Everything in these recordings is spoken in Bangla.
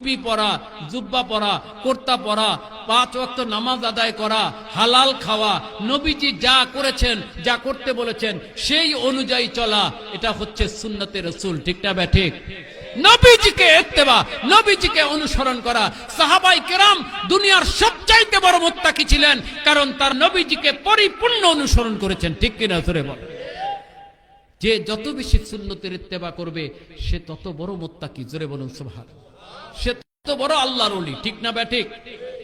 টুপি পরা, জুব্বা পরা, কুর্তা পরা, 5 ওয়াক্ত নামাজ আদায় করা, হালাল খাওয়া, নবীজি যা করেছেন, যা করতে বলেছেন সেই অনুযায়ী চলা, এটা হচ্ছে সুন্নতে রাসূল। ঠিক না ঠিক? নবীজিকে ইত্তেবা, নবীজিকে অনুসরণ করা। সাহাবায়ে কেরাম দুনিয়ার সবচাইতে বড় মুত্তাকি ছিলেন, কারণ তার নবীজিকে পরিপূর্ণ অনুসরণ করেছেন। ঠিক কিনা জোরে বল। যে যত বেশি সুন্নতের ইত্তেবা করবে সে তত বড় মুত্তাকি। জোরে বলুন সুবহানাল্লাহ। সে তত বড় আল্লাহর ওলি। ঠিক না ঠিক?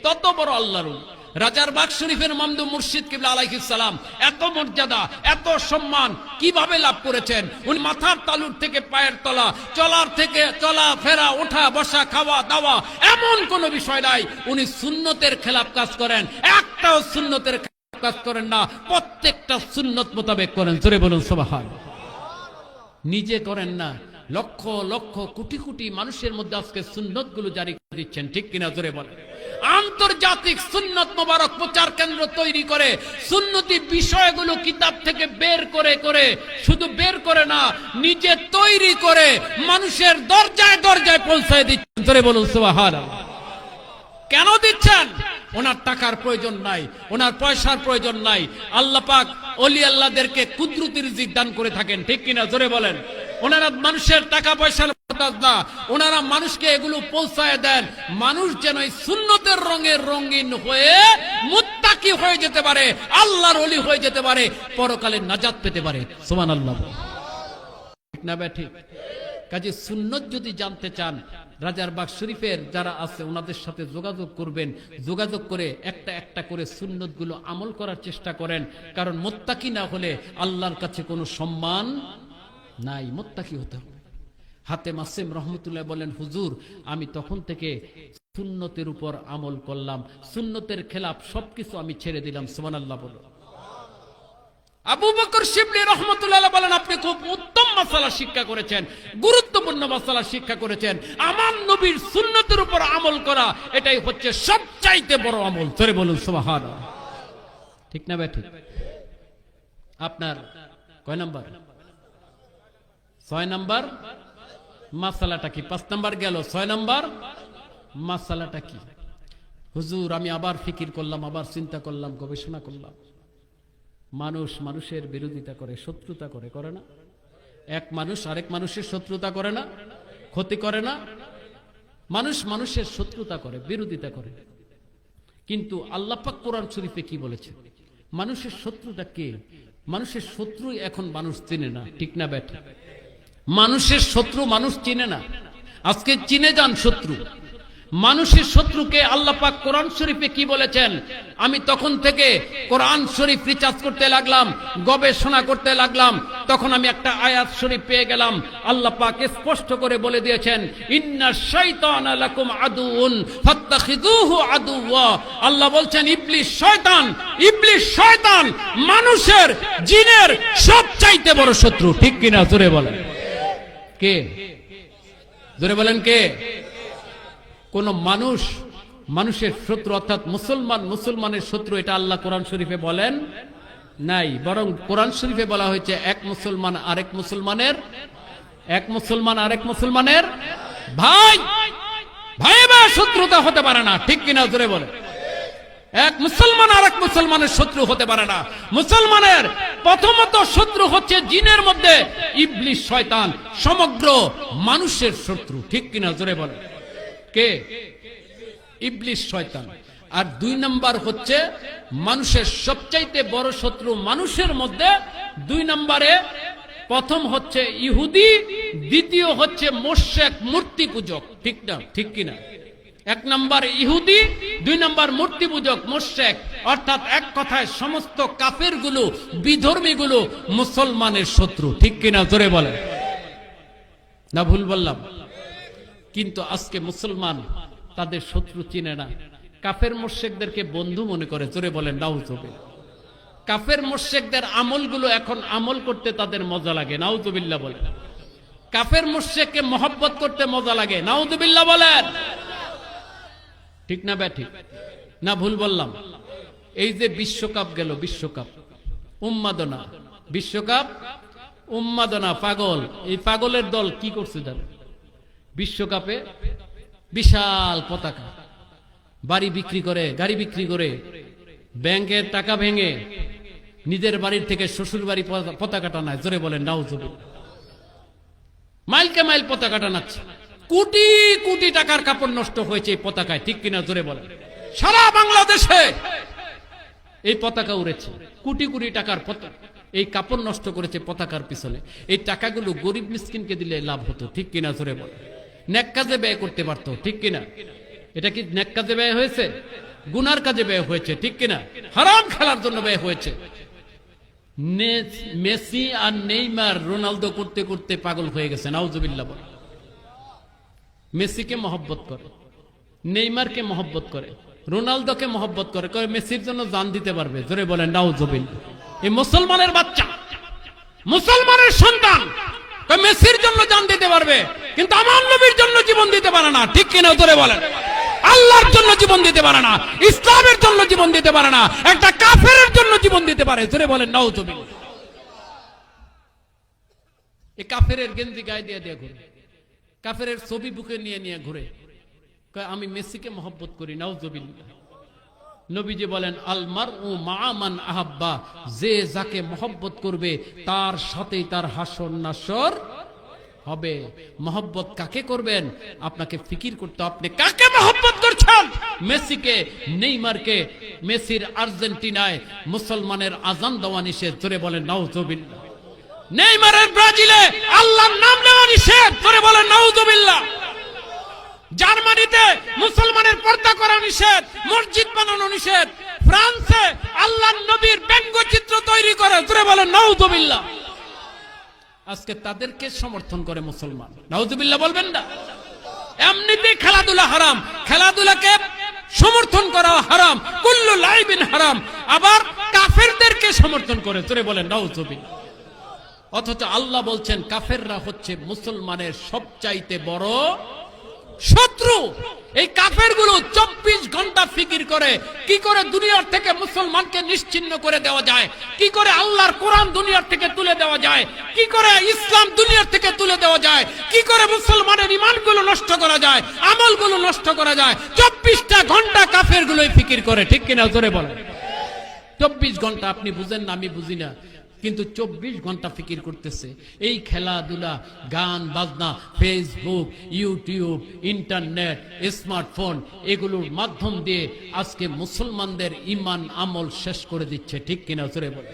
তত বড় আল্লাহর ওলি। রাজার বাগ শরীফের মামদু মুর্শিদ কিবলা আলাইহিস সালাম এত মর্যাদা, এত সম্মান কিভাবে লাভ করেছেন? উনি মাথার তালুর থেকে পায়ের তলা, চলার থেকে চলা ফেরা, ওঠা বসা, খাওয়া দাওয়া, এমন কোন বিষয় নাই উনি সুন্নতের খেলাফ কাজ করেন। একটাও সুন্নতের খেলাফ কাজ করেন না, প্রত্যেকটা সুন্নত মোতাবেক করেন। জোরে বলুন সুবহানাল্লাহ। নিজে করেন না, লক্ষ লক্ষ কোটি কোটি মানুষের মধ্যে আজকে সুন্নত গুলো জারি করে দিচ্ছেন। ঠিক কিনা জোরে বলেন। আন্তর্জাতিক সুন্নত মোবারক প্রচার কেন্দ্র তৈরি করে সুন্নতি বিষয়গুলো কিতাব থেকে বের করে করে, শুধু বের করে না, নিজে তৈরি করে মানুষের দরজায় দরজায় পৌঁছায় দিচ্ছেন। জোরে বলুন সুবহানাল্লাহ। কেন দিচ্ছেন? ওনার টাকার প্রয়োজন নাই, ওনার পয়সার প্রয়োজন নাই। আল্লাহ পাক ওলি আল্লাহদেরকে কুদরতি রিজিক দান করে থাকেন। ঠিক কিনা জোরে বলেন। ওনারা মানুষের টাকা পয়সার মুহতাজ না, ওনারা মানুষকে এগুলো পৌঁছায় দেন, মানুষ যেন এই সুন্নতের রঙের রঙিন হয়ে মুত্তাকি হয়ে যেতে পারে, আল্লাহর ওলি হয়ে যেতে পারে, পরকালে নাজাত পেতে পারে। সুবহানাল্লাহ। ঠিক না ঠিক? কাজে সুন্নত যদি জানতে চান, রাজার বাগ শরীফের যারা আছে ওনাদের সাথে যোগাযোগ করবেন। যোগাযোগ করে একটা একটা করে সুন্নত গুলো আমল করার চেষ্টা করেন, কারণ মুত্তাকি না হলে আল্লাহর কাছে কোনো সম্মান নাই। মুত্তাকি হতে হবে। হাতেম আসেম রহমতুল্লাহ বলেন, হুজুর আমি তখন থেকে সুন্নতের উপর আমল করলাম, সুন্নতের খেলাফ সবকিছু আমি ছেড়ে দিলাম। সুবহানাল্লাহ বলো। আবু বকর শিবলি রহমতুল্লাহ বলেন, আপনি খুব উত্তম মাসালা শিক্ষা করেছেন, গুরুত্বপূর্ণ মাসালা শিক্ষা করেছেন। আমার নবীর সুন্নতের উপর আমল করা এটাই হচ্ছে সবচাইতে বড় আমল। জোরে বলুন সুবহানাল্লাহ। ঠিক না ভাই? ঠিক। আপনার কয় নাম্বার? 6 নাম্বার মাসালাটা কি? 5 নাম্বার গেল, 6 নাম্বার মাসালাটা কি? হুজুর আমি আবার ফিকির করলাম, আবার চিন্তা করলাম, গবেষণা করলাম। মানুষ মানুষের বিরোধিতা করে, শত্রুতা করে, করে না? এক মানুষ আরেক মানুষের শত্রুতা করে না? ক্ষতি করে না? মানুষ মানুষের শত্রুতা করে, বিরোধিতা করে। কিন্তু আল্লাহ পাক কোরআন শরীফে কি বলেছে? মানুষের শত্রুটা কে? মানুষের শত্রু এখন মানুষ চিনে না। ঠিক না ব্যাটা? মানুষের শত্রু মানুষ চিনে না। আজকে চিনে যান শত্রু। মানুষের শত্রুকে আল্লাহ পাক কোরআন শরীফে কি বলেছেন? আমি তখন থেকে কোরআন শরীফ রিসার্চ করতে লাগলাম, গবেষণা করতে লাগলাম, তখন আমি একটা আয়াত শরীফ পেয়ে গেলাম। আল্লাহ পাক স্পষ্ট করে বলে দিয়েছেন, ইন্নাশ শাইতানা লাকুম আদুউন ফাত্তাখিযুহু আদুওয়া। আল্লাহ বলছেন ইবলিস শয়তান, ইবলিস শয়তান মানুষের জিনের সবচাইতে বড় শত্রু। ঠিক কিনা জোরে বলেন। কে? জোরে বলেন কে? কোন মানুষ মানুষের শত্রু অর্থাৎ মুসলমান মুসলমানের শত্রু, এটা আল্লাহ কোরআন শরীফে বলেন নাই। বরং কোরআন শরীফে বলা হয়েছে এক মুসলমান আরেক মুসলমানের, এক মুসলমান আরেক মুসলমানের ভাই। ভাই বা শত্রুতা হতে পারে না। ঠিক কিনা জোরে বলে। এক মুসলমান আরেক মুসলমানের শত্রু হতে পারে না। মুসলমানের প্রথমত শত্রু হচ্ছে জিনের মধ্যে ইবলিস শয়তান, সমগ্র মানুষের শত্রু। ঠিক কিনা জোরে বলে। কে? ইবলিস শয়তান। আর 2 নাম্বার হচ্ছে মানুষের সবচাইতে বড় শত্রু মানুষের মধ্যে 2 নম্বরে, প্রথম হচ্ছে ইহুদি, দ্বিতীয় হচ্ছে মুশরিক, মূর্তি পূজক। ঠিক না? ঠিক কিনা? 1 নাম্বার ইহুদি, 2 নাম্বার মূর্তি পূজক মুশরিক। অর্থাৎ এক কথায় সমস্ত কাফের গুলো, বিধর্মী গুলো মুসলমানের শত্রু। ঠিক কিনা জোরে বলে। না ভুল বললাম? কিন্তু আজকে মুসলমান তাদের শত্রু চিনে না, কাফের মুশরিকদেরকে বন্ধু মনে করে। জোরে বলেন নাউজুবিল্লাহ। কাফের মুশরিকদের আমলগুলো এখন আমল করতে তাদের মজা লাগে। নাউজুবিল্লাহ বলেন। কাফের মুশরিককে মহব্বত করতে মজা লাগে। নাউজুবিল্লাহ বলেন। ঠিক না ব্যাঠিক? না ভুল বললাম? এই যে বিশ্বকাপ গেল, বিশ্বকাপ উন্মাদনা, বিশ্বকাপ উন্মাদনা, পাগল। এই পাগলের দল কি করছে জানো? বিশ্বকাপে বিশাল পতাকা, বাড়ি বিক্রি করে, গাড়ি বিক্রি করে, ব্যাংকের টাকা ভেঙে নিজের বাড়ির থেকে শ্বশুর বাড়ি পতাকা টানায়। জোরে বলেন নাউজুবিল্লাহ। মাইলকে মাইল পতাকা টানাচ্ছে, কোটি কোটি টাকার কাপড় নষ্ট হয়েছে এই পতাকায়, ঠিক কিনা জোরে বলেন। সারা বাংলাদেশে এই পতাকা উড়েছে, কোটি কোটি টাকার পতাকা, এই কাপড় নষ্ট করেছে পতাকার পিছনে। এই টাকাগুলো গরিব মিসকিনকে দিলে লাভ হতো, ঠিক কিনা জোরে বলেন। নেক কাজে ব্যয় করতে পারতো, ঠিক কিনা। এটা কি নেক কাজে ব্যয় হয়েছে? গুনার কাজে ব্যয় হয়েছে, ঠিক কিনা। হারাম খেলার জন্য ব্যয় হয়েছে। মেসি আর নেইমার রোনালদো করতে করতে পাগল হয়ে গেছে, নাউজুবিল্লাহ বলে। মেসিকে মহব্বত করে, নেইমারকে মহব্বত করে, রোনালদোকে মহব্বত করে, মেসির জন্য জান দিতে পারবে। জোরে বলেন নাউজুবিল্লাহ। এই মুসলমানের বাচ্চা, মুসলমানের সন্তান মেসির জন্য জান দিতে পারবে, কিন্তু আমার নবীর জন্য জীবন দিতে পারে না, ঠিক কিনা জোরে বলেন। আল্লাহর জন্য জীবন দিতে পারে না, ইসলামের জন্য জীবন দিতে পারে না, একটা কাফেরের জন্য জীবন দিতে পারে। জোরে বলেন নাউজুবিল্লাহ। এই কাফেরের গেঞ্জি গায়ে দিয়ে দিয়ে ঘুরে, কাফেরের ছবি বুকে নিয়ে নিয়ে ঘুরে, আমি মেসিকে মহব্বত করি, নাউজুবিল্লাহ। নবীজি বলেন আল মারউ মা মান আহাব্বা, যে যাকে মহব্বত করবে তার সাথেই তার হাসর নাসর হবে। মহব্বত কাকে করবেন আপনাকে ফিকির করতে, আপনি কাকে মহব্বত করছেন? মেসিকে, নেইমারকে। মেসির আর্জেন্টিনায় মুসলমানের আজান দেওয়া নিষেধ, জোরে বলেন নাউজুবিল্লাহ। নেইমারের ব্রাজিলে আল্লাহর নাম নেওয়া নিষেধ, জোরে বলেন নাউজুবিল্লাহ। জার্মানিতে মুসলমানের পর্দা করা নিষেধ, মসজিদ বানানো নিষেধ। ফ্রান্সে আল্লাহর নবীর ব্যঙ্গচিত্র তৈরি করে, জোরে বলেন নাউজুবিল্লাহ। আজকে তাদেরকে সমর্থন করে মুসলমান, নাউজুবিল্লাহ বলবেন না। এমনিতেই খেলাধুলা হারাম, খেলাধুলাকে সমর্থন করা হারাম, কুল্লু লাইবিন হারাম। আবার কাফেরদেরকে সমর্থন করে, জোরে বলেন নাউজুবিল্লাহ। অথচ আল্লাহ বলছেন কাফেররা হচ্ছে মুসলমানের সবচাইতে বড় শত্রু। এই কাফেরগুলো 24 ঘন্টা ফিকির করে কি করে দুনিয়ার থেকে মুসলমানকে নিশ্চিহ্ন করে দেওয়া যায়, কি করে আল্লাহর কোরআন দুনিয়ার থেকে তুলে দেওয়া যায়, কি করে ইসলাম দুনিয়ার থেকে তুলে দেওয়া যায়, কি করে মুসলমানের ঈমানগুলো নষ্ট করা যায়, আমলগুলো নষ্ট করা যায়। 24টা ঘন্টা কাফেরগুলোই ফিকির করে, ঠিক কিনা জোরে বলেন। 24 ঘন্টা আপনি বুঝেন না, আমি বুঝি না, কিন্তু 24 ঘন্টা ফিকির করতেছে। এই খেলাধুলা, গান বাজনা, ফেসবুক, ইউটিউব, ইন্টারনেট, স্মার্টফোন, এগুলোর মাধ্যম দিয়ে আজকে মুসলমানদের ঈমান আমল শেষ করে দিচ্ছে, ঠিক কিনা জোরে বলে।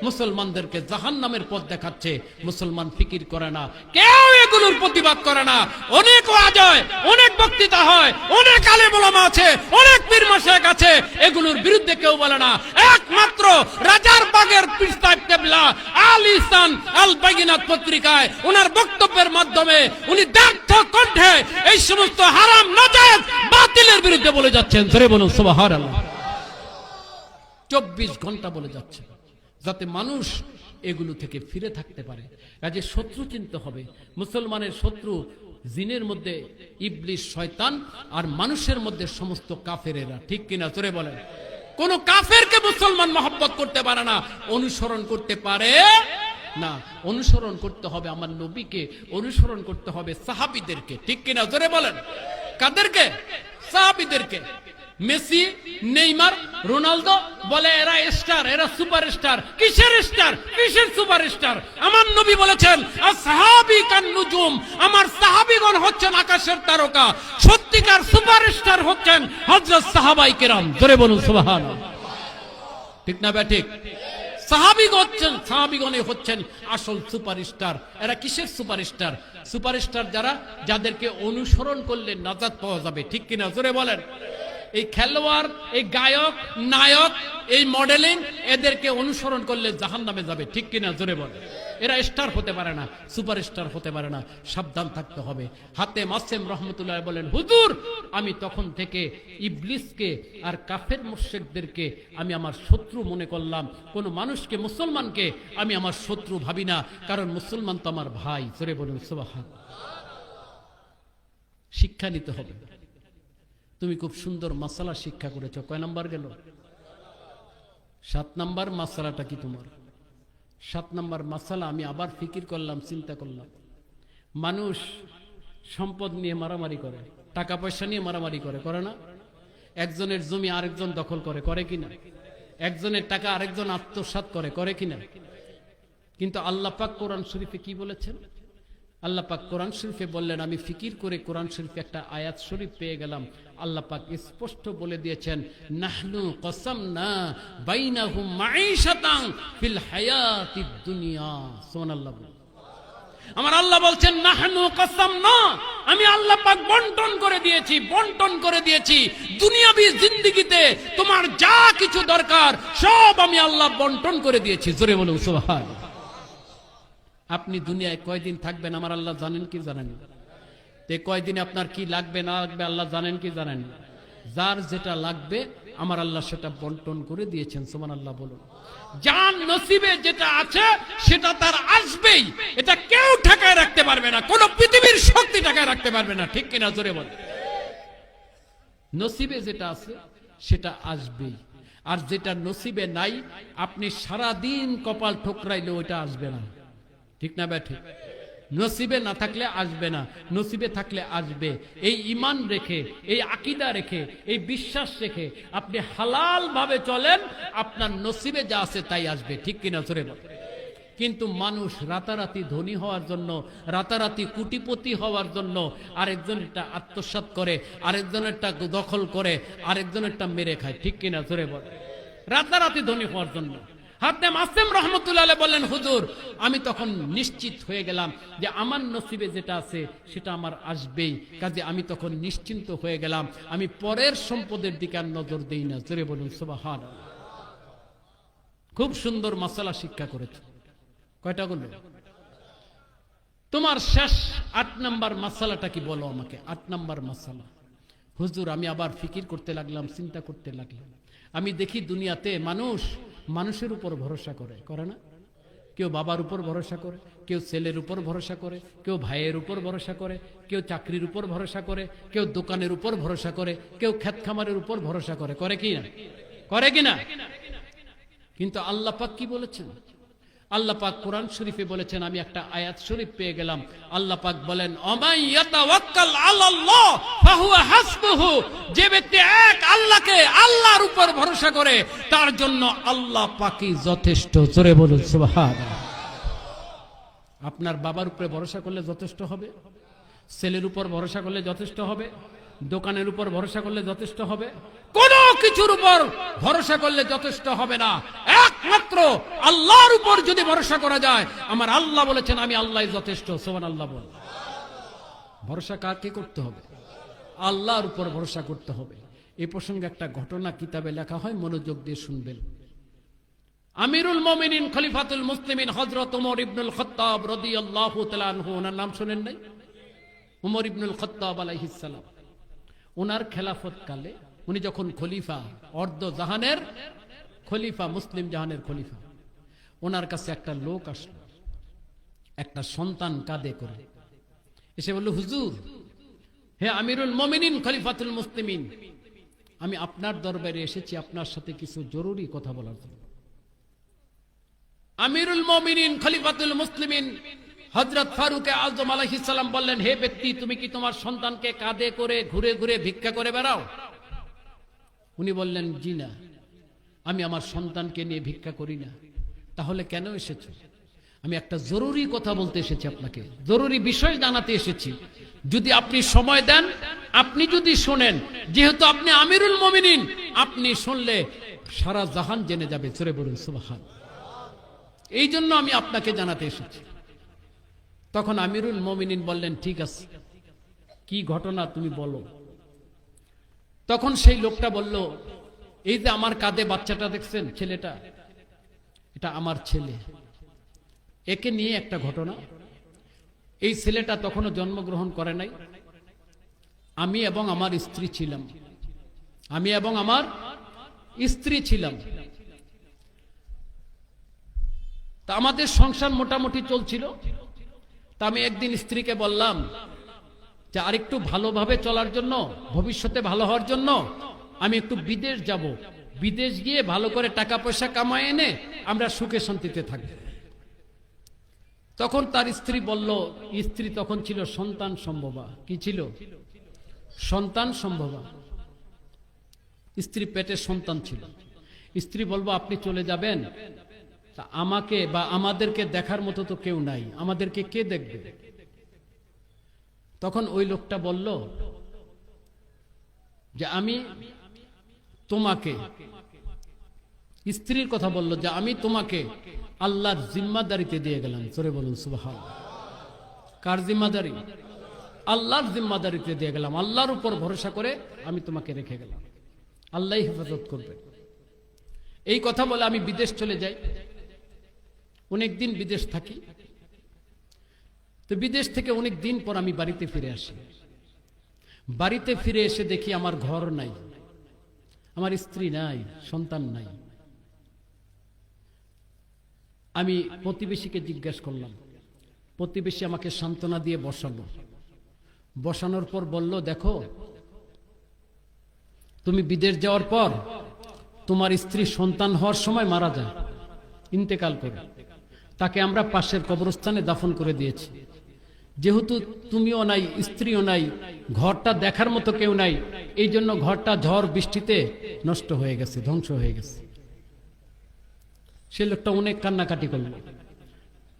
মুসলমানদেরকে জাহান্নামের পথ দেখাচ্ছে, মুসলমান ফিকির করে না, কেউ এগুলোর প্রতিবাদ করে না। অনেক ওয়াজ হয়, অনেক বক্তৃতা হয়, অনেক আলেম ওলামা আছে, অনেক পীর মাশায়েখ আছে, এগুলোর বিরুদ্ধে কেউ বলে না। একমাত্র রাজারবাগের পীর সাহেব কেবলা আল ইহসান আল বাইনাত পত্রিকায় ওনার বক্তব্যের মাধ্যমে উনি দার্থ কণ্ঠে এই সমস্ত হারাম নাজায়েজ বাতিলের বিরুদ্ধে বলে যাচ্ছেন, জোরে বলুন সুবহানাল্লাহ। 24 ঘন্টা বলে যাচ্ছেন, যাতে মানুষ এগুলো থেকে ফিরে থাকতে পারে। কাজে শত্রু চিনতে হবে। মুসলমানের শত্রু জিনের মধ্যে ইবলিস শয়তান, আর মানুষের মধ্যে সমস্ত কাফেরেরা, ঠিক কিনা জোরে বলেন। কোন কাফেরকে মুসলমান মহব্বত করতে পারে না, অনুসরণ করতে পারে না। অনুসরণ করতে হবে আমার নবীকে, অনুসরণ করতে হবে সাহাবীদেরকে, ঠিক কিনা জোরে বলেন। কাদেরকে? সাহাবীদেরকে। মেসি, নেইমার, রোনালদো বলে এরা স্টার, এরা সুপারস্টার। কিসের স্টার, কিসের সুপারস্টার? আমার নবী বলেছেন আসহাবী কান নুজুম, আমার সাহাবীগণ হচ্ছেন আকাশের তারকা। সত্যিকার সুপারস্টার হচ্ছেন হযরত সাহাবায়ে কেরাম, জোরে বলুন সুবহানাল্লাহ। ঠিক না বে ঠিক? সাহাবীগণ হচ্ছেন আসল সুপারস্টার। এরা কিসের সুপারস্টার? সুপারস্টার যারা, যাদেরকে অনুসরণ করলে নাজাত পাওয়া যাবে, ঠিক কিনা জোরে বলেন। এই খেলোয়াড়, এই গায়ক, নায়ক, এই মডেলিং, এদেরকে অনুসরণ করলে জাহান্নামে যাবে, ঠিক কিনা জোরে বলে। এরা স্টার হতে পারে না, সুপারস্টার হতে পারে না, সাবধান থাকতে হবে। হাতেম আসেম রহমতুল্লাহ বলেন, হুজুর আমি তখন থেকে ইবলিসকে আর কাফের মুশরিকদেরকে আমি আমার শত্রু মনে করলাম। কোন মানুষকে, মুসলমানকে আমি আমার শত্রু ভাবি না, কারণ মুসলমান তো আমার ভাই, জোরে বলুন সুবহানাল্লাহ। শিক্ষা নিতে হবে। তুমি খুব সুন্দর মাসালা শিক্ষা করেছো, কয় নাম্বার গেল? 7 নাম্বার মাসালাটা কি তোমার? 7 নাম্বার মাসালা আমি আবার ফিকির করলাম, চিন্তা করলাম। মানুষ সম্পদ নিয়ে মারামারি করে, টাকা পয়সা নিয়ে মারামারি করে, করে না? একজনের জমি আরেকজন দখল করে, করে কিনা? একজনের টাকা আরেকজন আত্মসাৎ করে, করে কিনা? কিন্তু আল্লাহ পাক কোরআন শরীফে কি বলেছেন? আল্লাহ পাক কোরআন শরীফে বললেন, আমি ফিকির করে কোরআন শরীফে একটা আয়াত শরীফ পেয়ে গেলাম। আল্লাহ পাক স্পষ্ট বলে দিয়েছেন, নাহনু কসামনা বাইনাহুম মাঈশাতান ফিল হায়াতিদ দুনিয়া। সুবহানাল্লাহ। আমার আল্লাহ বলছেন, নাহনু কসামনা, আমি আল্লাহ পাক বন্টন করে দিয়েছি, বন্টন করে দিয়েছি দুনিয়াবি জিন্দেগিতে তোমার যা কিছু দরকার সব আমি আল্লাহ বন্টন করে দিয়েছি। জোরে বলুন সুবহানাল্লাহ। আপনি দুনিয়ায় কয়দিন থাকবেন আমার আল্লাহ জানেন কি জানেন? তে কয়দিনে আপনার কি লাগবে না লাগবে আল্লাহ জানেন কি জানেন? যার যেটা লাগবে আমার আল্লাহ সেটা বন্টন করে দিয়েছেন। সুবহানাল্লাহ বলুন। যার নসিবে যেটা আছে সেটা তার আসবেই, এটা কেউ ঠেকায় রাখতে পারবে না, কোন পৃথিবীর শক্তি ঠেকায় রাখতে পারবে না। ঠিক কিনা? জোরে বল। নসিবে যেটা আছে সেটা আসবেই, আর যেটা নসিবে নাই আপনি সারা দিন কপাল ঠোকরাইলে ওইটা আসবে না। ঠিক না ব্যাঠি? নসিবে না থাকলে আসবে না, নসিবে থাকলে আসবে। এই ঈমান রেখে, এই আকীদা রেখে, এই বিশ্বাস রেখে আপনি হালাল ভাবে চলেন, আপনার নসিবে যা আছে তাই আসবে। ঠিক কিনা? জোরে বল। কিন্তু মানুষ রাতারাতি ধনী হওয়ার জন্য, রাতারাতি কোটিপতি হওয়ার জন্য আরেকজনেরটা আত্মসাৎ করে, আরেকজনেরটা দখল করে, আরেকজনেরটা মেরে খায়। ঠিক কিনা? জোরে বল। রাতারাতি ধনী হওয়ার জন্য। হাতে মাসেম রহমতুল্লাহ আলাইহি বললেন, হুজুর আমি তখন নিশ্চিত হয়ে গেলাম যে আমার নসিবে যেটা আছে সেটা আমার আসবেই, কাজে আমি তখন নিশ্চিন্ত হয়ে গেলাম, আমি পরের সম্পদের দিকে আর নজর দেই না। জোরে বলুন সুবহানাল্লাহ। খুব সুন্দর মাসালা শিক্ষা করেছে। কয়টা বলল? তোমার শেষ 8 নাম্বার মাসালাটা কি বলো আমাকে? 8 নাম্বার মাসালা। হুজুর আমি আবার ফিকির করতে লাগলাম, চিন্তা করতে লাগলাম, আমি দেখি দুনিয়াতে মানুষের উপর ভরসা করে, করে না? কেউ বাবার উপর ভরসা করে, কেউ ছেলের উপর ভরসা করে, কেউ ভাইয়ের উপর ভরসা করে, কেউ চাকরির উপর ভরসা করে, কেউ দোকানের উপর ভরসা করে, কেউ ক্ষেত খামারের উপর ভরসা করে, করে কি না? করে কিনা? কিন্তু আল্লাহ পাক কি বলেছেন? আল্লাহ পাক কোরআন শরীফে বলেছেন, আমি একটা আয়াত শরীফ পেয়ে গেলাম। আল্লাহ পাক বলেন, অমাই ইয়াতাওয়াক্কাল আলাল্লাহ ফাহুয়া হাসবুহু, যে ব্যক্তি এক আল্লাহকে, আল্লাহর উপর ভরসা করে তার জন্য আল্লাহ পাকই যথেষ্ট। জোরে বলুন সুবহানাল্লাহ। আপনার বাবার উপরে ভরসা করলে যথেষ্ট হবে, ছেলের উপর ভরসা করলে যথেষ্ট হবে, দোকানের উপর ভরসা করলে যথেষ্ট হবে, কোন কিছুর উপর ভরসা করলে যথেষ্ট হবে না। একমাত্র আল্লাহর উপর যদি ভরসা করা যায়, আমার আল্লাহ বলেছেন আমি আল্লাহই যথেষ্ট। সুবহানাল্লাহ বল। ভরসা কাকে করতে হবে? আল্লাহর উপর ভরসা করতে হবে। এই প্রসঙ্গে একটা ঘটনা কিতাবে লেখা হয়, মনোযোগ দিয়ে শুনবেন। আমিরুল মুমিনিন খলিফাতুল মুসলিমিন হযরত ওমর ইবনুল খাত্তাব রাদিয়াল্লাহু তাআলা আনহু, ওনার নাম শুনেন নাই? ওমর ইবনুল খাত্তাব আলাইহিস সালাম। ওনার খেলাফত কালে, উনি যখন খলিফা, অর্ধ জাহানের খলিফা, মুসলিম জাহানের খলিফা, ওনার কাছে একটা লোক আসলো, একটা সন্তান কাঁধে করে এসে বলল, হুজুর, হে আমিরুল মুমিনিন খলিফাতুল মুসলিমিন, আমি আপনার দরবারে এসেছি আপনার সাথে কিছু জরুরি কথা বলার জন্য। আমিরুল মুমিনিন খলিফাতুল মুসলিমিন হযরত ফারুক আযম আলাইহিস সালাম বললেন, হে ব্যক্তি, তুমি কি তোমার সন্তানকে কাঁধে করে ঘুরে ঘুরে ভিক্ষা করে বেড়াও? উনি বললেন, জি না, আমি আমার সন্তানকে নিয়ে ভিক্ষা করি না। তাহলে কেন এসেছো? আমি একটা জরুরি কথা বলতে এসেছি, আপনাকে জরুরি বিষয় জানাতে এসেছি। যদি আপনি সময় দেন, আপনি যদি শোনেন, যেহেতু আপনি আমিরুল মুমিনিন, আপনি শুনলে সারা জাহান জেনে যাবে। জোরে বলুন সুবহানাল্লাহ। এই জন্য আমি আপনাকে জানাতে এসেছি। তখন আমিরুল মুমিনিন বললেন, ঠিক আছে, কি ঘটনা তুমি বলো। তখন সেই লোকটা বলল, এই যে আমার কাঁধে বাচ্চাটা দেখছেন, ছেলেটা, এটা আমার ছেলে, একে নিয়ে একটা ঘটনা। এই ছেলেটা তখনও জন্মগ্রহণ করে নাই। আমি এবং আমার স্ত্রী ছিলাম, আমি এবং আমার স্ত্রী ছিলাম। তা আমাদের সংসার মোটামুটি চলছিল। তা আমি একদিন স্ত্রীকে বললাম যে আরেকটু ভালোভাবে চলার জন্য, ভবিষ্যতে ভালো হওয়ার জন্য আমি একটু বিদেশ যাব, বিদেশ গিয়ে ভালো করে টাকা পয়সা কামায় এনে আমরা সুখে শান্তিতে থাকব। তখন তার স্ত্রী বলল, স্ত্রী তখন ছিল সন্তান সম্ভবা, কি ছিল? সন্তান সম্ভব, স্ত্রী পেটে সন্তান ছিল। স্ত্রী বলবো আপনি চলে যাবেন, তা আমাকে বা আমাদেরকে দেখার মতো তো কেউ নাই, আমাদেরকে কে দেখবে? তখন ওই লোকটা বলল যে আমি তোমাকে, স্ত্রীর কথা বলল যে আমি তোমাকে আল্লাহর জিম্মাদারিতে দিয়ে গেলাম। জোরে বলুন সুবহানাল্লাহ। কার জিম্মাদারি? আল্লাহর জিম্মাদারিতে দিয়ে গেলাম। আল্লাহর উপর ভরসা করে আমি তোমাকে রেখে গেলাম, আল্লাহই হেফাজত করবে। এই কথা বলে আমি বিদেশ চলে যাই, অনেক দিন বিদেশ থাকি। তো বিদেশ থেকে অনেক দিন পর আমি বাড়িতে ফিরে আসি। বাড়িতে ফিরে এসে দেখি আমার ঘর নাই, আমার স্ত্রী নাই, সন্তান নাই। আমি প্রতিবেশীকে জিজ্ঞেস করলাম, প্রতিবেশী আমাকে সান্ত্বনা দিয়ে বসালো। বসানোর পর বলল, দেখো তুমি বিদেশ যাওয়ার পর তোমার স্ত্রী সন্তান হওয়ার সময় মারা যায়, ইন্তেকাল করে। তাকে আমরা পাশের কবরস্থানে দাফন করে দিয়েছি। যেহেতু তুমিও নাই, স্ত্রীও নাই, ঘরটা দেখার মতো কেউ নাই, এই জন্য ঘরটা ঝড় বৃষ্টিতে নষ্ট হয়ে গেছে, ধ্বংস হয়ে গেছে। সে লোকটা অনেক কান্নাকাটি করলো।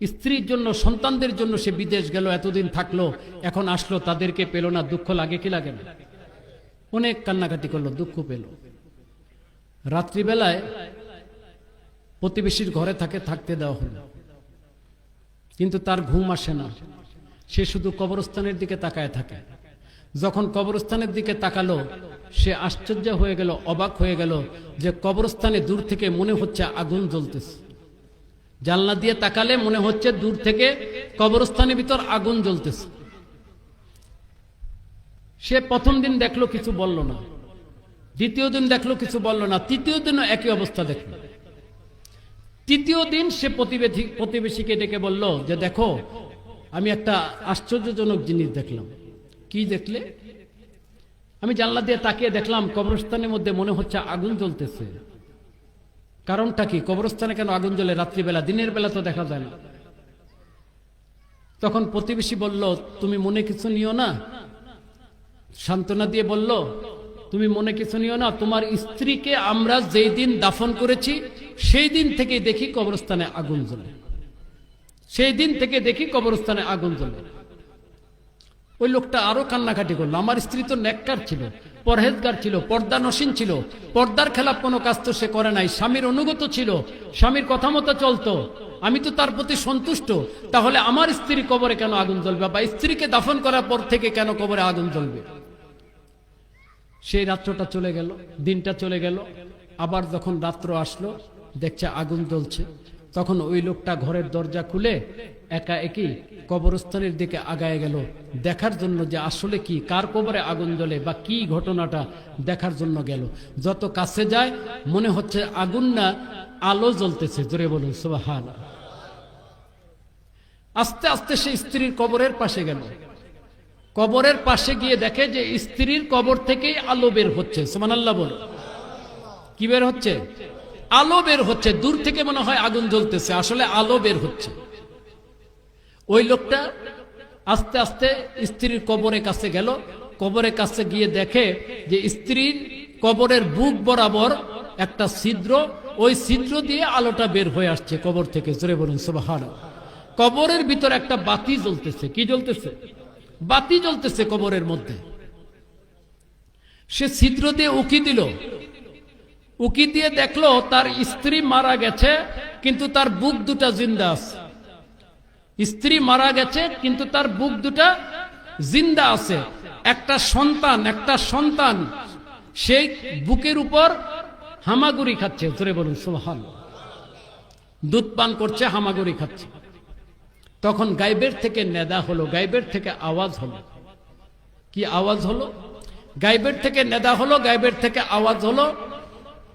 স্ত্রীর জন্য, সন্তানদের জন্য সে বিদেশ গেল, এতদিন থাকলো, এখন আসলো, তাদেরকে পেল না, দুঃখ লাগে কি লাগে না? অনেক কান্নাকাটি করলো, দুঃখ পেল। রাত্রিবেলায় প্রতিবেশীর ঘরে থাকতে দেওয়া হলো, কিন্তু তার ঘুম আসে না। সে শুধু কবরস্থানের দিকে তাকায় থাকে। যখন কবরস্থানের দিকে তাকালো, সে আশ্চর্য হয়ে গেল, অবাক হয়ে গেল যে কবরস্থানে দূর থেকে মনে হচ্ছে আগুন জ্বলতেছে। জানলা দিয়ে তাকালে মনে হচ্ছে দূর থেকে কবরস্থানের ভিতর আগুন জ্বলতেছে। সে প্রথম দিন দেখলো, কিছু বলল না। দ্বিতীয় দিন দেখলো, কিছু বলল না। তৃতীয় দিনও একই অবস্থা দেখলো। তৃতীয় দিন সে প্রতিবেশীকে ডেকে বলল যে দেখো, আমি একটা আশ্চর্যজনক জিনিস দেখলাম। কি দেখলে? আমি জানলা দিয়ে তাকিয়ে দেখলাম কবরস্থানের মধ্যে মনে হচ্ছে আগুন জ্বলতেছে। কারণটা কি? কবরস্থানে কেন আগুন জ্বলে রাত্রিবেলা? দিনের বেলা তো দেখা যায় না। তখন প্রতিবেশী বলল, তুমি মনে কিছু নিও না। সান্ত্বনা দিয়ে বলল, তুমি মনে কিছু নিও না, তোমার স্ত্রীকে আমরা যেই দিন দাফন করেছি সেই দিন থেকে দেখি কবরস্থানে আগুন জ্বলে, সেই দিন থেকে দেখি কবরস্থানে আগুন জ্বলে। ওই লোকটা আরো কান্নাকাটি করলো। আমার স্ত্রী তো নেককার ছিল, পরহেজগার ছিল, পর্দানসীন ছিল, পর্দার খেলাপ কোনো কাজ তো সে করে নাই, স্বামীর অনুগত ছিল, স্বামীর কথা মতো চলতো, আমি তো তার প্রতি সন্তুষ্ট। তাহলে আমার স্ত্রী কবরে কেন আগুন জ্বলবে, বা স্ত্রীকে দাফন করার পর থেকে কেন কবরে আগুন জ্বলবে? সেই রাত্রটা চলে গেল, দিনটা চলে গেল। আবার যখন রাত্র আসলো, দেখছে আগুন জ্বলছে। তখন ওই লোকটা ঘরের দরজা খুলে একা একই কবরস্থানের দিকে আগায় গেল, দেখার জন্য যে আসলে কি, কার কবরে আগুন জ্বলে বা কি ঘটনাটা দেখার জন্য গেল। যত কাছে যায় মনে হচ্ছে আগুন না, আলো জ্বলতেছে। জোরে বলুন সুবহানাল্লাহ। আস্তে আস্তে সে স্ত্রীর কবরের পাশে গেল। কবরের পাশে গিয়ে দেখে যে স্ত্রীর কবর থেকেই আলো বের হচ্ছে। সুবহানাল্লাহ বলো। কি বের হচ্ছে? আলো বের হচ্ছে। দূর থেকে মনে হয় আগুন জ্বলতেছে, আসলে আলো বের হচ্ছে। ওই লোকটা আস্তে আস্তে স্ত্রীর কবরের কাছে গেল। কবরের কাছে গিয়ে দেখে যে স্ত্রীর কবরের বুক বরাবর একটা ছিদ্র, ওই ছিদ্র দিয়ে আলোটা বের হয়ে আসছে কবর থেকে। জোরে বলুন সুবহানাল্লাহ। কবরের ভিতর একটা বাতি জ্বলতেছে। কি জ্বলতেছে? বাতি জ্বলতেছে কবরের মধ্যে। সে ছিদ্র দিয়ে উকি দিল। উকি দিয়ে দেখলো তার স্ত্রী মারা গেছে, কিন্তু তার বুক দুটা জিন্দা আছে। স্ত্রী মারা গেছে, কিন্তু তার বুক দুটা জিন্দা আছে। একটা সন্তান সেই বুকের উপর হামাগুড়ি খাচ্ছে। জোরে বলুন সুবহানাল্লাহ। দুধ পান করছে, হামাগুড়ি খাচ্ছে। তখন গায়েবের থেকে নেদা হলো, গায়েবের থেকে আওয়াজ হলো। কি আওয়াজ হলো? গায়েবের থেকে নেদা হলো, গায়েবের থেকে আওয়াজ হলো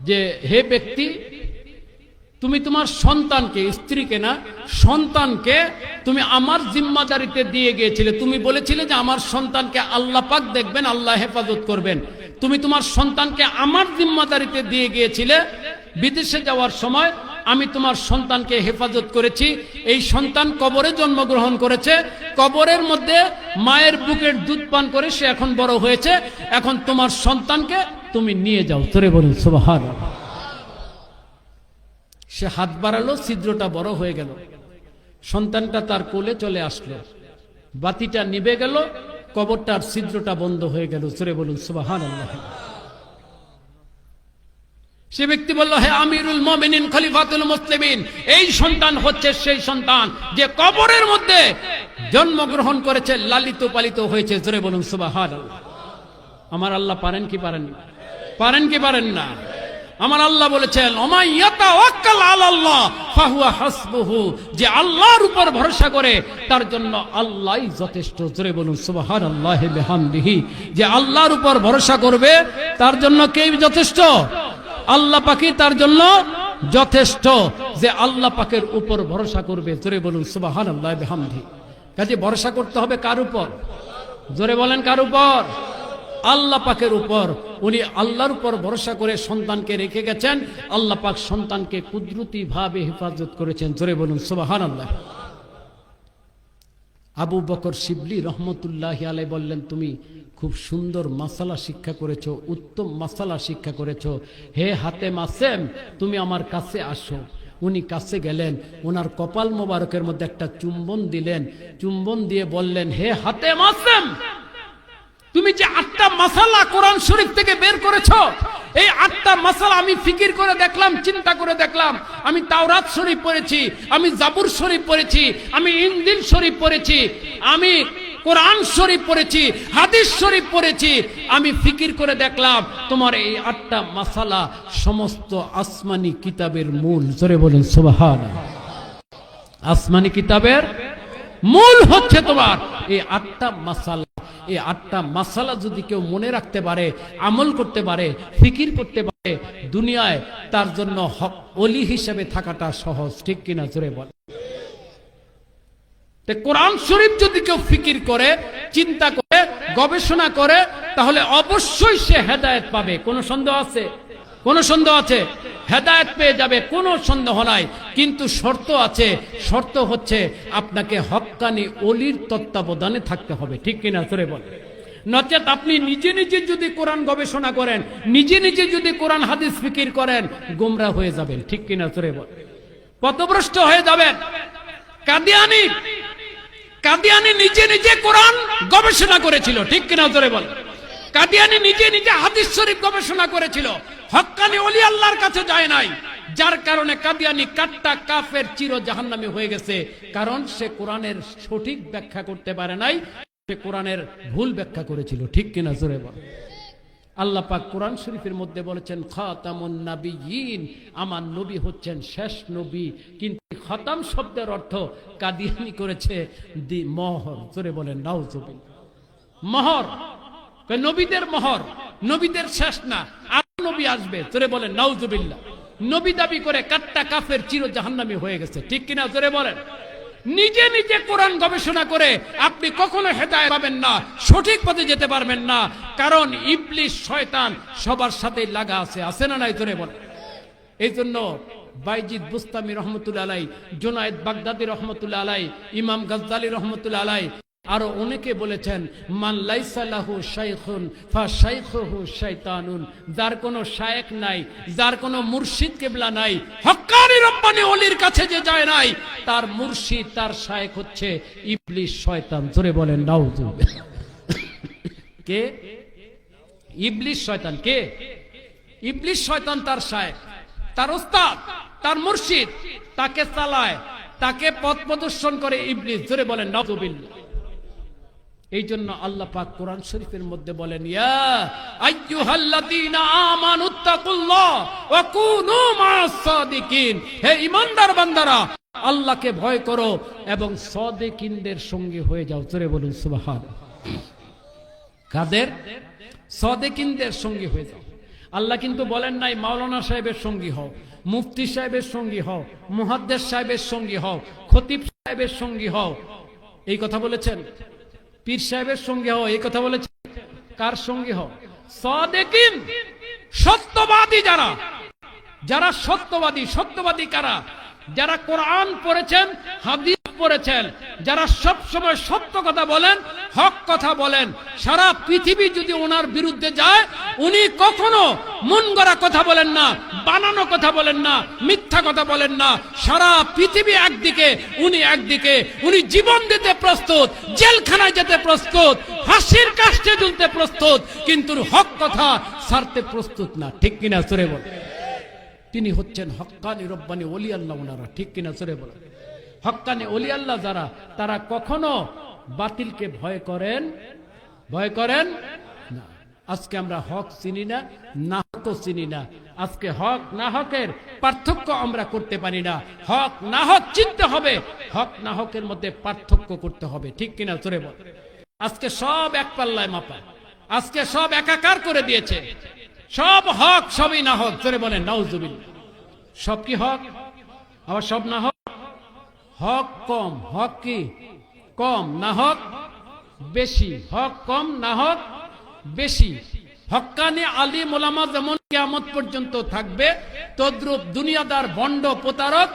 যে হে ব্যক্তি, তুমি তোমার সন্তানকে, স্ত্রীকে না, সন্তানকে তুমি আমার জিম্মাদারিতে দিয়ে গিয়েছিলে। তুমি বলেছিলে যে আমার সন্তানকে আল্লাহ পাক দেখবেন, আল্লাহ হেফাজত করবেন। তুমি তোমার সন্তানকে আমার জিম্মাদারিতে দিয়ে গিয়েছিলে। বিদেশে যাওয়ার সময় আমি তোমার সন্তানকে হেফাজত করেছি। এই সন্তান কবরে জন্মগ্রহণ করেছে, কবরের মধ্যে মায়ের বুকের দুধ পান করে সে এখন বড় হয়েছে। এখন তোমার সন্তানকে তুমি নিয়ে যাও। তোরে বলুন সুবহানাল্লাহ। সে হাত বাড়ালো, ছিদ্রটা বড় হয়ে গেল, সন্তানটা তার কোলে চলে আসলো, বাতিটা নিভে গেল, কবরটার ছিদ্রটা বন্ধ হয়ে গেল। তোরে বলুন সুবহানাল্লাহ। সে ব্যক্তি বলল, হে আমিরুল মুমিনিন, খলিফাতুল মুসলিমিন, এই সন্তান হচ্ছে সেই সন্তান যে কবরের মধ্যে জন্মগ্রহণ করেছে, লালিত পালিত হয়েছে। জোরে বলুন সুবহানাল্লাহ। আমার আল্লাহ পারেন কি পারেন? পারেন কি পারেন না? আমার আল্লাহ বলেছেন, ওমাই ইয়াতাওয়াক্কাল আলাল্লাহ ফাহুয়া হাসবুহু, যে আল্লাহর উপর ভরসা করে তার জন্য আল্লাহই যথেষ্ট। জোরে বলুন সুবহানাল্লাহি বিহামদিহি। যে আল্লাহর উপর ভরসা করবে তার জন্য কে যথেষ্ট? আল্লাহ পাকই তার জন্য যথেষ্ট। যে আল্লাহ পাকের উপর ভরসা করবে, জোরে বলুন সুবহানাল্লাহি বিহামদিহি। কাজে ভরসা করতে হবে কার উপর? জোরে বলেন কার উপর? আল্লাহ পাকের উপর। উনি আল্লাহর উপর ভরসা করে সন্তানকে রেখে গেছেন, আল্লাহ পাক সন্তানকে কুদরতি ভাবে হেফাজত করেছেন। জোরে বলুন সুবহানাল্লাহ। আবু বকর শিবলি রহমতুল্লাহি আলাইহি বললেন, তুমি খুব সুন্দর মাসালা শিক্ষা করেছো, উত্তম মাসালা শিক্ষা করেছো। হে হাতেম আসেম, তুমি আমার কাছে আসো। উনি কাছে গেলেন, ওনার কপাল মোবারকের মধ্যে একটা চুম্বন দিলেন, চুম্বন দিয়ে বললেন, হে হাতেম আসেম, তুমি যে 8টা মাসালা কোরআন শরীফ থেকে বের করেছো, এই 8টা মাসালা আমি ফিকির করে দেখলাম, চিন্তা করে দেখলাম। আমি তাওরাত শরীফ পড়েছি, আমি জাবুর শরীফ পড়েছি, আমি ইনজিল শরীফ পড়েছি, আমি কোরআন শরীফ পড়েছি, হাদিস শরীফ পড়েছি। আমি ফিকির করে দেখলাম তোমার এই 8টা মাসালা সমস্ত আসমানি কিতাবের মূল। জোরে বলেন সুবহানাল্লাহ। আসমানি কিতাবের মূল হচ্ছে তোমার এই 8টা মাসালা। এই 8টা মাসালা যদি কেউ মনে রাখতে পারে, আমল করতে পারে, ফিকির করতে পারে, দুনিয়ায় তার জন্য ওলি হিসেবে থাকাটা সহজ। ঠিক কিনা? জোরে বল। কোরআন শরীফ যদি কেউ ফিকির করে, চিন্তা করে, গবেষণা করে, তাহলে অবশ্যই সে হেদায়েত পাবে। কোনো সন্দেহ আছে? কোনো সন্দেহ আছে? হেদায়েত পেয়ে যাবে, কোনো সন্দেহ নাই। কিন্তু শর্ত আছে, শর্ত হচ্ছে আপনাকে হক্কানি ওলির তত্ত্বাবধানে থাকতে হবে। ঠিক কিনা? জোরে বল। নচেত আপনি নিজে নিজে যদি কোরআন গবেষণা করেন, নিজে নিজে যদি কোরআন হাদিস ফিকির করেন, গোমরা হয়ে যাবেন। ঠিক কিনা? জোরে বল। পথভ্রষ্ট হয়ে যাবেন। কাদিয়ানি নিজে নিজে কোরআন গবেষণা করেছিল। ঠিক কিনা? জোরে বল। কাদিয়ানি নিজে নিজে হাদিস শরীফ গবেষণা করেছিল, হক্কানি ওলি আল্লাহর কাছে যায় নাই। যার কারণে কাদিয়ানি কাট্টা কাফের, চির জাহান্নামী হয়ে গেছে। কারণ সে কোরআনের সঠিক ব্যাখ্যা করতে পারে নাই, সে কোরআনের ভুল ব্যাখ্যা করেছিল। ঠিক কিনা? জোরে বল। আল্লাহ পাক কোরআন শরীফের মধ্যে বলেছেন, খাতামুন নাবিয়্যিন, আমার নবী হচ্ছেন শেষ নবী। কিন্তু খাতাম শব্দের অর্থ কাদিয়ানি করেছে মোহর। জোরে বলেন নাউজুবিল্লাহ। মোহর, নবীদের মোহর, নবীদের শেষ না, আর নবী আসবে। জোরে বলেন নাউজুবিল্লাহ। নবী দাবি করে কাট্টা কাফের, চির জাহান্নামী হয়ে গেছে। ঠিক কিনা? জোরে বলেন। নিজে নিজে কোরআন গবেষণা করে আপনি কখনো হেদায়েত পাবেন না, সঠিক পথে যেতে পারবেন না। কারণ ইবলিস, শয়তান সবার সাথে লাগা আছে। আছে না নাই? জোরে বলেন। এই জন্য বাইজিদ বুস্তামি রহমতুল্লাহ আলাই, জুনায়েদ বাগদাদি রহমতুল্লাহ আলাই, ইমাম গাজ্জালি রহমতুল্লাহ আলাই, আরো অনেকে বলেছেন, মান লাইসা লাহু শাইখুন ফাশাইখুহু শাইতানুন, যার কোনো শায়েখ নাই, যার কোনো মুর্শিদ কিবলা নাই, হক্কানি রব্বানি ওলির কাছে যে যায় নাই, তার মুর্শিদ, তার শায়েখ হচ্ছে ইবলিস, শয়তান। জোরে বলেন নাউজুবিল্লাহ। কে? ইবলিস, শয়তান। কে? ইবলিস, শয়তান তার শায়েখ, তার ওস্তাদ, তার মুর্শিদ, তাকে চালায়, তাকে পথ প্রদর্শন করে ইবলিস। জোরে বলেন নাউজুবিল্লাহ। এই জন্য আল্লাহ পাক কোরআন শরীফের মধ্যে বলেন, ইয়া আইয়ুহাল্লাযীনা আমানুত্তাকুল্লাহ ওয়া কুনু মা'আস সাদিকিন, হে ঈমানদার বান্দারা, আল্লাহকে ভয় করো এবং সাদিকিনদের সঙ্গে হয়ে যাও। জোরে বলুন সুবহানাল্লাহ। কাদের? সাদিকিনদের সঙ্গে হয়ে যাও। আল্লাহ কিন্তু বলেন নাই মাওলানা সাহেবের সঙ্গী হও, মুফতি সাহেবের সঙ্গী হও, মুহাদ্দিস সাহেবের সঙ্গী হও, খতিব সাহেবের সঙ্গী হও। এই কথা বলেছেন? পীর সাহেবের সঙ্গে হও, এই কথা বলেছেন? কার সঙ্গে হও? সাদিকিন, সত্যবাদী যারা, যারা সত্যবাদী, সত্যবাদী কারা? যারা কোরআন পড়েছেন, হাদিস পড়েছেন, যারা সব সময় সত্য কথা বলেন, হক কথা বলেন। সারা পৃথিবী যদি ওনার বিরুদ্ধে যায়, উনি কখনো মন গড়া কথা বলেন না, বানানো কথা বলেন না, মিথ্যা কথা বলেন না। সারা পৃথিবী একদিকে, উনি একদিকে। উনি জীবন দিতে প্রস্তুত, জেলখানায় যেতে প্রস্তুত, ফাঁসির কাস্টে ঝুলতে প্রস্তুত, কিন্তু হক কথা ছাড়তে প্রস্তুত না। ঠিক কিনা সরে বল? তিনি হচ্ছেন হক্কানি রব্বানি ওলি আল্লাহ ওনারা। ঠিক কিনা সরে বল? হক্কানি ওলি আল্লাহ যারা, তারা কখনো বাতিলকে ভয় করেন না। আজকে আমরা হক চিনি না, না হকও চিনি না। আজকে হক না হকের পার্থক্য আমরা করতে পারি না। হক না হক চিনতে হবে, হক না হকের মধ্যে পার্থক্য করতে হবে। ঠিক কিনা সরে বল? আজকে সব এক পাল্লায় মাপা, আজকে সব একাকার করে দিয়েছে। সব হক, সবই না হক। সরে বলেন নাউজুবিল্লাহ। সব কি হক, আবার সব না হক? হক কম, হক কি কম, না হক বেশি। হক কম, না হক বেশি। হক্কানি আলিম ওলামা যেমন কিয়ামত পর্যন্ত থাকবে, তদ্রূপ দুনিয়াদার ভণ্ড প্রতারক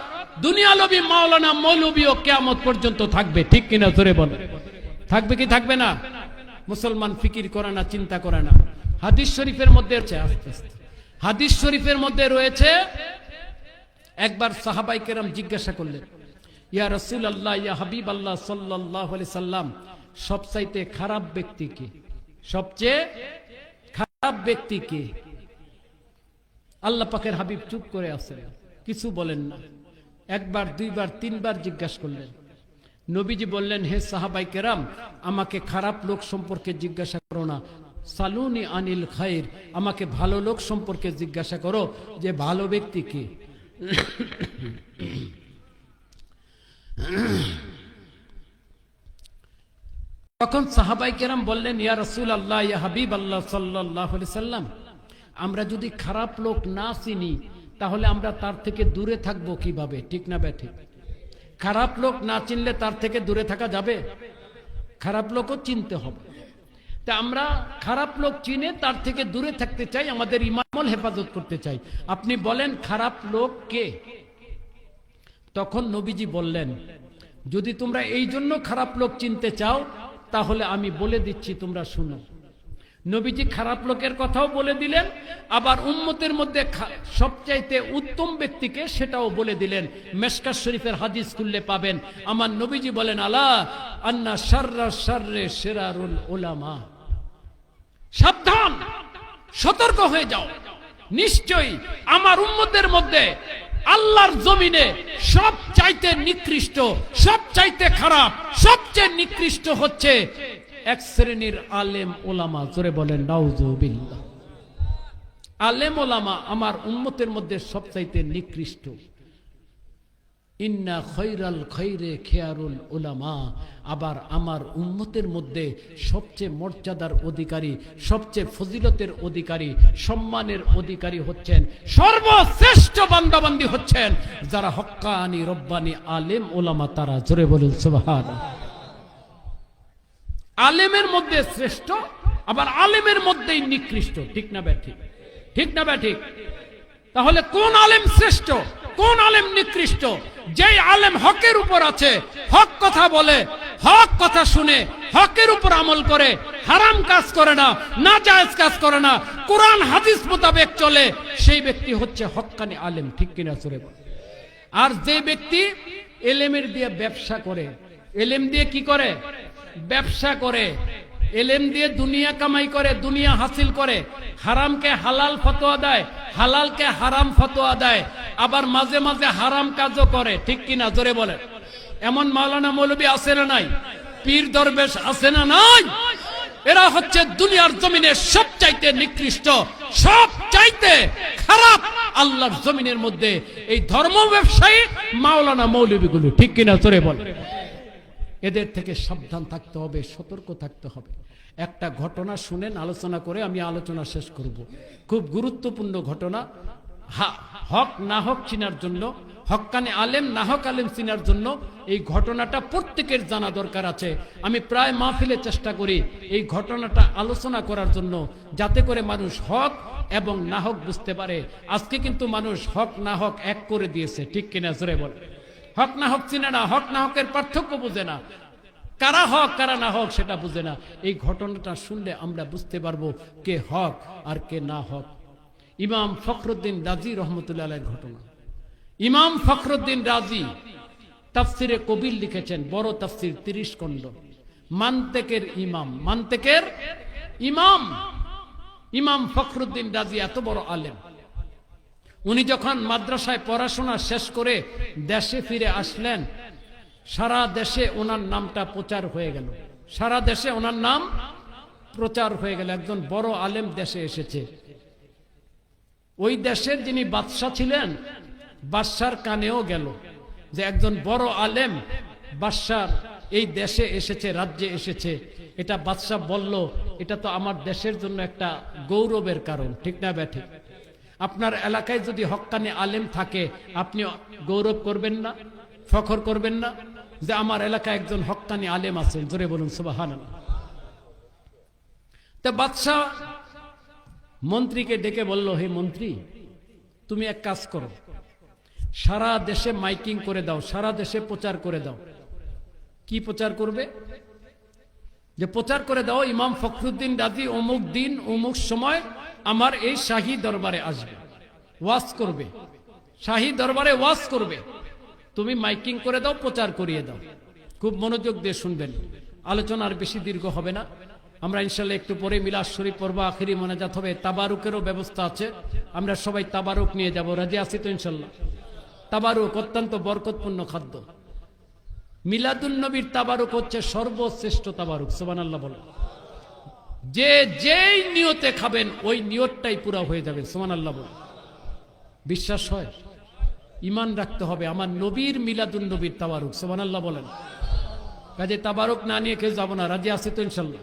দুনিয়ালবী মাওলানা মৌলবীও কিয়ামত পর্যন্ত থাকবে। ঠিক কিনা জোরে বলেন? থাকবে কি থাকবে না? মুসলমান ফিকির করে না, চিন্তা করে না। হাদিস শরীফের মধ্যে হাদিস শরীফের মধ্যে রয়েছে, একবার সাহাবাই কেরাম জিজ্ঞাসা করলেন, ইয়া রাসূলুল্লাহ, ইয়া হাবিব আল্লাহ সাল্লাল্লাহু আলাইহি সাল্লাম, সবচাইতে খারাপ ব্যক্তি কে? সবচেয়ে খারাপ ব্যক্তি কে? আল্লাহ পাকের হাবিব চুপ করে আছেন, কিছু বলেন না। একবার, দুইবার, তিনবার জিজ্ঞাসা করলেন। নবীজি বললেন, হে সাহাবাই কেরাম, আমাকে খারাপ লোক সম্পর্কে জিজ্ঞাসা করো না, সালুনি আনিল খাইর, আমাকে ভালো লোক সম্পর্কে জিজ্ঞাসা করো যে ভালো ব্যক্তি কে। তখন সাহাবাই কেরাম বললেন, ইয়া রাসূলুল্লাহ, ইয়া হাবিব আল্লাহ সাল্লাল্লাহু আলাইহি সাল্লাম, আমরা যদি খারাপ লোক না চিনি তাহলে আমরা তার থেকে দূরে থাকবো কিভাবে? ঠিক না ব্যাঠিক? খারাপ লোক না চিনলে তার থেকে দূরে থাকা যাবে? খারাপ লোকও চিনতে হবে। তা আমরা খারাপ লোক চিনে তার থেকে দূরে থাকতে চাই, আমাদের ইমামল হেফাজত করতে চাই। আপনি বলেন খারাপ লোক কে? তখন নবীজি বললেন, যদি তোমরা এই জন্য খারাপ লোক চিনতে চাও তাহলে আমি বলে দিচ্ছি, তোমরা শুনো। নবীজি খারাপ লোকের কথাও বলে দিলেন, আবার উম্মতের মধ্যে সবচাইতে উত্তম ব্যক্তিকে সেটাও বলে দিলেন। মেশকাত শরীফের হাদিস খুললে পাবেন, আমার নবীজি বলেন, আলা আন্না শাররা শাররে শিরারুল উলামা, সাবধান, সতর্ক হয়ে যাও, নিশ্চয়ই আমার উম্মতের মধ্যে আল্লাহর জমিনে সবচাইতে নিকৃষ্ট, সবচাইতে খারাপ, সবচেয়ে নিকৃষ্ট হচ্ছে এক শ্রেণীর আলেম ওলামা। জোরে বলেন নাউজুবিল্লাহ। আলেম ওলামা আমার উম্মতের মধ্যে সবচাইতে নিকৃষ্ট। ইন্না খৈরাল খৈরে খেয়ারুল উলামা, আবার আমার উম্মতের মধ্যে সবচেয়ে মর্যাদার অধিকারী, সবচেয়ে ফজিলতের অধিকারী, সম্মানের অধিকারী হচ্ছেন, সর্বশ্রেষ্ঠ বান্দাবান্দি হচ্ছেন যারা হক্কানি রব্বানি আলেম ওলামা। তারা জোরে বলুন সুবহানাল্লাহ। আলেমের মধ্যে শ্রেষ্ঠ, আবার আলেমের মধ্যেই নিকৃষ্ট। ঠিক না ব্যাঠিক? ঠিক না ব্যাঠিক? তাহলে কোন আলেম শ্রেষ্ঠ, কোন আলেম নিকৃষ্ট? যেই আলেম হকের উপর আছে, হক কথা বলে, হক কথা শুনে, হকের উপর আমল করে, হারাম কাজ করে না, নাজায়েজ কাজ করে না, কোরআন হাদিস মোতাবেক চলে, সেই ব্যক্তি হচ্ছে হক্কানি আলেম। ঠিক কিনা জোরে বল? আর যে ব্যক্তি এলেমের দিয়ে ব্যবসা করে, এলেম দিয়ে কি করে? ব্যবসা করে, এলেম দিয়ে দুনিয়া কামাই করে, দুনিয়া হাসিল করে, হারামকে হালাল ফতোয়া দেয়, হালালকে হারাম ফতোয়া দেয়, আবার মাঝে মাঝে হারাম কাজও করে। ঠিক কিনা জোরে বলে? এমন মাওলানা মৌলবী আছে না নাই? পীর দরবেশ আছে না নাই? এরা হচ্ছে দুনিয়ার জমিনে সবচাইতে নিকৃষ্ট, সবচাইতে খারাপ আল্লাহর জমিনের মধ্যে এই ধর্ম ব্যবসায়ী মাওলানা মৌলবীগুলো। ঠিক কিনা জোরে বলে? এদের থেকে সাবধান থাকতে হবে, সতর্ক থাকতে হবে। একটা ঘটনা শুনেন, আলোচনা করে আমি আলোচনা শেষ করব। খুব গুরুত্বপূর্ণ ঘটনা, হক না হক চিনার জন্য, হক্কানি আলেম না হক আলেম চিনার জন্য এই ঘটনাটা প্রত্যেকের জানা দরকার আছে। আমি প্রায় মাহফিলে চেষ্টা করি এই ঘটনাটা আলোচনা করার জন্য, যাতে করে মানুষ হক এবং না হক বুঝতে পারে। আজকে কিন্তু মানুষ হক না হক এক করে দিয়েছে, ঠিক কিনা জোরে বলে। হক না হক চিনে না, হক না হকের পার্থক্য বুঝে না, কারা হক কারা না হক সেটা বুঝে না। এই ঘটনাটা শুনলে আমরা বুঝতে পারবো কে হক আর কে না হক। ইমাম ফখরুদ্দিন রাজি রহমতুল্লাহ আলাইহির ঘটনা। ইমাম ফখরুদ্দিন রাজি তাফসিরে কবির লিখেছেন, বড় তাফসির 30 খণ্ড। মান্তেকের ইমাম, মান্তেকের ইমাম ইমাম ফখরুদ্দিন রাজি এত বড় আলেম। উনি যখন মাদ্রাসায় পড়াশোনা শেষ করে দেশে ফিরে আসলেন, সারা দেশে ওনার নামটা প্রচার হয়ে গেল, সারা দেশে ওনার নাম প্রচার হয়ে গেল। একজন বড় আলেম দেশে এসেছে। ওই দেশের যিনি বাদশা ছিলেন, বাদশার কানেও গেল যে একজন বড় আলেম বাদশার এই দেশে এসেছে, রাজ্যে এসেছে। এটা বাদশা বলল, এটা তো আমার দেশের জন্য একটা গৌরবের কারণ, ঠিক না ব্যাঠিক? আপনার এলাকায় যদি হক্কানি আলেম থাকে, আপনি গৌরব করবেন না, ফখর করবেন না যে আমার এলাকায় একজন হক্কানি আলেম আছেন? জোরে বলুন সুবহানাল্লাহ। তা বাদশা মন্ত্রীকে ডেকে বলল, হে মন্ত্রী, তুমি এক কাজ করো, সারা দেশে মাইকিং করে দাও, সারা দেশে প্রচার করে দাও। কি প্রচার করবে? যে প্রচার করে দাও ইমাম ফখরুদ্দিন রাজি অমুক দিন অমুক সময় আমার এই শাহী দরবারে আসবে, ওয়াজ করবে, শাহী দরবারে ওয়াজ করবে। তুমি মাইকিং করে দাও, প্রচার করিয়ে দাও। খুব মনোযোগ দিয়ে শুনবেন, আলোচনা আর বেশি দীর্ঘ হবে না। আমরা ইনশাআল্লাহ একটু পরে মিলাদ শরীফ পড়ব, আখিরি মোনাজাত হবে। তাবারুকেরও ব্যবস্থা আছে, আমরা সবাই তাবারুক নিয়ে যাব। রাজি আছি তো ইনশাআল্লাহ? তাবারুক অত্যন্ত বরকতপূর্ণ খাদ্য। মিলাদুন নবীর তাবারুক হচ্ছে সর্বশ্রেষ্ঠ তাবারুক। সুবহানাল্লাহ বলো। যে যেই নিয়তে খাবেন ওই নিয়তটাই পুরা হয়ে যাবে। সুবহানাল্লাহ বলো। বিশ্বাস হয়? ঈমান রাখতে হবে। আমার নবীর মিলাদুন নবীর তাবারুক। সুবহানাল্লাহ বলেন। কাজে তাবারুক না নিয়ে কেউ যাব না। রাজি আছে তো ইনশাআল্লাহ?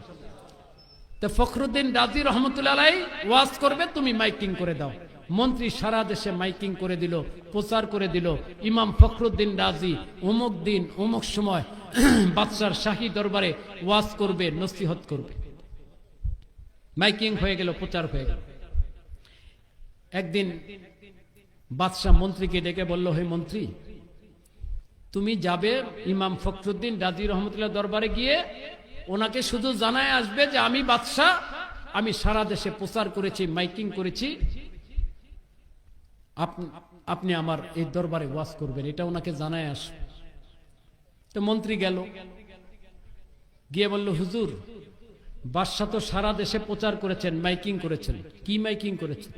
তো ফখরুদ্দিন রাজি রহমতুল্লাহ আলাইহি ওয়াজ করবে, তুমি মাইকিং করে দাও। মন্ত্রী সারা দেশে মাইকিং করে দিল, প্রচার করে দিল, ইমাম ফখরুদ্দিন রাজি অমুক দিন অমুক সময় বাদশার শাহী দরবারে ওয়াজ করবে, নসিহত করবে। মাইকিং হয়ে গেল, প্রচার হয়ে গেল। একদিন বাদশাহ মন্ত্রীকে ডেকে বলল, হে মন্ত্রী, তুমি যাবে ইমাম ফখরুদ্দিন রাজি রহমতুল্লাহ দরবারে গিয়ে ওনাকে শুধু জানায় আসবে যে আমি বাদশাহ, আমি সারা দেশে প্রচার করেছি, মাইকিং করেছি, আপনি আমার এই দরবারে ওয়াজ করবেন, এটা ওনাকে জানায় আসবে। তো মন্ত্রী গেল, গিয়ে বলল, হুজুর, বাদশাহ তো সারা দেশে প্রচার করেছেন, মাইকিং করেছেন। কি মাইকিং করেছেন?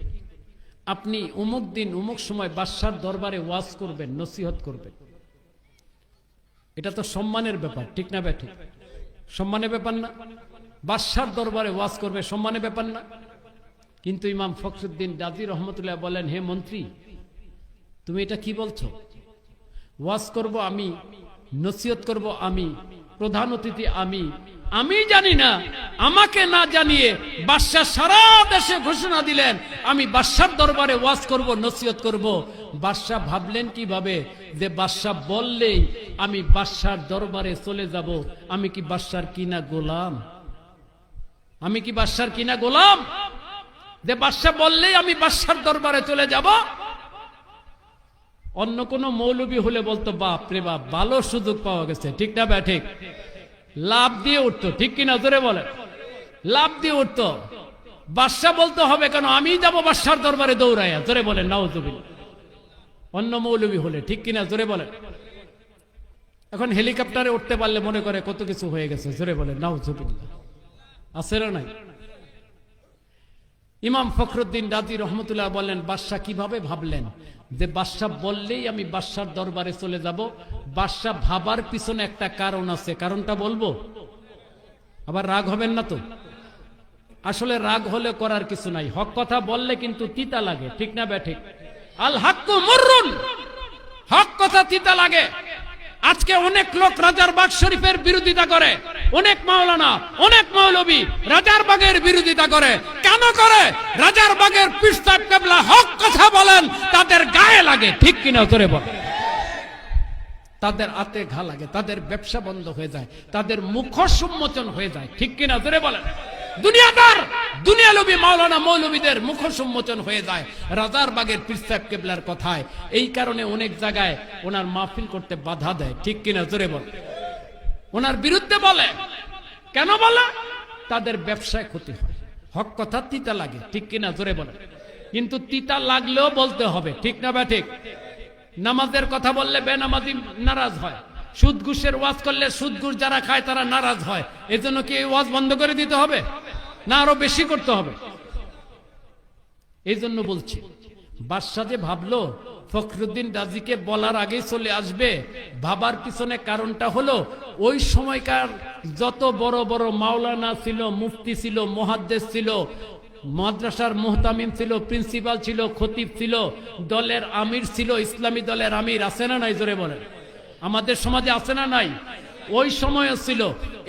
আপনি অমুক দিন অমুক সময় বাদশার দরবারে ওয়াজ করবেন, নসিহত করবেন। এটা তো সম্মানের ব্যাপার, ঠিক না ব্যাঠি? সম্মানের ব্যাপার না? বাদশার দরবারে ওয়াজ করবে, সম্মানের ব্যাপার না? কিন্তু ইমাম ফখরুদ্দিন রাজি রহমতুল্লাহ বলেন, হে মন্ত্রী, তুমি এটা কি বলছো? ওয়াজ করব আমি, নসিহত করব আমি, প্রধান অতিথি আমি জানি না। আমাকে না জানিয়ে বাদশা সারা দেশে ঘোষণা দিলেন আমি বাদশার দরবারে ওয়াজ করব, নসিহত করব। বাদশা ভাবলেন কিভাবে যে বাদশা বললেই আমি বাদশার দরবারে চলে যাব? আমি কি বাদশার কিনা গোলাম? আমি কি বাদশার কিনা গোলাম যে বাদশা বললেই আমি বাদশার দরবারে চলে যাব? অন্য কোন মৌলবী হলে বলতো, বাপ রে বাপ, ভালো সুযোগ পাওয়া গেছে, ঠিক না ভাই? ঠিক, লাভ দিয়ে উঠতো, ঠিক কিনা জোরে বলে? লাভ দিয়ে উঠতো। বাদশা বলতে হবে কেন? আমি যাব বাদশার দরবারে দৌড়াইয়া, জোরে বলেন নাউজুবিল্লাহ। অন্য মৌলবী হলে, ঠিক কিনা জোরে বলেন? এখন হেলিকপ্টারে উঠতে পারলে মনে করে কত কিছু হয়ে গেছে, জোরে বলেন নাউজুবিল্লাহ। আছে না নাই? ইমাম ফখরুদ্দিন রাজি রহমতুল্লাহ বলেন, বাদশা কিভাবে ভাবলেন যে বাদশা বললেই আমি বাদশার দরবারে চলে যাব? বাদশা ভাবার পিছনে একটা কারণ আছে, কারণটা বলবো? আবার রাগ হবেন না তো? আসলে রাগ হলে করার কিছু নাই, হক কথা বললে কিন্তু তিতা লাগে, ঠিক না ব্যাঠিক? আল হাক্কু মুররুন, হক কথা তিতা লাগে। আজকে অনেক লোক রাজার বাগ শরীফের বিরোধিতা করে, অনেক মাওলানা, অনেক মৌলবী রাজারবাগের বিরোধিতা করে। কেন করে? রাজারবাগের পীর সাহেব কেবলা হক কথা বলেন, তাদের গায়ে লাগে, ঠিক কিনা জোরে বল। তাদের আতে ঘা লাগে, তাদের ব্যবসা বন্ধ হয়ে যায়, তাদের মুখ সম্মোচন হয়ে যায়, ঠিক কিনা জোরে বলেন। দুনিয়াদার দুনিয়ালবী মাওলানা মৌলবীদের মুখ সম্মোচন হয়ে যায় রাজারবাগের পীর সাহেব কেবলার কথায়। এই কারণে অনেক জায়গায় ওনার মাহফিল করতে বাধা দেয়, ঠিক কিনা জোরে বল। ওনার বিরুদ্ধে বলে, কেন বলে? তাদের ব্যবসায় ক্ষতি হয়। হক কথা তিতা লাগে, ঠিক কিনা জোরে বলে। কিন্তু তিতা লাগলেও বলতে হবে, ঠিক না বা ঠিক? নামাজের কথা বললে বেনামাজি নারাজ হয়, সুদ ঘুষের ওয়াজ করলে সুদ ঘুষ যারা খায় তারা নারাজ হয়। এজন্য কি এই ওয়াজ বন্ধ করে দিতে হবে, না আরো বেশি করতে হবে? এই জন্য বলছি, বাদশা যে ভাবলো ফখরুদ্দিন রাজিকে বলার আগেই চলে আসবে, ভাবার পিছনে কারণটা হলো ওই সময়কার যত বড় বড় মাওলানা ছিল, মুফতি ছিল, মুহাদ্দিস ছিল, মাদ্রাসার মুহতামিম ছিল, প্রিন্সিপাল ছিল, খতিব ছিল, দলের আমির ছিল, ইসলামী দলের আমির আছে না নাই জোরে বলেন? আমাদের সমাজে আছে না নাই? ওই সময় ছিল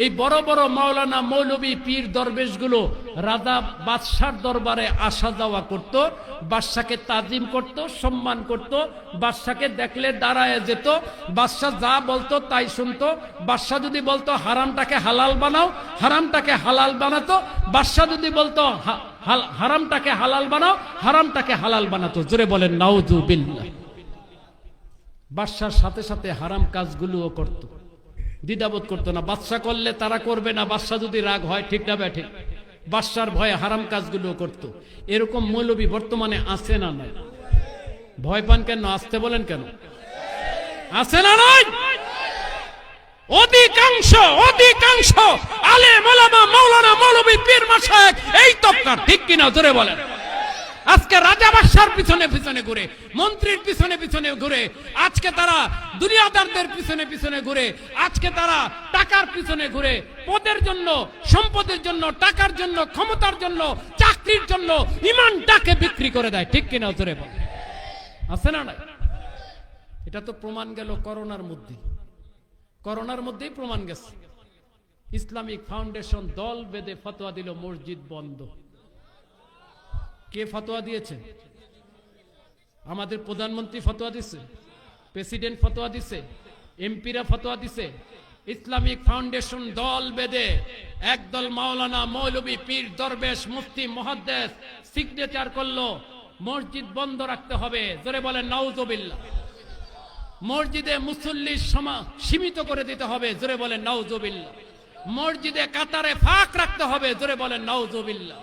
এই বড় বড় মাওলানা মৌলবী পীর দরবেশগুলো রাজা বাদশার দরবারে আসা যাওয়া করত, বাদশাকে তাজিম করত, সম্মান করত, বাদশাকে দেখলে দাঁড়ায় যেত, বাদশা যা বলতো তাই শুনতো। বাদশা যদি বলতো হারামটাকে হালাল বানাও, হারামটাকে হালাল বানাতো। বাদশা যদি বলতো হারামটাকে হালাল বানাও, হারামটাকে হালাল বানাতো। জোরে বলেন নাউযুবিল্লাহ। বাদশার সাথে সাথে হারাম কাজগুলোও করত, দ্বিধাবোধ করতো না। বাদশা করলে তারা করবে না, বাদশা যদি রাগ হয়, ঠিক না ব্যাঠিক? বাদশার ভয়ে হারাম কাজগুলোও করত। এরকম মৌলবী বর্তমানে আছে না নাই? ভয় পান কেন? আসতে বলেন কেন? আছে না নাই? অধিকাংশ অধিকাংশ আলেম ওলামা মাওলানা মৌলবী পীর মাশায়েখ এই তবকার, ঠিক কিনা জোরে বলেন। আজকে রাজা বাদশার পিছনে পিছনে ঘুরে, মন্ত্রীর পিছনে পিছনে ঘুরে, আজকে তারা দুনিয়াদারদের পিছনে পিছনে ঘুরে, আজকে তারা টাকার পিছনে ঘুরে, পদের জন্য, সম্পদের জন্য, টাকার জন্য, ক্ষমতার জন্য, চাকরির জন্য ইমানটাকে বিক্রি করে দেয়, ঠিক কিনা জোরে বল। আছে না না? এটা তো প্রমাণ গেল করোনার মধ্যে, করোনার মধ্যেই প্রমাণ গেছে। ইসলামিক ফাউন্ডেশন দল বেঁধে ফতোয়া দিল মসজিদ বন্ধ। কে ফতোয়া দিয়েছে? আমাদের প্রধানমন্ত্রী ফতোয়া দিছে, প্রেসিডেন্ট ফতোয়া দিছে, এমপিরা ফতোয়া দিছে। ইসলামিক ফাউন্ডেশন দল বেঁধে একদল মাওলানা মৌলবী পীর দরবেশ মুফতি মুহাদ্দিস সিগনেচার করলো মসজিদ বন্ধ রাখতে হবে। জোরে বলেন নাউযুবিল্লাহ। মসজিদে মুসল্লি সীমিত করে দিতে হবে। জোরে বলেন নাউযুবিল্লাহ। মসজিদে কাতারে ফাঁক রাখতে হবে। জোরে বলেন নাউযুবিল্লাহ।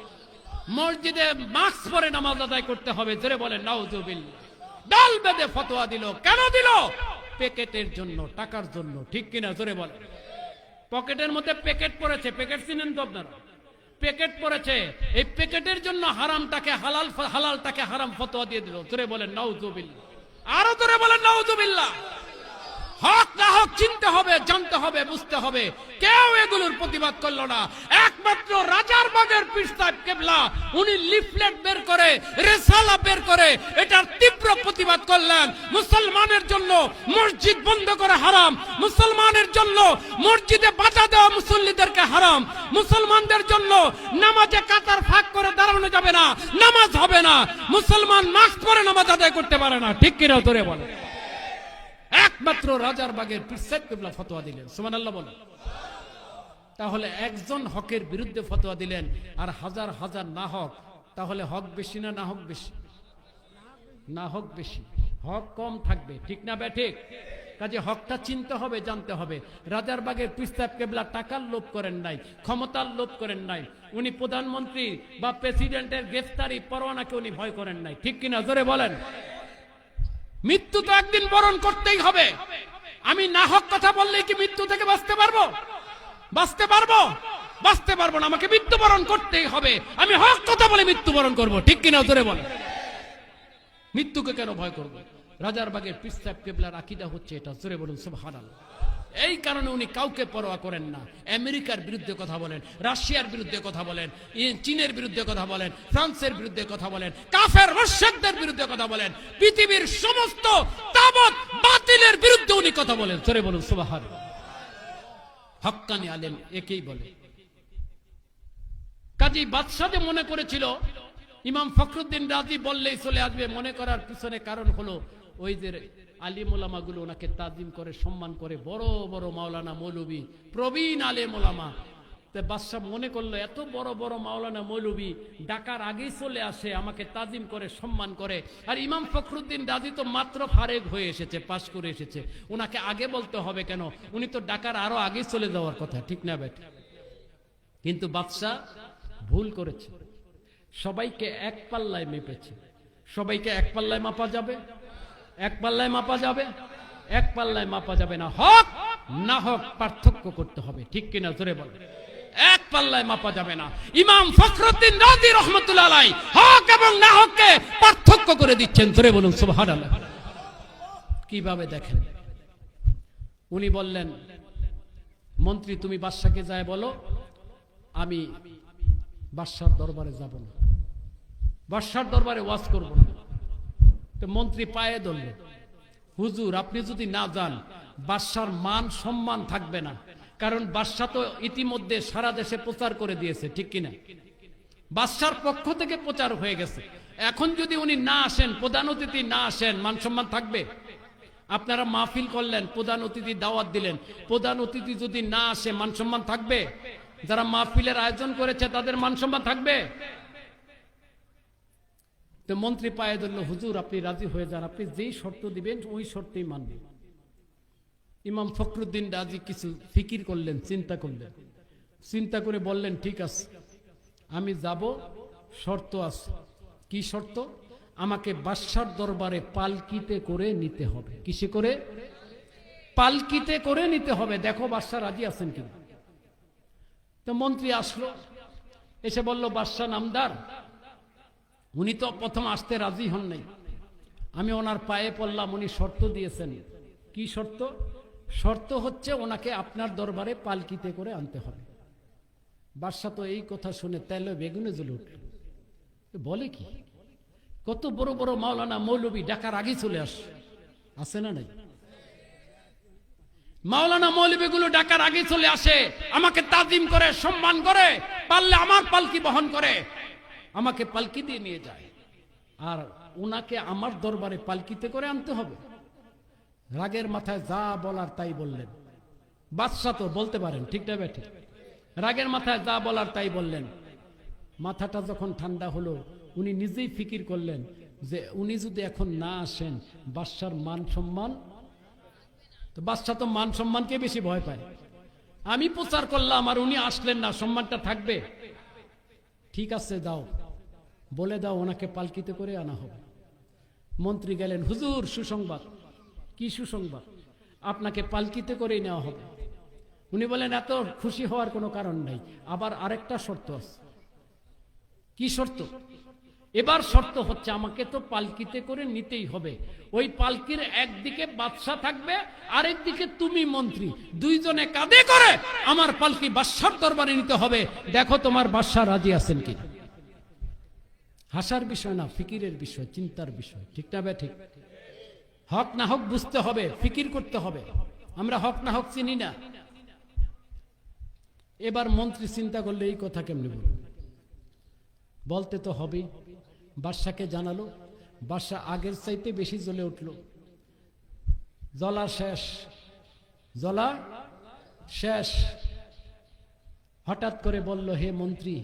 মসজিদে মাস্ক পরে নামাজ আদায় করতে হবে। জোরে বলেন নাউযুবিল্লাহ। দল বেঁধে ফতোয়া দিল। কেন দিল? প্যাকেটের জন্য, টাকার জন্য, ঠিক কিনা জোরে বলেন। পকেটের মধ্যে প্যাকেট পড়েছে, প্যাকেট চিনেন তো আপনারা? প্যাকেট পড়েছে, এই প্যাকেটের জন্য হারামটাকে হালাল, হালালটাকে হারাম ফতোয়া দিয়ে দিল। জোরে বলেন নাউযুবিল্লাহ। আরো জোরে বলেন নাউযুবিল্লাহ। হক না হক চিনতে হবে, জানতে হবে, বুঝতে হবে। কেউ এগুলোর প্রতিবাদ করলো না। একমাত্র রাজারবাগের পীর সাহেব কেবলা উনি লিফলেট বের করে, রিসালা বের করে এটার তীব্র প্রতিবাদ করলেন। মুসলমানের জন্য মসজিদ বন্ধ করা হারাম, মুসলমানের জন্য মসজিদে বাধা দেওয়া মুসল্লিদেরকে হারাম, মুসলমানদের জন্য নামাজে কাতার ফাঁক করে দাঁড়ানো যাবে না, নামাজ হবে না, মুসলমান মাস্ক পরে নামাজ আদায় করতে পারে না, ঠিক কিনা ধরে বলে। একমাত্র রাজারবাগের পীর সাহেব কেবলা ফতোয়া দিলেন। সুবহানাল্লাহ বলেন। তাহলে একজন হকের বিরুদ্ধে ফতোয়া দিলেন আর হাজার হাজার না হক, তাহলে হক বেশি না না হক বেশি? না হক বেশি, হক কম থাকবে, ঠিক না ব্যাঠিক? কাজে হকটা চিনতে হবে, জানতে হবে। রাজারবাগের পীর সাহেব কেবলা টাকার লোভ করেন নাই, ক্ষমতার লোভ করেন নাই। উনি প্রধানমন্ত্রী বা প্রেসিডেন্টের গ্রেফতারি পরোয়ানাকে উনি ভয় করেন নাই, ঠিক কিনা জোরে বলেন। মৃত্যু তো একদিন বরণ করতেই হবে। আমি না হক কথা বললেই কি মৃত্যু থেকে বাঁচতে পারবো? বাঁচতে পারবো? বাঁচতে পারবো না। আমাকে মৃত্যুবরণ করতেই হবে। আমি হক কথা বলে মৃত্যুবরণ করবো, ঠিক কিনা জোরে বলেন। মৃত্যুকে কেন ভয় করবো? রাজারবাগের পীর সাহেব কেবলার আকীদা হচ্ছে এটা। জোরে বলুন সুবহানাল্লাহ। এই কারণে উনি কাউকে পরোয়া করেন না। আমেরিকার বিরুদ্ধে কথা বলেন, রাশিয়ার বিরুদ্ধে কথা বলেন, চীনের বিরুদ্ধে কথা বলেন, ফ্রান্সের বিরুদ্ধে কথা বলেন, কাফের মুশরিকদের বিরুদ্ধে কথা বলেন, পৃথিবীর সমস্ত তাবত বাতিলের বিরুদ্ধে উনি কথা বলেন। জোরে বলুন সুবহানাল্লাহ। হক্কানি আলেম একেই বলে। কাজী বাদশাহ যে মনে করেছিল ইমাম ফখরুদ্দিন রাজি বললেই চলে আসবে, মনে করার পিছনে কারণ হলো ওই যে আলিম ওলামা গুলো ওনাকে তাজিম করে সম্মান করে, বড় বড় মাওলানা মৌলবী প্রবীণ আলেম ওলামা। বাদশাহ মনে করলো এত বড় বড় মাওলানা মৌলবী ডাকার আগেই চলে আসে, আমাকে তাজিম করে সম্মান করে, আর ইমাম ফখরুদ্দিন রাজি তো মাত্র ফারেক হয়ে এসেছে, পাশ করে এসেছে, ওনাকে আগে বলতে হবে কেন? উনি তো ডাকার আরো আগেই চলে যাওয়ার কথা, ঠিক না বেটা? কিন্তু বাদশাহ ভুল করেছে, সবাইকে এক পাল্লায় মেপেছে। সবাইকে এক পাল্লায় মাপা যাবে? এক পাল্লায় মাপা যাবে? এক পাল্লায় মাপা যাবে না। হক না হক পার্থক্য করতে হবে, ঠিক কিনা জোরে বল। এক পাল্লায় মাপা যাবে না। ইমাম ফখরুদ্দিন রাজি রহমতুল্লাহ আলাইহি হক এবং না হককে পার্থক্য করে দিচ্ছেন, জোরে বলুন সুবহানাল্লাহ। কিভাবে দেখেন, উনি বললেন, মন্ত্রী তুমি বাদশাকে যায় বলো আমি বাদশার দরবারে যাব না, বাদশার দরবারে ওয়াজ করব না। তো মন্ত্রী পায়ে ধরল, হুজুর আপনি যদি না যান বাদশার মান সম্মান থাকবে না, কারণ বাদশা তো ইতিমধ্যে সারা দেশে প্রচার করে দিয়েছে, ঠিক কিনা? বাদশার পক্ষ থেকে প্রচার হয়ে গেছে। এখন যদি উনি না আসেন, প্রধান অতিথি না আসেন, মান সম্মান থাকবে? আপনারা মাহফিল করলেন, প্রধান অতিথি দাওয়াত দিলেন, প্রধান অতিথি যদি না আসে মান সম্মান থাকবে? যারা মাহফিলের আয়োজন করেছে তাদের মান সম্মান থাকবে? তো মন্ত্রী পায়ে ধরল, হুজুর আপনি রাজি হয়ে যান, আপনি যেই শর্ত দিবেন ওই শর্তেই মানবে। ইমাম ফখরুদ্দিন রাজি কিছু ফিকির করলেন, চিন্তা করলেন, চিন্তা করে বললেন ঠিক আছে আমি যাব, শর্ত আছে। কি শর্ত? আমাকে বাদশার দরবারে পালকিতে করে নিতে হবে। কিসে করে? পালকিতে করে নিতে হবে। দেখো বাদশা রাজি আছেন কিনা। তো মন্ত্রী আসলো, এসে বলল বাদশা নামদার, উনি তো প্রথম আসতে রাজি হন নাই, আমি ওনার পায়ে পড়লাম, উনি শর্ত দিয়েছেন। কি শর্ত? শর্ত হচ্ছে ওনাকে আপনার দরবারে পালকিতে করে আনতে হবে। বাদশা তো এই কথা শুনে তেলে বেগুনে জ্বলে উঠল, বলে কি? কত বড় বড় মাওলানা মৌলবী ডাকার আগে চলে আসে না নাই? মাওলানা মৌলবী গুলো ডাকার আগে চলে আসে, আমাকে তাজিম করে সম্মান করে, পারলে আমার পালকি বহন করে, আমাকে পালকি দিয়ে নিয়ে যায়, আর ওনাকে আমার দরবারে পালকিতে করে আনতে হবে। রাগের মাথায় যা বলার তাই বললেন। বাদশা তো বলতে পারেন, ঠিক না বেঠিক? রাগের মাথায় যা বলার তাই বললেন। মাথাটা যখন ঠান্ডা হলো, উনি নিজেই ফিকির করলেন যে উনি যদি এখন না আসেন বাদশার মান সম্মান, তো বাদশা তো মান সম্মানকে বেশি ভয় পায়। আমি প্রচার করলাম আর উনি আসলেন না, সম্মানটা থাকবে? ঠিক আছে যাও, বলে দাও ওনাকে পালকিতে করে আনা হবে। মন্ত্রী গেলেন, হুজুর সুসংবাদ। কি সুসংবাদ? আপনাকে পালকিতে করেই নেওয়া হবে। উনি বলেন এত খুশি হওয়ার কোনো কারণ নাই, আবার আরেকটা শর্ত আছে। কি শর্ত? এবার শর্ত হচ্ছে আমাকে তো পালকিতে করে নিতেই হবে। ওই পালকির একদিকে বাদশা থাকবে, আরেকদিকে তুমি মন্ত্রী, দুইজনে কাঁধে করে আমার পালকি বাদশার দরবারে নিতে হবে। দেখো তোমার বাদশা রাজি আছেন কি? হাসার বিষয় না, ফিকিরের বিষয়, চিন্তার বিষয়, ঠিক না বে ঠিক? হক না হক বুঝতে হবে, ফিকির করতে হবে। আমরা হক না হক চিনি না। এবার মন্ত্রী চিন্তা করলে এই কথা কেমনে বলবো, বলতে তো হবেই। বাদশাকে জানালো, বাদশা আগের চাইতে বেশি জ্বলে উঠল। জ্বলা শেষ, জ্বলা শেষ। হঠাৎ করে বলল, হে মন্ত্রী,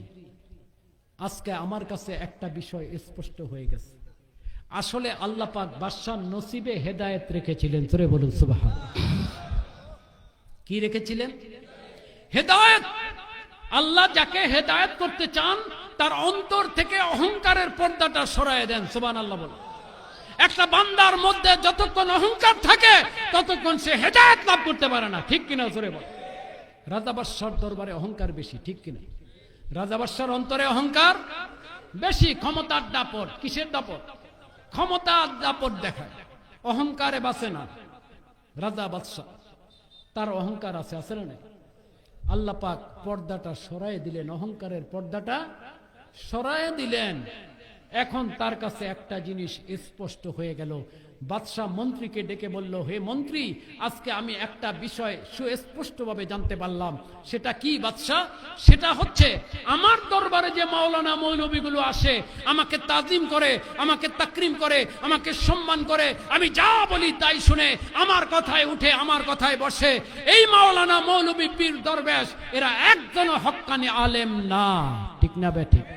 আজকে আমার কাছে একটা বিষয় স্পষ্ট হয়ে গেছে। আসলে আল্লাহ পাক বাদশার নসিবে হেদায়েত রেখেছিলেন। জোরে বলুন সুবহানাল্লাহ। কি রেখেছিলেন? হেদায়েত। আল্লাহ যাকে হেদায়েত করতে চান তার অন্তর থেকে অহংকারের পর্দাটা সরায় দেন। সুবহানাল্লাহ বলুন। একটা বান্দার মধ্যে যতক্ষণ অহংকার থাকে ততক্ষণ সে হেদায়েত লাভ করতে পারে না, ঠিক কিনা জোরে বল। রাজা বাদশার দরবারে অহংকার বেশি, ঠিক কিনা? রাজা বাদশার অন্তরে অহংকার বেশি, ক্ষমতার দাপট। কিসের দাপট? ক্ষমতার দাপট দেখায়, অহংকারে বাঁচে না। রাজা বাদশা তার অহংকার আছে, আছে না? আল্লাহ পাক পর্দাটা সরায় দিলেন, অহংকারের পর্দাটা সরায় দিলেন। এখন তার কাছে একটা জিনিস স্পষ্ট হয়ে গেল। বাদশাহ মন্ত্রীকে ডেকে বলল, হে মন্ত্রী, আজকে আমি একটা বিষয় সুস্পষ্টভাবে জানতে পারলাম। সেটা কি বাদশাহ? সেটা হচ্ছে আমার দরবারে যে মাওলানা মৌলবীগুলো আসে, আমাকে তাজিম করে, আমাকে তাকরিম করে, আমাকে সম্মান করে, আমি যা বলি তাই শুনে আমার কথায় উঠে আমার কথায় বসে, এই মাওলানা মৌলবী পীর দরবেশ এরা একজনও হক্কানি আলেম না। ঠিক না বেঠিক?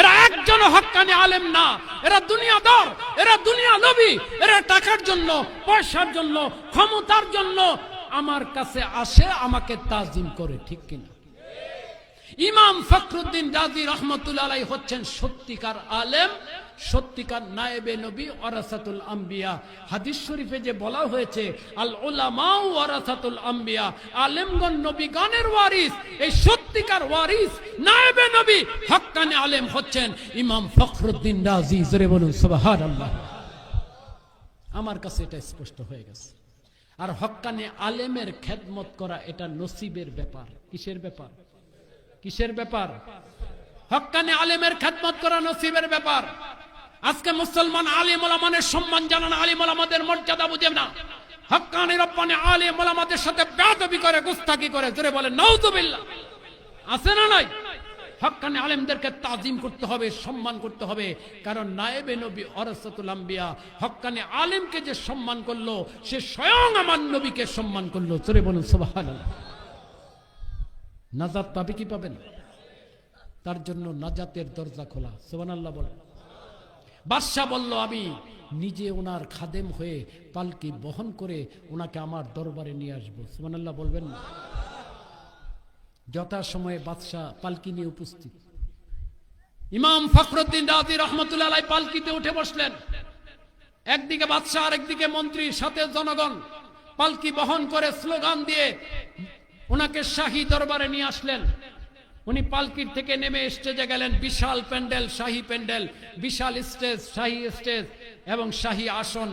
এরা একজন হক্কানি আলেম না, এরা দুনিয়াদার, এরা দুনিয়া লোভী, এরা টাকার জন্য, পয়সার জন্য, ক্ষমতার জন্য আমার কাছে আসে, আমাকে তাজিম করে। ঠিক কিনা? ইমাম ফখরুদ্দিন রাজি রহমতুল্লাহ আলাইহি হচ্ছেন সত্যিকার আলেম, সত্যিকার নায়েবে নবী, ওয়ারাসাতুল আম্বিয়া। হাদিস শরীফে যে বলা হয়েছে আল উলামা ওয়ারাসাতুল আম্বিয়া, আলেমগণ নবীগণের ওয়ারিস। এই সত্যিকার ওয়ারিস নায়েবে নবী হক্কানি আলেম হচ্ছেন ইমাম ফখরুদ্দিন রাজি। জোরে বলুন সুবহানাল্লাহ। আমার কাছে এটা স্পষ্ট হয়ে গেছে। আর হক্কানি আলেমের খেদমত করা এটা নসিবের ব্যাপার। কিসের ব্যাপার? কিসের ব্যাপার? হক্কানি আলেমের খেদমত করা নসিবের ব্যাপার। আজকে মুসলমান আলিম ওলামাদের সম্মান জানান, আলিম ওলামাদের মর্যাদা বুঝে না, হক্কানি রব্বানি আলিম ওলামাদের সাথে বেয়াদবি করে, গুস্তাখি করে। জোরে বলে নাউযুবিল্লাহ। আছে না নাই? হক্কানি আলেমদেরকে তাজিম করতে হবে, সম্মান করতে হবে। কারণ নায়েবে নবী ওয়ারাসাতুল আম্বিয়া, হক্কানি আলেমকে যে সম্মান করলো সে স্বয়ং আমার নবীকে সম্মান করলো। জোরে বলুন সুবহানাল্লাহ। নাজাত পাবে কি পাবেন? তার জন্য নাজাতের দরজা খোলা। সুবহানাল্লাহ বলেন। বাদশা বলল, আমি নিজে ওনার খাদেম হয়ে পালকি বহন করে ওনাকে আমার দরবারে নিয়ে আসবো। সুবহানাল্লাহ বলবেন না? যথা সময়ে বাদশা পালকি নিয়ে উপস্থিত। ইমাম ফখরুদ্দিন রাজি রহমতুল্লাহ আলাইহি পালকিতে উঠে বসলেন। একদিকে বাদশা, আরেকদিকে মন্ত্রী, সাথে জনগণ। পালকি বহন করে স্লোগান দিয়ে ওনাকে শাহী দরবারে নিয়ে আসলেন। উনি পালকির থেকে নেমে স্টেজে গেলেন। বিশাল প্যান্ডেল, শাহী প্যান্ডেল, বিশাল স্টেজ, শাহী স্টেজ এবং শাহী আসন।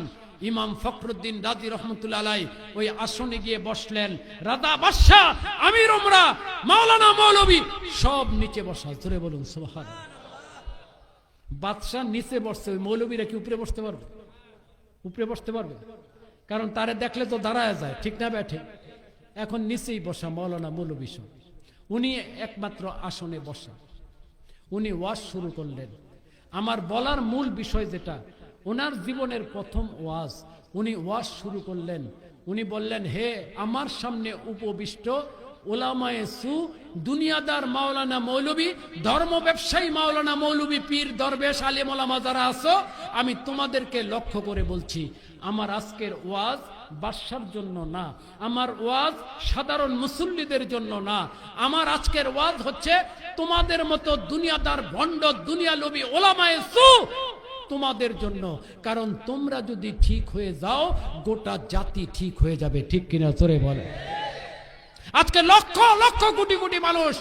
ইমাম ফখরুদ্দিন রাজি রহমতুল্লাহ আলাইহি ওই আসনে গিয়ে বসলেন। রাজা, বাদশা, আমির উমরা, মাওলানা মৌলবী সব নিচে বসা। জোরে বলুন সুবহানাল্লাহ। বাদশা নিচে বসছে, ওই মৌলবীরা কি উপরে বসতে পারবে? উপরে বসতে পারবে? কারণ তারে দেখলে তো দাঁড়ায় যায়। ঠিক না ব্যাঠে? এখন নিচেই বসা মাওলানা মৌলবী সব। উনি একমাত্র আসনে বসা। উনি ওয়াজ শুরু করলেন। আমার বলার মূল বিষয় যেটা, ওনার জীবনের প্রথম ওয়াজ। উনি ওয়াজ শুরু করলেন। উনি বললেন, হে আমার সামনে উপবিষ্ট ওলামায়ে সু, দুনিয়াদার মাওলানা মৌলবী, ধর্ম ব্যবসায়ী মাওলানা মৌলবী, পীর দরবেশ আলেম ওলামা যারা আছো, আমি তোমাদেরকে লক্ষ্য করে বলছি, আমার আজকের ওয়াজ বাদশার জন্য না, আমার ওয়াজ সাধারণ মুসল্লিদের জন্য না। আমার আজকের ওয়াজ হচ্ছে তোমাদের মতো দুনিয়াদার ভণ্ড দুনিয়া লোভী ওলামায়ে সু তোমাদের জন্য। কারণ তোমরা যদি ঠিক হয়ে যাও, গোটা জাতি ঠিক হয়ে যাবে। ঠিক কিনা জোরে বলে? আজকে লক্ষ লক্ষ কোটি কোটি মানুষ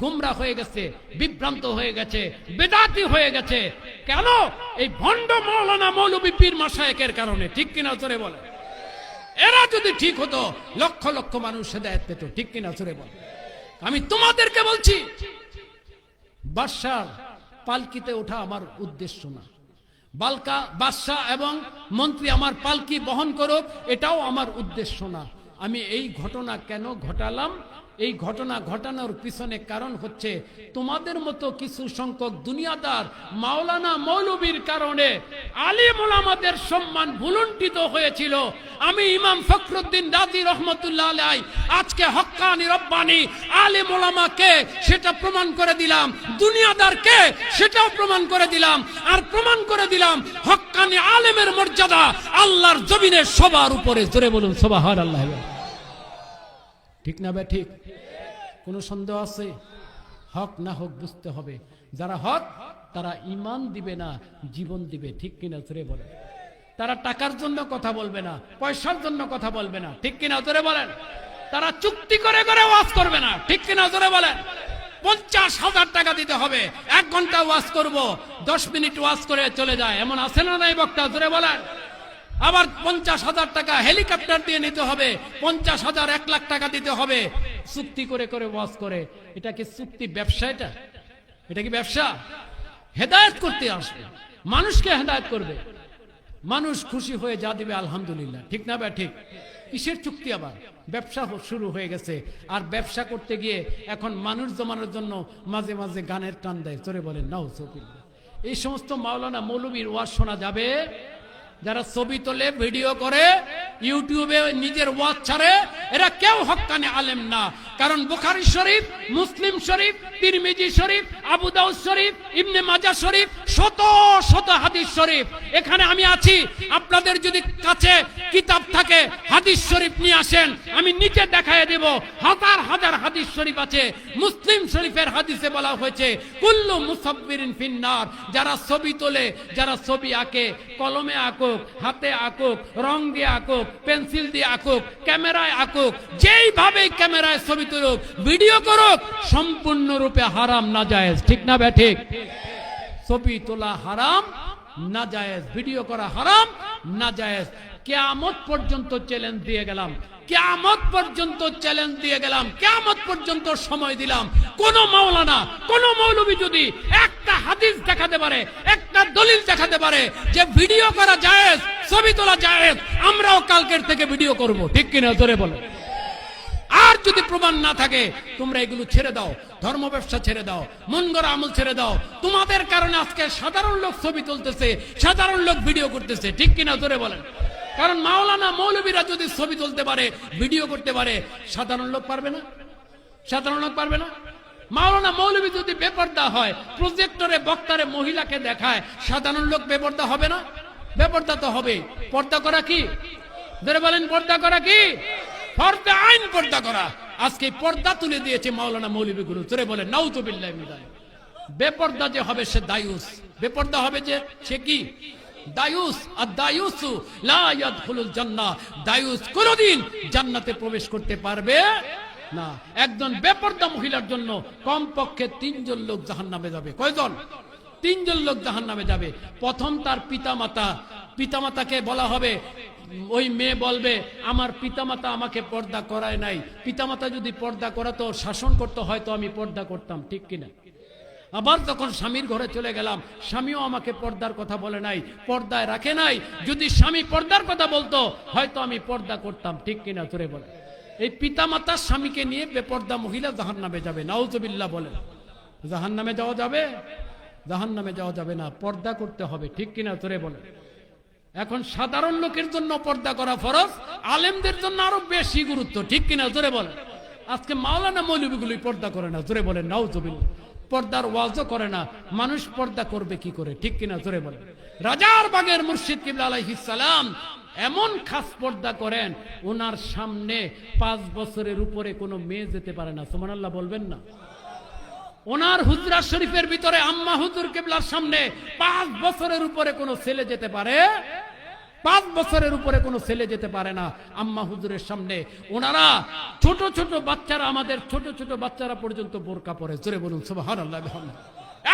গুমরা হয়ে গেছে, বিভ্রান্ত হয়ে গেছে, বেদাতি হয়ে গেছে। কেন? এই ভণ্ড মাওলানা মৌলবী পীর মাশায়েখের কারণে। ঠিক কিনা জোরে বলে? এরা যদি ঠিক হতো, লক্ষ লক্ষ মানুষ হেদায়েত পেত। ঠিক কিনা জোরে বলে? আমি তোমাদেরকে বলছি, বাদশার পালকিতে ওঠা আমার উদ্দেশ্য না। বাদশা এবং মন্ত্রী আমার পালকি বহন করুক, এটাও আমার উদ্দেশ্য না। আমি এই ঘটনা কেন ঘটালাম? এই ঘটনা ঘটানোর পিছনে কারণ হচ্ছে তোমাদের মতো কিছু সংখ্যক দুনিয়াদার মাওলানা মৌলবীর কারণে আলিম ওলামাদের সম্মান ভুলুণ্ঠিত হয়েছিল। আমি ইমাম ফখরুদ্দিন রাজি রহমতুল্লাহ আলাইহি আজকে হক্কানি রব্বানি আলিম ওলামাকে সেটা প্রমাণ করে দিলাম, দুনিয়াদারকে সেটাও প্রমাণ করে দিলাম, আর প্রমাণ করে দিলাম হক্কানি আলেমের মর্যাদা আল্লাহর জমিনে সবার উপরে। জোরে বলুন সুবহানাল্লাহ। ঠিক না ভাই? ঠিক? কোন সন্দেহ আছে? হক না হক বুঝতে হবে। যারা হক তারা ঈমান দিবে না, জীবন দিবে। ঠিক কিনা জোরে বলেন? তারা টাকার জন্য কথা বলবে না, পয়সার জন্য কথা বলবে না। ঠিক কিনা জোরে বলেন? তারা চুক্তি করে করে ওয়াজ করবে না। ঠিক কিনা জোরে বলেন? 50,000 টাকা দিতে হবে, 1 ঘন্টা ওয়াজ করব, 10 মিনিট ওয়াজ করে চলে যায়, এমন আছে না নাই বক্তা? জোরে বলেন। আবার 50,000 টাকা হেলিকপ্টার দিয়ে নিতে হবে, 50,000 1 লাখ টাকা দিতে হবে, চুক্তি করে করে ওয়াজ করে। এটা কি চুক্তি? ব্যবসা? এটা কি ব্যবসা? হেদায়েত করতে আসবে, মানুষকে হেদায়েত করবে। মানুষ খুশি হয়ে যা দিবে আলহামদুলিল্লাহ, ঠিক না? ঠিক। কিসের চুক্তি? আবার ব্যবসা শুরু হয়ে গেছে। আর ব্যবসা করতে গিয়ে এখন মানুষ জমানোর জন্য মাঝে মাঝে গানের টান দেয়। জোরে বলেন নাউজুবিল্লাহ। এই সমস্ত মাওলানা মৌলবীর ওয়াজ শোনা যাবে? যারা ছবি তোলে, ভিডিও করে, ইউটিউবে নিজের ওয়াজ ছাড়ে, এরা কেউ হক্কানি আলেম না। কারণ বুখারী শরীফ, মুসলিম শরীফ, তিরমিজি শরীফ, আবু দাউদ শরীফ, ইবনে মাজাহ শরীফ, শত শত হাদিস শরীফ। এখানে আমি আছি, আপনাদের যদি কাছে কিতাব থাকে হাদিস শরীফ নিয়ে আসেন, আমি নিচে দেখায় দেব হাজার হাজার হাদিস শরীফ আছে। মুসলিম শরীফের হাদিসে বলা হয়েছে কুল্লু মুসাব্বিরিন ফিন্নার। যারা ছবি তোলে, যারা ছবি আঁকে, কলমে আঁকুক, হাতে আঁকুক, রং দিয়ে আঁকুক, পেন্সিল দিয়ে আঁকুক, ক্যামেরায় আঁকুক, যেইভাবে ক্যামেরায় ছবি তুলুক, ভিডিও করুক, সম্পূর্ণরূপে হারাম, নাজায়েজ, ঠিক না ঠিক? ছবি তোলা হারাম, নাজায়েজ, ভিডিও করা হারাম, নাজায়েজ। কিয়ামত পর্যন্ত চ্যালেঞ্জ দিয়ে গেলাম, কিয়ামত পর্যন্ত চ্যালেঞ্জ দিয়ে গেলাম, কিয়ামত পর্যন্ত সময় দিলাম। কোন মাওলানা, কোন মৌলবী যদি একটা হাদিস দেখাতে পারে, একটা দলিল দেখাতে পারে যে ভিডিও করা জায়েজ, ছবি তোলা জায়েজ, আমরাও কালকের থেকে ভিডিও করব, ঠিক কিনা? জোরে বলো। আর যদি প্রমাণ না থাকে, তোমরা এগুলো ছেড়ে দাও, ধর্ম ব্যবসা ছেড়ে দাও, মন গড়া আমল ছেড়ে দাও। তোমাদের কারণে আজকে সাধারণ লোক ছবি তুলতেছে, সাধারণ লোক ভিডিও করতেছে, ঠিক কিনা? জোরে বলেন। কারণ মাওলানা মৌলবীরা যদি ছবি তুলতে পারে, ভিডিও করতে পারে, সাধারণ লোক পারবে না? সাধারণ লোক পারবে না? মাওলানা মৌলবী যদি বেপরদা হয়, প্রজেক্টরে বক্তারে মহিলাকে দেখায়, সাধারণ লোক বেপরদা হবে না? বেপরদা তো হবে। পর্দা করা কি? ধরে বলেন, পর্দা করা কি? ফরজে আইন পর্দা করা। আজকে পর্দা তুলে দিয়েছে মাওলানা মৌলবী গুরু। ধরে বলেন নাউজুবিল্লাহি মিন যালিক। বেপরদা যে হবে সে দায়ুস, বেপরদা হবে যে সে কি? দায়ুস। আর দায়ুসু লা ইয়াদখুলুল জান্নাহ, দায়ুস কোনদিন জান্নাতে প্রবেশ করতে পারবে না। একজন বেপরদা মহিলার জন্য কমপক্ষে 3 জন লোক জাহান্নামে যাবে। কয়জন? 3 জন লোক জাহান্নামে যাবে। প্রথম তার পিতামাতা, পিতামাতাকে বলা হবে, ওই মেয়ে বলবে আমার পিতামাতা আমাকে পর্দা করায় নাই। পিতামাতা যদি পর্দা করাতো, শাসন করতে হয়তো আমি পর্দা করতাম, ঠিক কিনা? আবার যখন স্বামীর ঘরে চলে গেলাম, স্বামীও আমাকে পর্দার কথা বলে নাই, পর্দায় রাখে নাই। যদি স্বামী পর্দার কথা বলতো, হয়তো আমি পর্দা করতাম, ঠিক কিনা? তোরে বলে। এই পিতামাতার স্বামীকে নিয়ে বেপর্দা মহিলা জাহান্নামে যাবে। নাউজুবিল্লাহ বলে। জাহান্নামে যাওয়া যাবে? জাহান্নামে যাওয়া যাবে না, পর্দা করতে হবে, ঠিক কিনা? তোরে বলে। এখন সাধারণ লোকের জন্য পর্দা করা ফরজ, আলেমদের জন্য আরো বেশি গুরুত্ব, ঠিক কিনা? জোরে বলে। আজকে মাওলানা মৌলবীগুলি পর্দা করে না, জোরে বলেন নাউজুবিল্লাহ। পর্দার ওয়াজও করে না, মানুষ পর্দা করবে কি করে, ঠিক কিনা? জোরে বলে। রাজার বাগের মুর্শিদ কিবলা আলাইহিস সালাম এমন খাস পর্দা করেন, ওনার সামনে 5 বছরের উপরে কোনো মেয়ে যেতে পারে না। সুবহানাল্লাহ বলবেন না? ওনার হুজরা শরীফের ভিতরে আম্মা হুজুর কিবলার সামনে 5 বছরের উপরে কোনো ছেলে যেতে পারে? 5 বছরের উপরে কোনো ছেলে যেতে পারে না আম্মা হুজুরের সামনে। ওনারা ছোট ছোট বাচ্চারা, আমাদের ছোট ছোট বাচ্চারা পর্যন্ত বোরকা পরে। জোরে বলুন সুবহানাল্লাহ।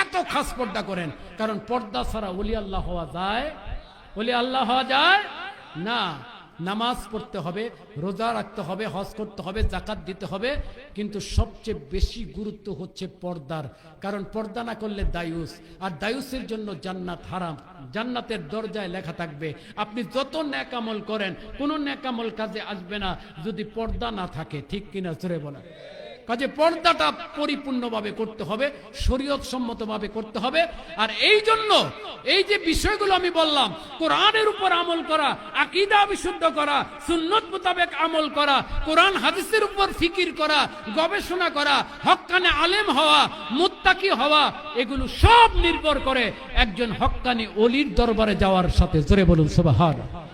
এত খাস পর্দা করেন। কারণ পর্দা ছাড়া ওলি আল্লাহ হওয়া যায়? ওলি আল্লাহ হওয়া যায় না। নামাজ পড়তে হবে, রোজা রাখতে হবে, হজ করতে হবে, যাকাত দিতে হবে, কিন্তু সবচেয়ে বেশি গুরুত্ব হচ্ছে পর্দার। কারণ পর্দা না করলে দায়ুস, আর দায়ুসের জন্য জান্নাত হারাম। জান্নাতের দরজায় লেখা থাকবে আপনি যত নেক আমল করেন, কোন নেক আমল কাজে আসবে না যদি পর্দা না থাকে, ঠিক কিনা? জোরে বলা। কাজে পর্দাটা পরিপূর্ণভাবে করতে হবে, শরীয়ত সম্মতভাবে করতে হবে। আর এই জন্য এই যে বিষয়গুলো আমি বললাম, কোরআনের উপর আমল করা, আকীদা বিশুদ্ধ করা, সুন্নত মোতাবেক আমল করা, কোরআন হাদিসের উপর ফিকির করা, গবেষণা করা, হক্কানি আলেম হওয়া, মুত্তাকি হওয়া, এগুলো সব নির্ভর করে একজন হক্কানি ওলির দরবারে যাওয়ার সাথে। জোরে বলুন সুবহানাল্লাহ।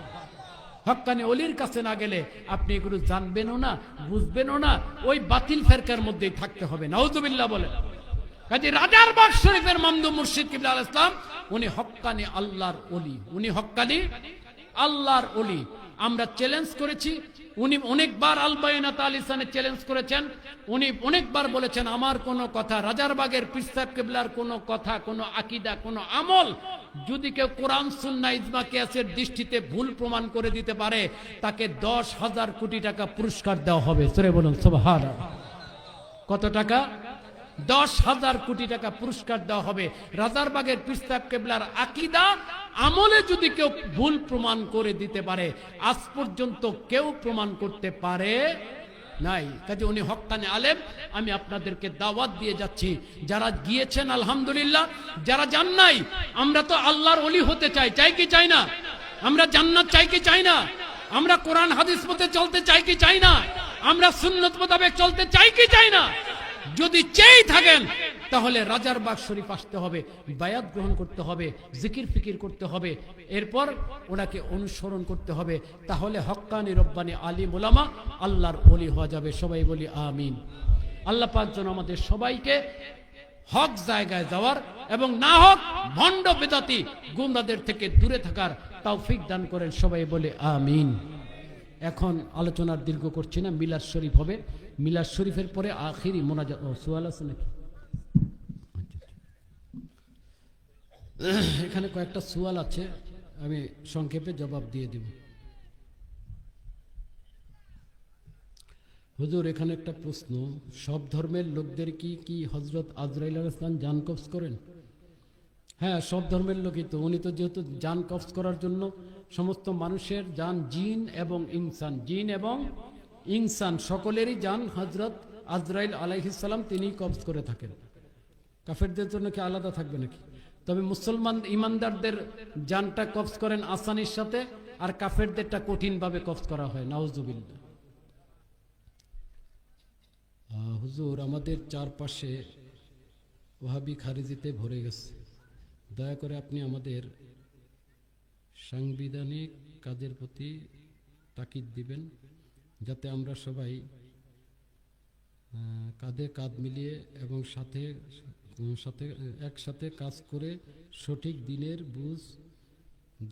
হক্কানি ওলির কাছে না গেলে আপনি এগুলো জানবেনও না, বুঝবেনও না, ওই বাতিল ফেরকার মধ্যেই থাকতে হবে। নাউজুবিল্লাহ বলে। কাজে রাজার বাগ শরীফের মামদু মুর্শিদ কিবলা আলাইহিস সালাম উনি হক্কানি আল্লাহর ওলি, উনি হক্কানি আল্লাহর ওলি। আমরা চ্যালেঞ্জ করেছি, উনি অনেকবার আল বায়িনাত আল লিসানে চ্যালেঞ্জ করেছেন। উনি অনেকবার বলেছেন আমার কোনো কথা, রাজারবাগের পীর সাহেব কিবলার কোনো কথা, কোনো আকীদা, কোনো আমল যদি কেউ কোরআন সুন্নাহ ইজমা কিয়াসের দৃষ্টিতে ভুল প্রমাণ করে দিতে পারে, তাকে 10,000 কোটি টাকা পুরস্কার দেওয়া হবে। জোরে বলুন সুবহানাল্লাহ। কত টাকা? 10,000 কোটি টাকা পুরস্কার দেওয়া হবে। রাজারবাগের পীর সাহেব কেবলার আকীদা আমলে যদি কেউ ভুল প্রমাণ করে দিতে পারে, আজ পর্যন্ত কেউ প্রমাণ করতে পারে নাই। কাজে উনি হক্কানি আলেম। আমি আপনাদেরকে দাওয়াত দিয়ে যাচ্ছি, যারা গিয়েছেন আলহামদুলিল্লাহ, যারা যান নাই, আমরা তো আল্লাহর ওলি হতে চাই, চাই কি চাই না? আমরা জান্নাত চাই কি চাই না? আমরা কোরআন হাদিস মতে চলতে চাই কি চাই না? আমরা সুন্নত মোতাবেক চলতে চাই কি চাই না? যদি চেয়ে থাকেন তাহলে রাজারবাগ শরীফ আসতে হবে, বায়াত গ্রহণ করতে হবে, জিকির ফিকির করতে হবে, এরপর ওনাকে অনুসরণ করতে হবে। তাহলে হক্কানি রব্বানি আলিম ওলামা আল্লাহর ওলি হওয়া যাবে। সবাই বলি আমিন। আল্লাহ পাক যেন আমাদের সবাইকে হক জায়গায় যাওয়ার এবং না হক ভণ্ড বেদাতি গুমরাদের থেকে দূরে থাকার তৌফিক দান করেন। সবাই বলে আমিন। এখন আলোচনার দীর্ঘ করছি না, মিলাদ শরীফ হবে। মিলাদ শরীফের পরে আখিরি মোনাজাত। সুয়াল আছে নাকি? এখানে কয়েকটা সুয়াল আছে, আমি সংক্ষেপে জবাব দিয়ে দিব। হুজুর, এখানে একটা প্রশ্ন, সব ধর্মের লোকদের কি হযরত আজরাইল আলাইহিস সালাম জান কবজ করেন? হ্যাঁ, সব ধর্মের লোকই তো। উনি তো যেহেতু জান কবজ করার জন্য সমস্ত মানুষের জান, জিন এবং ইনসান সকলেরই জান হযরত আজরাইল আলাইহিস সালাম তিনি কবজ করে থাকেন। কাফেরদের জন্য কি আলাদা থাকবে নাকি? তবে মুসলমান ইমানদারদের জানটা কবজ করেন আসানির সাথে, আর কাফেরদেরটা কঠিনভাবে কবজ করা হয়। নাউজুবিল্লাহ। হুজুর, আমাদের চারপাশে ওয়াহাবি খারিজিতে ভরে গেছে। দয়া করে আপনি আমাদের সাংবিধানিক কাজের প্রতি তাকিদ দিবেন, যাতে আমরা সবাই কাঁধে কাঁধ মিলিয়ে এবং একসাথে কাজ করে সঠিক দিনের বুঝ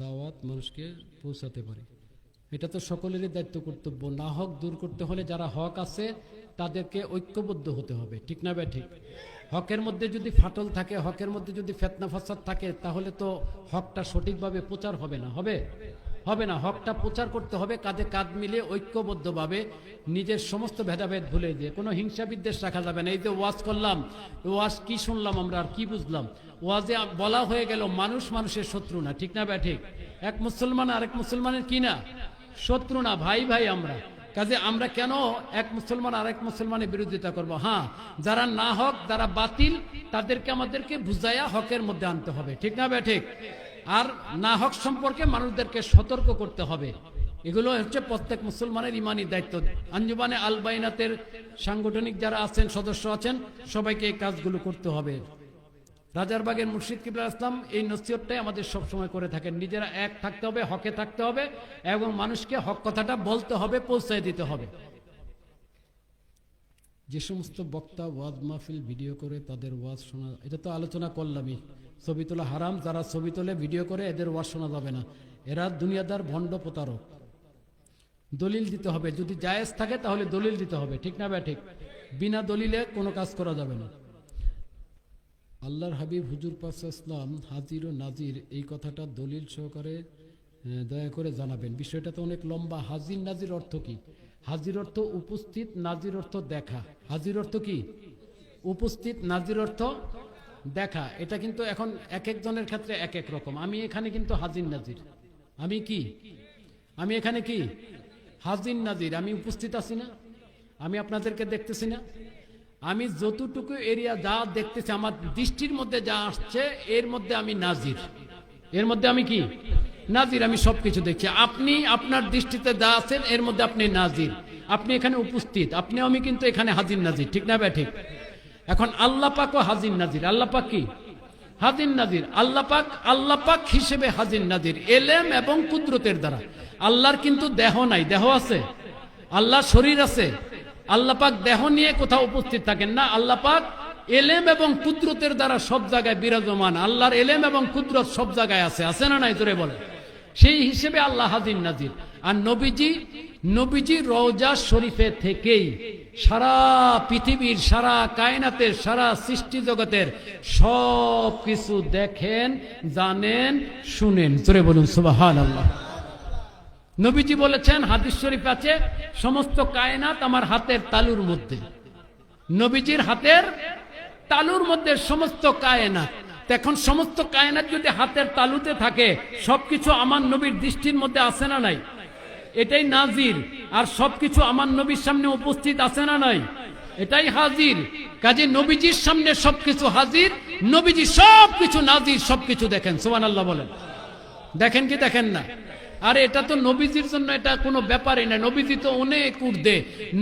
দাওয়াত মানুষকে পৌঁছাতে পারি। এটা তো সকলেরই দায়িত্ব, কর্তব্য। না হক দূর করতে হলে যারা হক আছে তাদেরকে ঐক্যবদ্ধ হতে হবে, ঠিক না ভাই? ঠিক। হকের মধ্যে যদি ফাটল থাকে, হকের মধ্যে যদি ফিতনা ফাসাদ থাকে, তাহলে তো হকটা সঠিকভাবে প্রচার হবে না। হবে না। হকটা প্রচার করতে হবে কাঁধে কাঁধ মিলিয়ে ঐক্যবদ্ধভাবে, নিজের সমস্ত ভেদাভেদ ভুলে দিয়ে। কোনো হিংসা বিদ্বেষ রাখা যাবে না। এই যে ওয়াজ করলাম, ওয়াজ কি শুনলাম আমরা, আর কি বুঝলাম? ওয়াজে বলা হয়ে গেল মানুষ মানুষের শত্রু না, ঠিক না ভাই? ঠিক। এক মুসলমান আরেক মুসলমানের কি না? শত্রু না, ভাই ভাই আমরা। কাজে আমরা কেন এক মুসলমান আরেক মুসলমানের বিরোধিতা করব? হ্যাঁ, যারা না হক, যারা বাতিল, তাদেরকে আমাদেরকে বুঝাইয়া হকের মধ্যে আনতে হবে, ঠিক না ভাই? ঠিক। আর না হক সম্পর্কে মানুষদেরকে সতর্ক করতে হবে। এগুলো হচ্ছে প্রত্যেক মুসলমানের ইমানি দায়িত্ব। আঞ্জুমানে আল বাইনাতের সাংগঠনিক যারা আছেন, সদস্য আছেন, সবাইকে এই কাজগুলো করতে হবে। রাজারবাগের মুর্শিদ কিবলা ইসলাম এই নসিহতটাই আমাদের সবসময় করে থাকেন। নিজেরা এক থাকতে হবে, হকে থাকতে হবে, এবং মানুষকে হক কথাটা বলতে হবে, পৌঁছায় দিতে হবে। যে সমস্ত বক্তা ওয়াজ মাহফিল ভিডিও করে তাদের ওয়াজ শোনা, এটা তো আলোচনা করলামই। ছবি তোলা হারাম, যারা ছবি তোলে ভিডিও করে এদের ওয়াজ শোনা যাবে না। এরা দুনিয়াদার ভণ্ড প্রতারক। দলিল দিতে হবে, যদি জায়েজ থাকে তাহলে দলিল দিতে হবে, ঠিক না ভাই? ঠিক। বিনা দলিলে কোনো কাজ করা যাবে না। আল্লাহর হাবিব হুজুর পাক ইসলাম হাজির ও নাজির, এই কথাটা দলিল সহকারে দয়া করে জানাবেন। বিষয়টা তো অনেক লম্বা। হাজির নাজির অর্থ কি? হাজির অর্থ উপস্থিত, নাজির অর্থ দেখা। হাজির অর্থ কি? উপস্থিত, নাজির অর্থ দেখা। এটা কিন্তু এখন এক একজনের ক্ষেত্রে এক এক রকম। আমি এখানে কিন্তু হাজির নাজির। আমি এখানে কি হাজির নাজির? আমি উপস্থিত আছি না? আমি আপনাদেরকে দেখতেছি না? আমি যতটুকু এরিয়া যা দেখতেছি, আমার দৃষ্টির মধ্যে যা আসছে, এর মধ্যে আমি নাজির। এর মধ্যে আমি কি নাজির? আমি সবকিছু দেখছি। আপনি আপনার দৃষ্টিতে যা আছেন এর মধ্যে আপনি নাজির। আপনি এখানে উপস্থিত, আপনি আমি কিন্তু এখানে হাজির নাজির, ঠিক না ভাই? ঠিক। এখন আল্লাহ পাকও হাজির নাজির। আল্লাহ পাক কি হাজির নাজির? আল্লাহ পাক হিসেবে হাজির নাজির, এলেম এবং কুদরতের দ্বারা। আল্লাহর কিন্তু দেহ নাই। দেহ আছে? আল্লাহর শরীর আছে? আল্লাহ পাক দেহ নিয়ে কোথাও উপস্থিত থাকেন না। আল্লাহ পাক এলেম এবং কুদরতের দ্বারা সব জায়গায় বিরাজমান। আল্লাহর এলেম এবং কুদরত সব জায়গায় আছে না নাই? জোরে বলে। সেই হিসেবে আল্লাহ হাজির নাজির। আর নবীজি রওজা শরীফে থেকেই সারা পৃথিবীর, সারা কায়নাতের, সারা সৃষ্টি জগতের সব কিছু দেখেন, জানেন, শুনেন। জোরে বলুন সুবহানাল্লাহ। নবীজি বলেছেন, হাদিস শরীফ আছে, সমস্ত কায়নাত আমার হাতের তালুর মধ্যে। নবীজির হাতের তালুর মধ্যে সমস্ত কায়নাত। এখন সমস্ত কায়নাত যদি হাতের তালুতে থাকে, সবকিছু আমার নবীর দৃষ্টির মধ্যে আছে না নাই? এটাই নাজির। আর সবকিছু আমার নবীর সামনে উপস্থিত আছে না নাই? এটাই হাজির। কাজে নবীজির সামনে সবকিছু হাজির, নবীজি সবকিছু নাজির, সবকিছু দেখেন। সুবহানাল্লাহ বলেন। দেখেন কি দেখেন না? আরে এটা তো নবীজির জন্য এটা কোনো ব্যাপারই না। নবীজি তো অনেক ঊর্ধ্বে।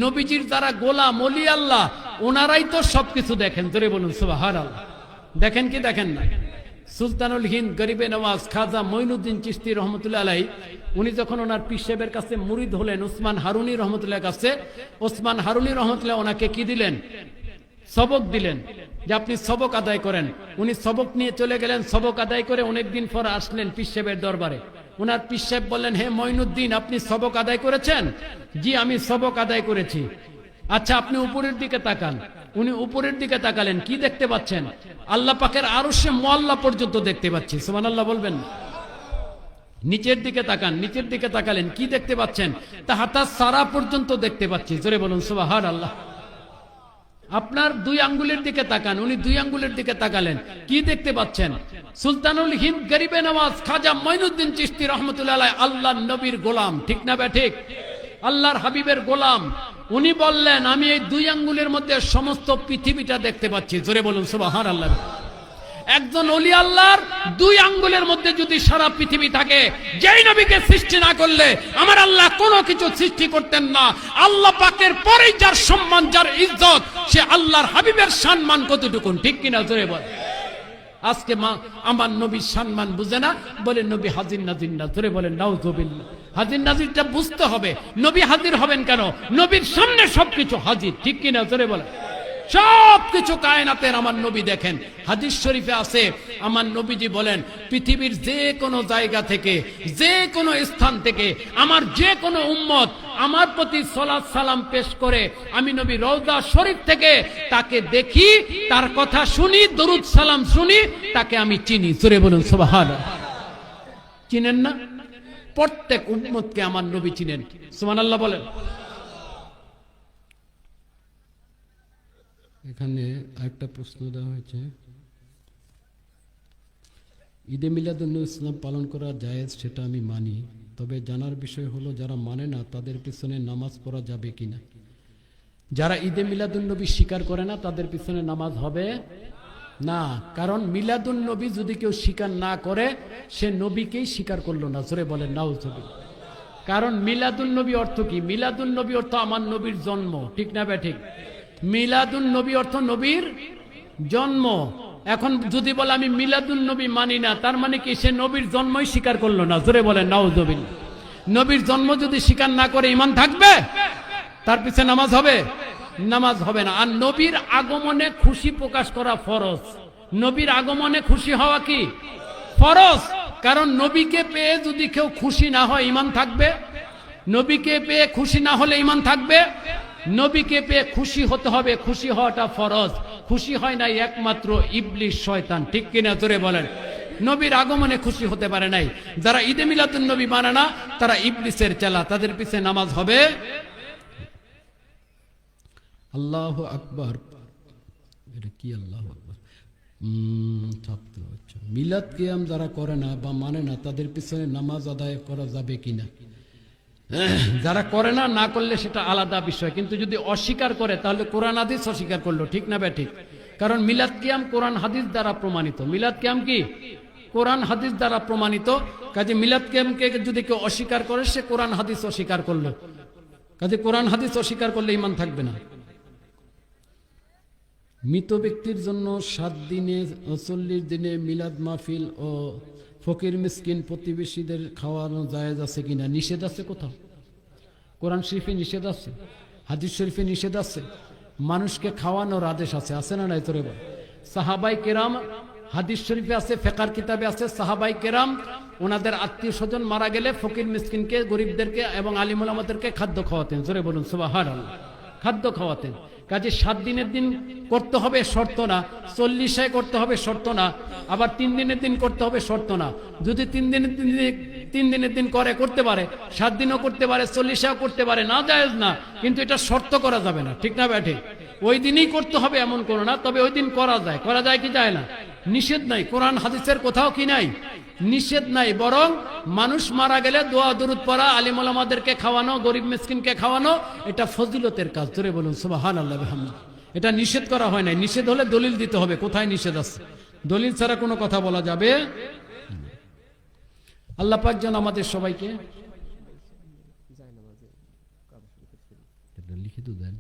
নবীজির যারা গোলাম ওলি আল্লাহ, ওনারাই তো সবকিছু দেখেন। জোরে বলুন সুবহানাল্লাহ। দেখেন কি দেখেন না? সুলতানুল হিন্দ গরিবে নওয়াজ খাজা মঈনুদ্দিন চিশতি রহমতুল্লাহ আলাইহি, উনি যখন ওনার পীর সাহেবের কাছে মুরিদ হলেন ওসমান হারুনি রহমতুল্লাহ কাছে, ওসমান হারুনি রহমতুল্লাহ ওনাকে কি দিলেন? সবক দিলেন যে আপনি সবক আদায় করেন। উনি সবক নিয়ে চলে গেলেন। সবক আদায় করে অনেকদিন পর আসলেন পীর সাহেবের দরবারে। ওনার পীর সাহেব বললেন, হে মঈনুদ্দিন, আপনি সবক আদায় করেছেন? জি, আমি সবক আদায় করেছি। আচ্ছা, আপনি উপরের দিকে তাকান। উনি উপরের দিকে তাকালেন, কি দেখতে পাচ্ছেন? আল্লাহ পাকের আরশে মুআল্লা পর্যন্ত দেখতে পাচ্ছি। সুবহানাল্লাহ বলবেন। নিচের দিকে তাকান, নিচের দিকে তাকালেন, কি দেখতে পাচ্ছেন? তাহাতা সারা পর্যন্ত দেখতে পাচ্ছি। জোরে বলুন সুবহানাল্লাহ। আপনার 2 আঙ্গুলের দিকে তাকান, উনি 2 আঙ্গুলের দিকে তাকালেন, কি দেখতে পাচ্ছেন? সুলতানুল হিন্দ গরিবে নওয়াজ খাজা মঈনুদ্দিন চিশতি রহমতুল্লাহ আলাইহি আল্লাহর নবীর গোলাম, ঠিক না ঠিক? আল্লাহর হাবিবের গোলাম। উনি বললেন, আমি এই 2 আঙ্গুলের মধ্যে সমস্ত পৃথিবীটা দেখতে পাচ্ছি। জোরে বলুন সুবহানাল্লাহ। একজন ওলি আল্লাহর 2 আঙ্গুলের মধ্যে যদি সারা পৃথিবী থাকে, যেই নবীকে সৃষ্টি না করলে আমার আল্লাহ কোনো কিছু সৃষ্টি করতেন না। আল্লাহ পাকের পরেই যার সম্মান, যার ইজ্জত, সে আল্লাহর হাবিবের সম্মান কতটুকুন, ঠিক কিনা? জোরে বল। আজকে আমার নবীর সম্মান বুঝে না, বলে নবী হাজির নাজির না। জোরে বলেন নাউযুবিল্লাহ। হাজির নাজিরটা বুঝতে হবে। নবী হাজির হবেন কেন? নবীর সামনে সবকিছু হাজির, ঠিক কিনা? জোরে বলেন। সবকিছু কায়নাতের আমার নবী দেখেন। হাদিস শরীফে আছে, আমার নবীজি বলেন, পৃথিবীর যে কোনো জায়গা থেকে, যে কোনো স্থান থেকে আমার যে কোনো উম্মত আমার প্রতি সালাত সালাম পেশ করে, আমি নবী রওজা শরীফ থেকে তাকে দেখি, তার কথা শুনি, দরুদ সালাম শুনি, তাকে আমি চিনি। জোরে বলুন সুবহানাল্লাহ। চিনেন না? প্রত্যেক উম্মতকে আমার নবী চিনেন। সুবহানাল্লাহ বলেন। এখানে আরেকটা প্রশ্ন দেওয়া হয়েছে, ঈদে মিলাদুন্নবী ইসলাম পালন করা জায়েজ, সেটা আমি মানি, তবে জানার বিষয় হলো যারা মানে না তাদের পিছনে নামাজ পড়া যাবে কিনা। যারা ঈদে মিলাদুন্নবী স্বীকার করে না তাদের পিছনে নামাজ হবে না। কারণ মিলাদুন্নবী যদি কেউ স্বীকার না করে, সে নবীকেই স্বীকার করলো না। জোরে বলেন নাউযুবিল্লাহ। কারণ মিলাদুন্নবী অর্থ কি? মিলাদুন্নবী অর্থ আমার নবীর জন্ম, ঠিক না ঠিক? মিলাদুন নবী অর্থ নবীর জন্ম। এখন যদি বলে আমি মিলাদুন নবী মানি না, তার মানে কি সে নবীর জন্মই স্বীকার করলো না। জোরে বলেন নাউযুবিল্লাহ। নবীর জন্ম যদি স্বীকার না করে ঈমান থাকবে? তার পিছে নামাজ হবে? নামাজ হবে না। আর নবীর আগমনে খুশি প্রকাশ করা ফরজ। নবীর আগমনে খুশি হওয়া কি ফরজ? কারণ নবীকে পেয়ে যদি কেউ খুশি না হয়, ঈমান থাকবে? নবীকে পেয়ে খুশি না হলে ঈমান থাকবে? নবীকে পেয়ে খুশি হতে হবে, খুশি হওয়াটা ফরজ। খুশি হয় নাই একমাত্র ইবলিস শয়তান, ঠিক কিনা? জোরে বলেন। নবীর আগমনে খুশি হতে পারে নাই। যারা ঈদে মিলাদুন নবী মানে না, তারা ইবলিসের চেলা, তাদের পিছে নামাজ হবে। আল্লাহু আকবার। এটা কি আল্লাহু আকবার? ছাত্র আচ্ছা, মিলাদ কিয়াম যারা করে না বা মানে না তাদের পিছনে নামাজ আদায় করা যাবে কিনা। যারা করে না, না করলে সেটা আলাদা বিষয়, কিন্তু যদি অস্বীকার করে তাহলে কোরআন হাদিস অস্বীকার করলো, ঠিক না ঠিক? কারণ মিলাদ কিয়াম কোরআন হাদিস দ্বারা প্রমাণিত। মিলাদ কিয়াম কি কোরআন হাদিস দ্বারা প্রমাণিত। কাজে মিলাদ কিয়ামকে যদি কেউ অস্বীকার করে, সে কোরআন হাদিস অস্বীকার করলো। কাজে কোরআন হাদিস অস্বীকার করলে ঈমান থাকবে না। মৃত ব্যক্তির জন্য 7 দিনে 40 দিনে মিলাদ মাহফিল ও ফকির মিসকিন প্রতিবেশীদের খাওয়ানো জায়েজ আছে কিনা। নিষেধ আছে কোথাও? কোরআন শরীফে নিষেধ আছে, হাদিস শরীফে নিষেধ আছে। মানুষকে খাওয়ানোর আদেশ আছে, আছে না নাই? তোরে বল। সাহাবাই কেরাম, হাদিস শরীফে আছে, ফিকহের কিতাবে আছে, সাহাবাই কেরাম ওনাদের আত্মীয় স্বজন মারা গেলে ফকির মিসকিনকে, গরিবদেরকে এবং আলিম উলামাদেরকে খাদ্য খাওয়াতেন। জোরে বলুন সুবহানাল্লাহ। খাদ্য খাওয়াতেন। কাজে 7 দিনের দিন করতে হবে শর্ত না, 40 করতে হবে শর্ত না, আবার 3 দিনের দিন করতে হবে শর্ত না। যদি 3 দিনের দিন করে করতে পারে, 7 দিনও করতে পারে, 40 করতে পারে, না জায়েজ না, কিন্তু এটা শর্ত করা যাবে না, ঠিক না ঠিক? ওই দিনই করতে হবে এমন কোনো না, তবে ওই দিন করা যায় কি যায় না, নিষেধ নাই, কোরআন হাদিসের কোথাও কি নাই, নিষেধ নাই। বরং মানুষ মারা গেলে দোয়া দরুদ পড়া, আলিম ওলামাদেরকে খাওয়ানো, গরিব মিসকিনকে খাওয়ানো, এটা ফজিলতের কাজ। ধরে বলুন সুবহানাল্লাহ বিহামদিহি। এটা নিষেধ করা হয় নাই। নিষেধ হলে দলিল দিতে হবে, কোথায় নিষেধ আছে। দলিল ছাড়া কোনো কথা বলা যাবে। আল্লাহ পাক যেন আমাদের সবাইকে লিখে তো দেন।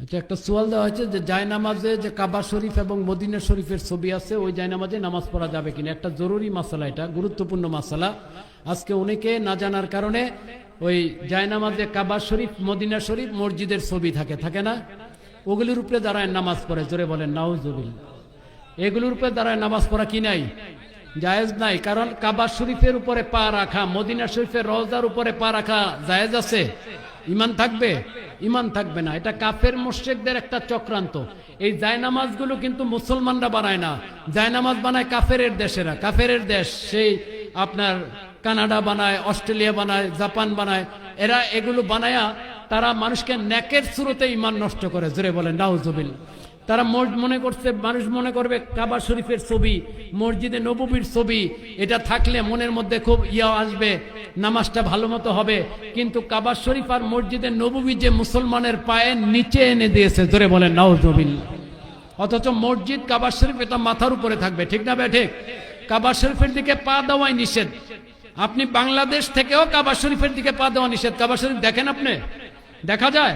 আচ্ছা, একটা সোয়াল দেওয়া হয়েছে যে জায়নামাজে যে কাবা শরীফ এবং মদিনা শরীফের ছবি আছে, ওই জায়নামাজে নামাজ পড়া যাবে কিনা। একটা জরুরি মাসালা, এটা গুরুত্বপূর্ণ মাসালা। আজকে অনেকে না জানার কারণে ওই জায়নামাজে কাবা শরীফ, মদিনা শরীফ, মসজিদের ছবি থাকে না, ওগুলির উপরে দাঁড়ায় নামাজ পড়ে। জোরে বলেন নাউজুবিল্লাহ। এগুলোর উপরে দাঁড়ায় নামাজ পড়া কি নাই, জায়েজ নাই। কারণ কাবা শরীফের উপরে পা রাখা, মদিনা শরীফের রওজার উপরে পা রাখা জায়েজ আছে? ইমান থাকবে? ইমান থাকবে না। এটা কাফের মুশরিকদের একটা চক্রান্ত। এই জায়নামাজগুলো কিন্তু মুসলমানরা বানায় না, জায়নামাজ বানায় কাফের দেশেরা। কাফের দেশ, সেই আপনার কানাডা বানায়, অস্ট্রেলিয়া বানায়, জাপান বানায়। এরা এগুলো বানায়া তারা মানুষকে নেকের সুরতে ইমান নষ্ট করে। জোরে বলেন নাউজুবিল্লাহ। তারা মনে করছে, মানুষ মনে করবে কাবা শরীফের ছবি, মসজিদে নববীর ছবি, এটা থাকলে মনের মধ্যে খুব আসবে, নামাজটা ভালো মতো হবে। কিন্তু কাবা শরীফ আর মসজিদে নববী যে মুসলমানের পায়ের নিচে এনে দিয়েছে। জোরে বলেন নাউজুবিল্লাহ। অথচ মসজিদ, কাবা শরীফ এটা মাথার উপরে থাকবে। ঠিক না ঠিক? কাবা শরীফের দিকে পা দেওয়াই নিষেধ। আপনি বাংলাদেশ থেকেও কাবা শরীফের দিকে পা দেওয়া নিষেধ। কাবা শরীফ দেখেন আপনি? দেখা যায়?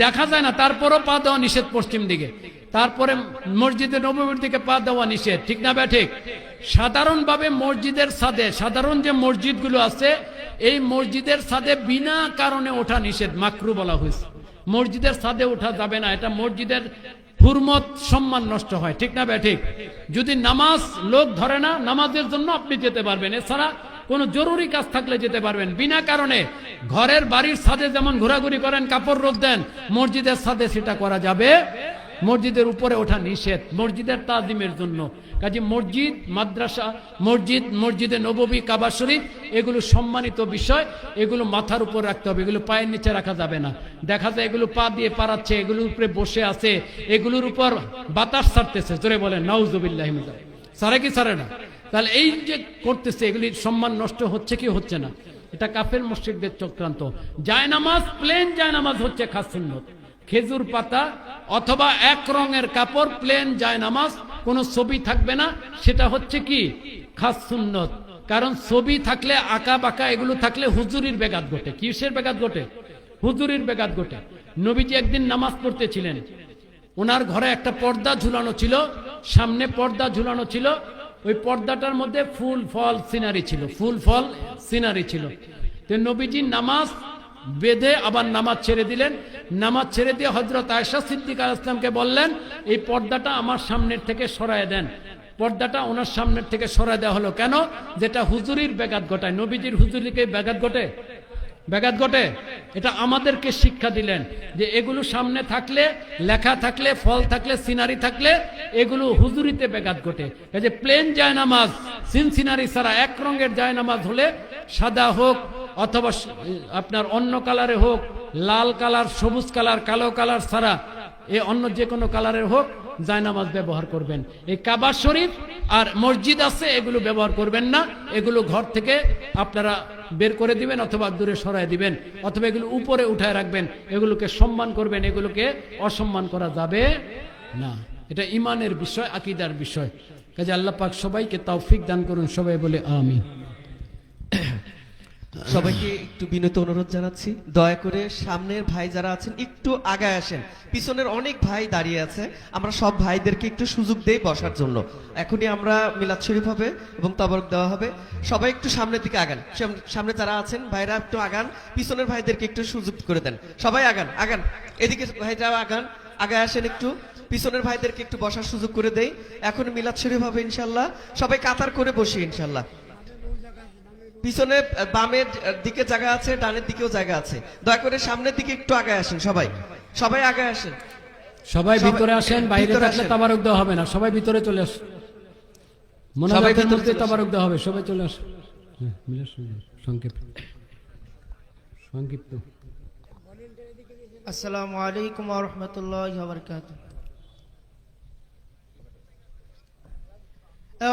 দেখা যায় না, তারপরও পা দেওয়া নিষেধ পশ্চিম দিকে। তারপরে মসজিদে নববীর দিকে পা দেওয়া নিষেধ। ঠিক না ঠিক? সাধারণভাবে মসজিদের ছাদে, সাধারণ যে মসজিদগুলো আছে, এই মসজিদের ছাদে বিনা কারণে ওঠা নিষেধ, মাকরু বলা হয়েছে। মসজিদের ছাদে ওঠা যাবে না, এটা মসজিদের হুরমত, সম্মান নষ্ট হয়। ঠিক না ঠিক? যদি নামাজ লোক ধরে না, নামাজের জন্য আপনি যেতে পারবেন, এছাড়া কোনো জরুরি কাজ থাকলে যেতে পারবেন। বিনা কারণে ঘরের বাড়ির ছাদে যেমন ঘোরাঘুরি করেন, কাপড় রোদ দেন, মসজিদের ছাদে সেটা করা যাবে। মসজিদের উপরে ওঠা নিষেধ, মসজিদের তাজিমের জন্য। কাজে মসজিদ, মাদ্রাসা, মসজিদ, মসজিদে নববী, কাবা শরীফ, এগুলো সম্মানিত বিষয়। এগুলো মাথার উপর রাখতে হবে, এগুলো পায়ের নিচে রাখা যাবে না। দেখা যায় এগুলো পা দিয়ে পারাচ্ছে, এগুলোর উপরে বসে আছে, এগুলোর উপর বাতাস ছাড়তেছে। জোরে বলেন নাউজুবিল্লাহ। ছাড়ে কি ছাড়ে না? তাহলে এই যে করতেছে, এগুলির সম্মান নষ্ট হচ্ছে কি হচ্ছে না? এটা কাফের মুশরিকদের চক্রান্ত। জায়নামাজ, প্লেন জায়নামাজ হচ্ছে খাস সুন্নত। খেজুর পাতা অথবা এক রঙের কাপড়, প্লেন জায়নামাজ, কোনো ছবি থাকবে না, সেটা হচ্ছে কি খাস সুন্নত। কারণ ছবি থাকলে, আঁকা বাঁকা এগুলো থাকলে হুজুরির বেগাত ঘটে। কিসের বেগাত ঘটে? হুজুরির বেগাত ঘটে। নবীজি একদিন নামাজ পড়তেছিলেন, ওনার ঘরে একটা পর্দা ঝুলানো ছিল, সামনে পর্দা ঝুলানো ছিল। ওই পর্দাটার মধ্যে ফুল ফল সিনারি ছিল, ফুল ফল সিনারি ছিল। তো নবীজি নামাজ বেঁধে আবার নামাজ ছেড়ে দিলেন। নামাজ ছেড়ে দিয়ে হযরত আয়েশা সিদ্দিকা আলাইহিস সালামকে বললেন, এই পর্দাটা আমার সামনের থেকে সরায় দেন। পর্দাটা ওনার সামনের থেকে সরায় দেওয়া হলো কেন? যেটা হুজুরির বেগাত ঘটায়। নবীজির হুজুরিকে বেগাত ঘটে? ব্যাঘাত ঘটে? এটা আমাদেরকে শিক্ষা দিলেন যে এগুলো সামনে থাকলে, লেখা থাকলে, ফল থাকলে, সিনারি থাকলে, এগুলো হুজুরিতে ব্যাঘাত ঘটে। এই যে প্লেন জায়নামাজ, সিনারি ছাড়া এক রঙের জায়নামাজ হলে, সাদা হোক অথবা আপনার অন্য কালারে হোক, লাল কালার, সবুজ কালার, কালো কালার ছাড়া এ অন্য যে কোনো কালারের হোক, জায়নামাজ ব্যবহার করবেন। এই কাবা শরীফ আর মসজিদ আছে, এগুলো ব্যবহার করবেন না। এগুলো ঘর থেকে আপনারা বের করে দিবেন অথবা দূরে সরায় দিবেন, অথবা এগুলো উপরে উঠায় রাখবেন। এগুলোকে সম্মান করবেন, এগুলোকে অসম্মান করা যাবে না। এটা ইমানের বিষয়, আকীদার বিষয়। কাজে আল্লাহ পাক সবাইকে তৌফিক দান করুন। সবাই বলে আমিন। সবাইকে একটু বিনীত অনুরোধ জানাচ্ছি, দয়া করে সামনের ভাই যারা আছেন একটু আগায় আসেন। পিছনের অনেক ভাই দাঁড়িয়ে আছে, আমরা সব ভাইদেরকে একটু সুযোগ দেই বসার জন্য। এখনই আমরা মিলাদ শরীফ হবে এবং তাবারক দেওয়া হবে। সবাই একটু সামনের দিকে আগান। সামনে যারা আছেন ভাইরা একটু আগান, পিছনের ভাইদেরকে একটু সুযোগ করে দেন। সবাই আগান, আগান, এদিকে ভাইরা আগান, আগায় আসেন একটু। পিছনের ভাইদেরকে একটু বসার সুযোগ করে দেই। এখন মিলাদ শরীফ হবে ইনশাল্লাহ। সবাই কাতার করে বসি ইনশাল্লাহ। পিছনে বামের দিকে জায়গা আছে, ডানের দিকেও জায়গা আছে। দয়া করে সামনের দিকে একটু আগায় আসেন। সবাই সবাই আগায় আসেন। সবাই ভিতরে আসেন, বাইরে থাকলে তাবারক দেওয়া হবে না। সবাই ভিতরে চলে আসেন, সবাই ভিতরে তাবারক দেওয়া হবে। সবাই চলে আসেন। সংক্ষিপ্ত সংক্ষিপ্ত আসসালামু আলাইকুম ওয়া রাহমাতুল্লাহি ওয়া বারাকাতুহু।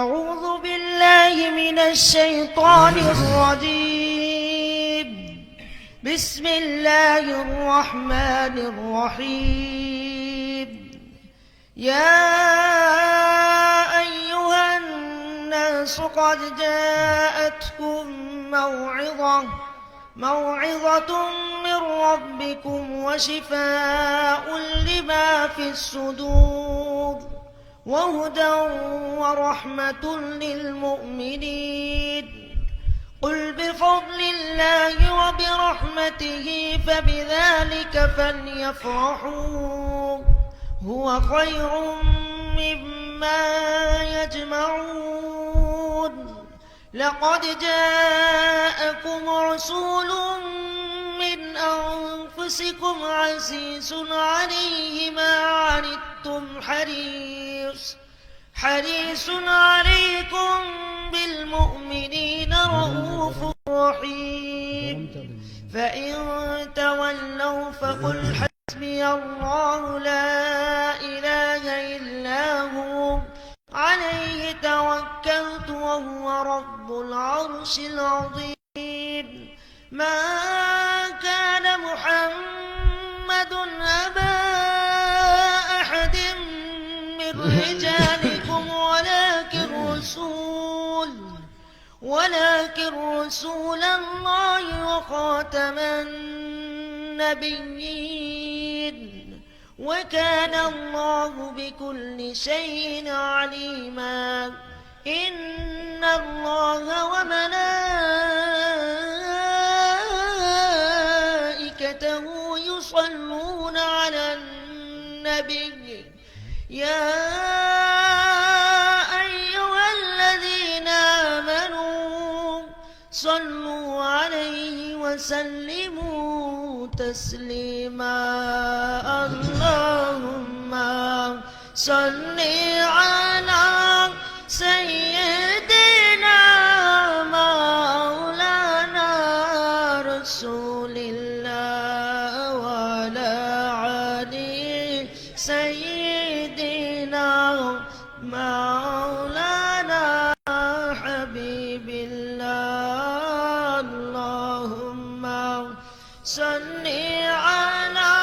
আউযু বিল্লাহি মিনাশ শাইতানির রাজীম। বিসমিল্লাহির রাহমানির রাহিম। ইয়া আইয়ুহান নাস ক্বাদ জাআতকুম موعظة من ربكم وشفاء لما في الصدور وهدى ورحمة للمؤمنين. قل بفضل الله وبرحمته فبذلك فليفرحوا هو خير مما يجمعون. لقد جاءكم رسول من أنفسكم عزيز عليه ما عنتم حريص عليكم بالمؤمنين رؤوف رحيم. فإن تولوا فقل حسبي الله لا إله إلا هو عليه توكلت وهو رب العرش العظيم. ما كان محمد أبا أحد من رجالكم ولكن رسول الله وخاتم النبيين وكان الله بكل شيء عليما. إن الله وملائكته يصلون على النبي يا أيها الذين آمنوا صلوا عليه وسلموا تسليما. اللهم صل على سيدنا مولانا رسول الله وعلى آله سيدنا مولانا حبيب الله. اللهم صل على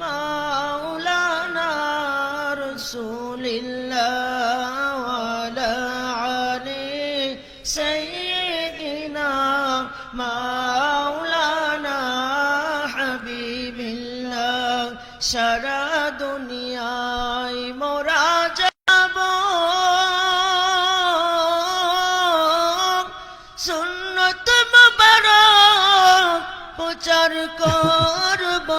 مولانا رسول الله وعلى آله سيدنا مولانا حبيب الله. সারা দুনিয়ায় মোরা যাব সুন্নত মুবারক প্রচার করব।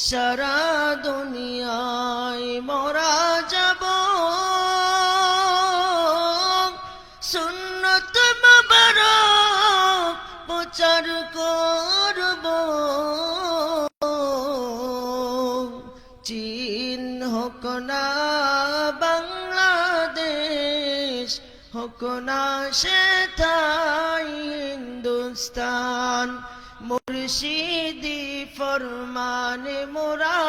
সারা দুনিয়ায় মোরা যাব সুন্নত মুবারক প্রচার করব। চীন হোক না বাংলাদেশ হোক না সেথায় হিন্দুস্তান মুর্শিদি ফরমানে মোরা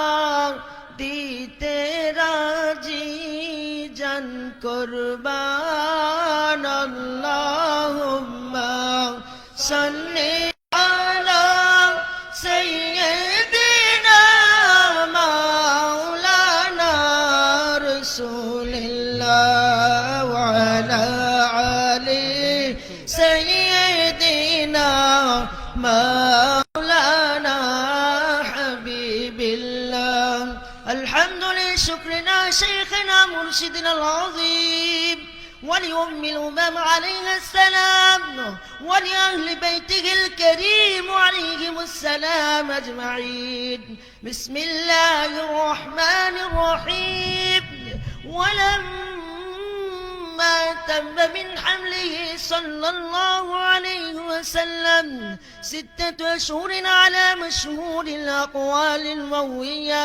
দিতে রাজি জান কুরবান। আল্লাহুম্মা সাল্লি আলা সাইয়্যিদিনা মাওলানা রাসূলিল্লাহ ওয়া আলা আলি সাইয়্যিদিনা مولانا حبيب الله. الحمد لشكرنا شيخنا مرشدنا العظيم ولأم الأمم عليها السلام ولأهل بيته الكريم عليهم السلام أجمعين. بسم الله الرحمن الرحيم. ولما تم من حمله صلى الله عليه وسلم 6 أشهر على مشهور الأقوال المروية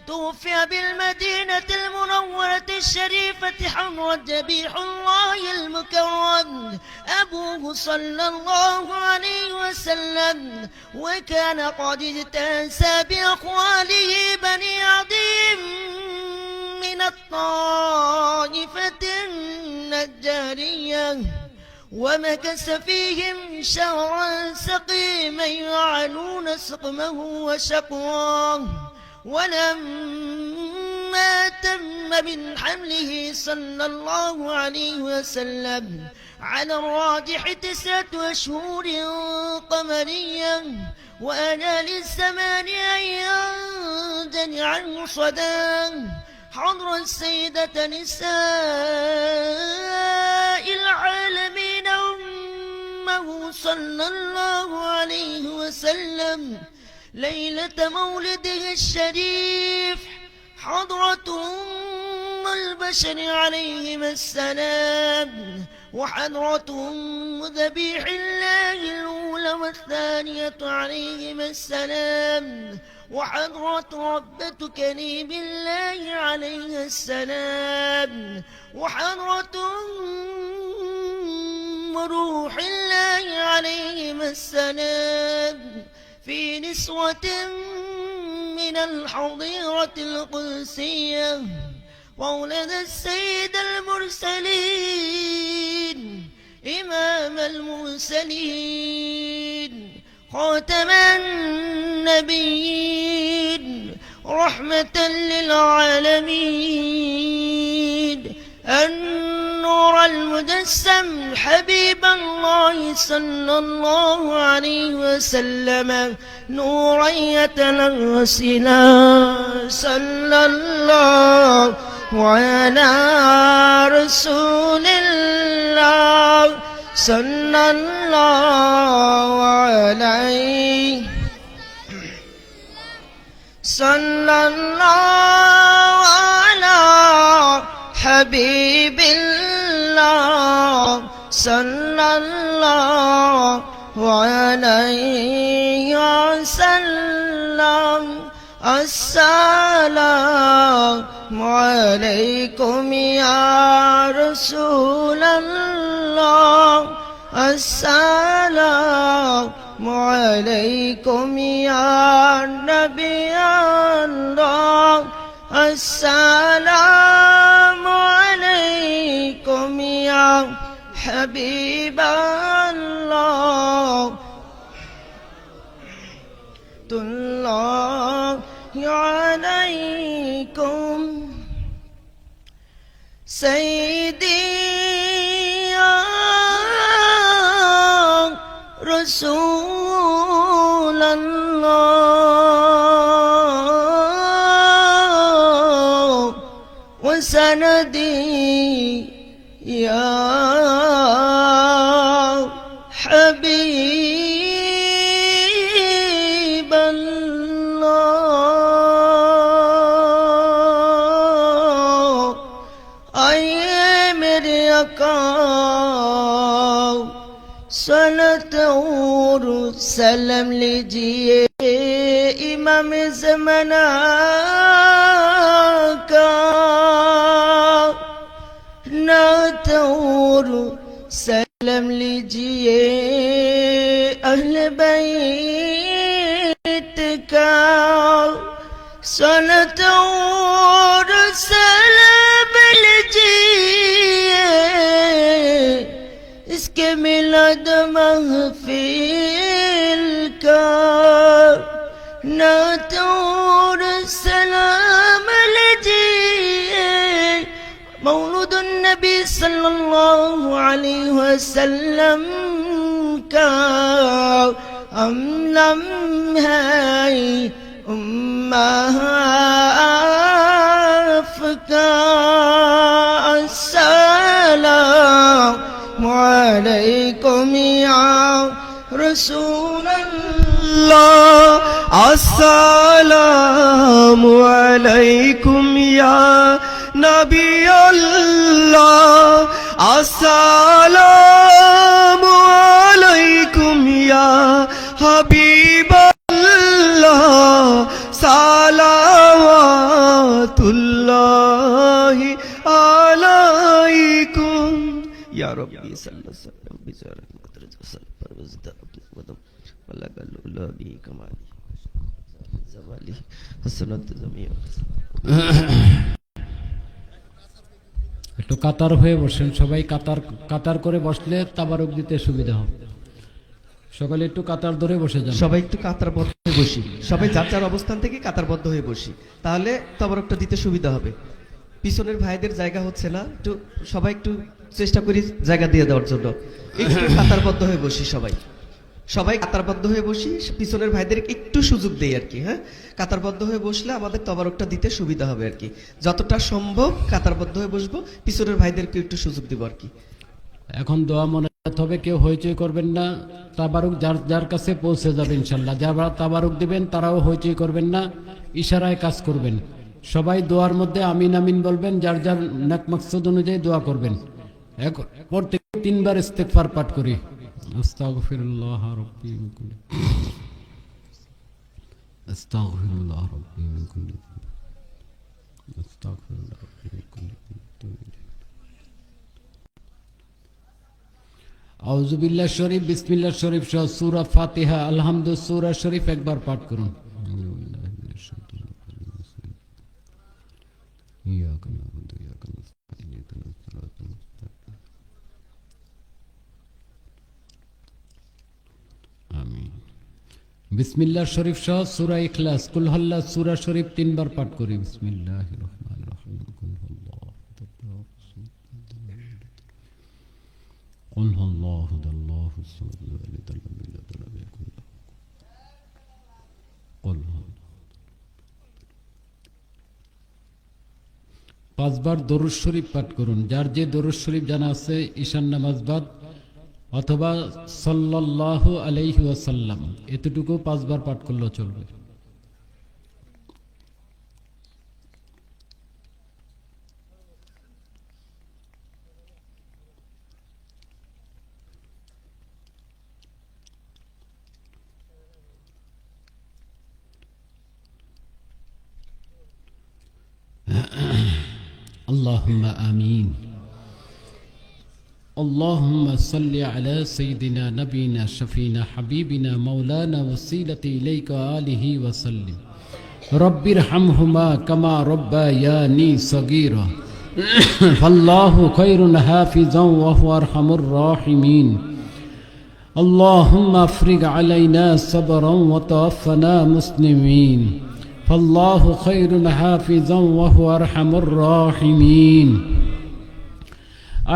توفي بالمدينة المنورة الشريفة حضرة ذبيح الله المكرم أبوه صلى الله عليه وسلم، وكان قد اجتاز بأقواله بني عديم من الطائفة النجارية، ومكث فيهم شهرا سقيما يعانون سقمه وشقواه. ولما تم من حمله صلى الله عليه وسلم على الراجح 9 أشهر قمرية، وأنا للزمان أن ينجلي عنه صداه، حضر السيدة نساء العالمين أمه صلى الله عليه وسلم ليلة مولده الشريف، حضرة أم البشر عليهما السلام، وحضرة أم ذبيح الله الأولى والثانية عليهما السلام، وحضرة ربة كريم الله عليها السلام، وحضرة أم روح الله عليهما السلام، في نسوة من الحضيرة القدسية، وولد السيد المرسلين إمام المرسلين خاتم النبيين رحمة للعالمين، النور المجسم حبيب الله صلى الله عليه وسلم، نورا يتلغسنا صلى الله على رسول الله صلى الله عليه صلى الله على حبيب الله صلى الله عليه وسلم. السلام عليكم يا رسول الله، السلام عليكم يا نبي الله، السلام عليكم يا حبيب الله، الله عليكم سيدي يا رسول الله، وسندي يا حبيب الله. आइए मेरे आका सलात और सलाम लीजिए इमाम ज़माना का, नात और सलाम लीजिए अहले बैत का, सलात और सलाम लीजिए इसके मिलाद महफिल का, नात और सलाम लीजिए मौलूद नबी सल्लल्लाहु अलैहि वसल्लम का, अमलम है उम्माफ का। अस्सलामु अलैकुम या रसूल अल्लाह, अस्सलामु अलैकुम या नबी अल्लाह, अस्सलामु अलैकुम या हबीब अल्लाह, सलावतुल्लाह সালাতুল্লাহি আলাইকুম ইয়া রাব্বি সাল্লাল্লাহু আলাইহি বিজারাত মাদ্রাসাল পারওয়াজদা আব্দুল ওয়ালাকাল উলাবি কামালি জামালি হাসানাত জামিয়া। একটু কাতার হয়ে বসেন সবাই, কাতার কাতার করে বসলে তাবারুক দিতে সুবিধা হবে। সকালে একটু কাতার ধরে বসে যান। সবাই একটু কাতারবদ্ধ হয়ে বসি, সবাই যার যার অবস্থান থেকে কাতারবদ্ধ হয়ে বসি, তাহলে তবরকটা দিতে সুবিধা হবে। পিছনের ভাইদের জায়গা হচ্ছে না, একটু সবাই একটু চেষ্টা করি জায়গা দিয়ে দেওয়ার জন্য। একটু কাতারবদ্ধ হয়ে বসি, সবাই সবাই কাতারবদ্ধ হয়ে বসি, পিছনের ভাইদের একটু সুযোগ দেই আর কি। হ্যাঁ, কাতারবদ্ধ হয়ে বসলে আমাদের তবরকটা দিতে সুবিধা হবে আর কি। যতটা সম্ভব কাতারবদ্ধ হয়ে বসবো, পিছনের ভাইদেরকে একটু সুযোগ দিব আর কি। এখন দোয়া মনে রাখতে হবে, কেউ হইচই করবেন না। তাবারুক যার যার কাছে পৌঁছে যাবে ইনশাল্লাহ। যারা তাবারুক দিবেন তারাও হইচই করবেন না, ইশারায় কাজ করবেন। সবাই দোয়ার মধ্যে আমিন আমিন বলবেন, যার যার নেক মাকসুদ অনুযায়ী দোয়া করবেন। প্রত্যেক 3 বার ইস্তেগফার পাঠ করি। আস্তাগফিরুল্লাহ রাব্বি মিন কুল্লি আস্তাগফিরুল্লাহ রাব্বি মিন কুল্লি আস্তাগফিরুল্লাহ রাব্বি মিন কুল্লি আউযু বিল্লাহ শরীফ, বিসমিল্লাহ শরীফ সহ সূরা ফাতিহা, আলহামদুলিল্লাহ সূরা শরীফ একবার পাঠ করুন। ইয়াকা না'বুদু ওয়া ইয়াকা নাস্তাঈন ইহদিনাস সিরাতাল মুস্তাকিম। আমিন। বিসমিল্লাহ শরীফ সহ সূরা ইখলাস, কুল হাল্লাহ সূরা শরীফ 3 বার পাঠ করি। বিসমিল্লাহির রহমানির রহিম। কুল হুয়াল্লাহু قل هو الله احد الله الصمد لم يلد ولم يولد ولم يكن له قل هو 5 বার দরুদ শরীফ পাঠ করুন। যার যে দরুদ শরীফ জানা আছে ঈশান নামাজ বাদ অথবা সাল্লাল্লাহু আলাইহি ওয়াসাল্লাম, এতটুকু 5 বার পাঠ করলেও চলবে। اللهم آمين. اللهم صل على سيدنا نبينا شفينا حبيبنا مولانا وسيلة إليك وآله وسلم. رب ارحمهما كما ربياني صغيرا. فالله خير حافظا وهو أرحم الراحمين. اللهم افرغ علينا صبرا وتوفنا مسلمين. فالله خير حافظا وهو أرحم الراحمين.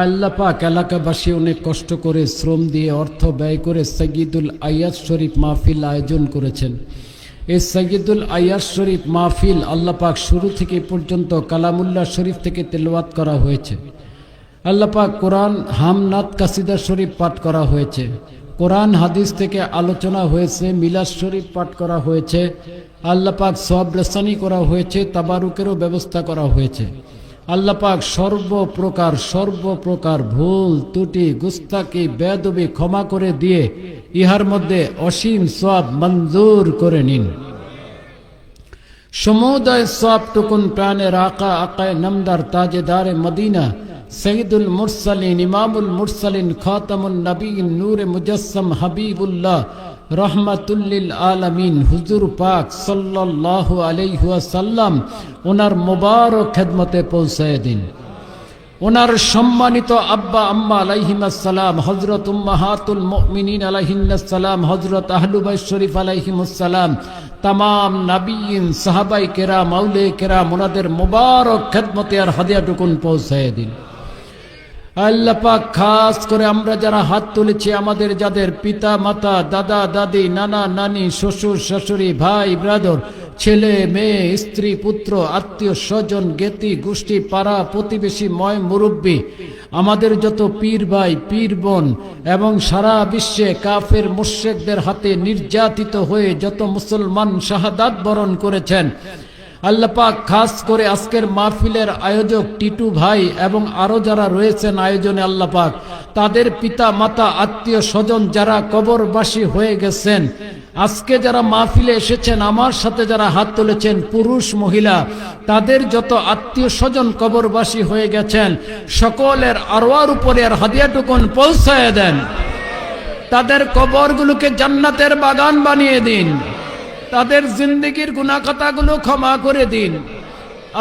আল্লাহ পাক এলাকাবাসী অনেক কষ্ট করে শ্রম দিয়ে অর্থ ব্যয় করে সাইয়্যিদুল আয়াত শরীফ মাহফিল আয়োজন করেছেন। এই সাইয়্যিদুল আয়াত শরীফ মাহফিল আল্লাহ পাক শুরু থেকে পর্যন্ত কালামুল্লাহ শরীফ থেকে তেলাওয়াত করা হয়েছে। আল্লাহ পাক কোরআন হামনাত কাসিদা শরীফ পাঠ করা হয়েছে। কোরআন হাদিস থেকে আলোচনা হয়েছে, মিলাদ শরীফ পাঠ করা হয়েছে। আল্লাহ পাক সওয়াব রেসানি করা হয়েছে, তাবারুকেরও ব্যবস্থা করা হয়েছে। আল্লাহ পাক সর্বপ্রকার ভুল ত্রুটি গুস্তাকি বেয়াদবি ক্ষমা করে দিয়ে ইহার মধ্যে অসীম সওয়াব মঞ্জুর করে নিন। সমুদয় সওয়াব টুকুন প্রাণের আকায়ে নামদার তাজেদারে মদিনা সৈয়দুল মুরসালিন ইমামুল মুরসালিন খাতামুন নবীন নূরে মুজাসসাম হাবিবুল্লাহ রহমাতুল্লিল আলামিন হুজুর পাক সাল্লাল্লাহু আলাইহি ওয়াসাল্লাম ওনার মোবারক খেদমতে পৌঁছায় দিন। ওনার সম্মানিত আব্বা আম্মা আলাইহিমাস সালাম, হযরত উম্মাহাতুল মুমিনিন আলাইহিন্নাস সালাম, হযরত আহলু বাইত শরীফ আলাইহিমুস সালাম, तमाम नबीन साहबाई केराम औले केराम ओनाদের মোবারক খেদমতে আর হাদিয়াটুকুন পৌঁছায় দিন। আল্লাহ পাক খাস করে আমরা যারা হাত তুলেছি, আমাদের যাদের পিতা মাতা দাদা দাদি নানা নানি শ্বশুর শাশুড়ি ভাই ব্রাদার ছেলে মেয়ে স্ত্রী পুত্র আত্মীয় স্বজন জ্ঞাতি গোষ্ঠী পাড়া প্রতিবেশী ময় মুরব্বী, আমাদের যত পীর ভাই পীর বোন এবং সারা বিশ্বে কাফের মুশরিকদের হাতে নির্যাতিত হয়ে যত মুসলমান শাহাদাত বরণ করেছেন, আল্লাহ পাক খাস করে আজকের মাহফিলের আয়োজক টিটু ভাই এবং আরো যারা রয়েছেন আয়োজনে আল্লাহ পাক তাদের পিতা মাতা আত্মীয় স্বজন যারা কবরবাসী হয়ে গেছেন, আজকে যারা মাহফিলে এসেছেন আমার সাথে যারা হাত তুলেছেন পুরুষ মহিলা তাদের যত আত্মীয় স্বজন কবরবাসী হয়ে গেছেন সকলের আরওয়ার উপরে আর হাদিয়াটুকুন পৌঁছায় দেন। তাদের কবরগুলোকে জান্নাতের বাগান বানিয়ে দিন, তাদের জিন্দেগির গুনাহ খাতাগুলো ক্ষমা করে দিন,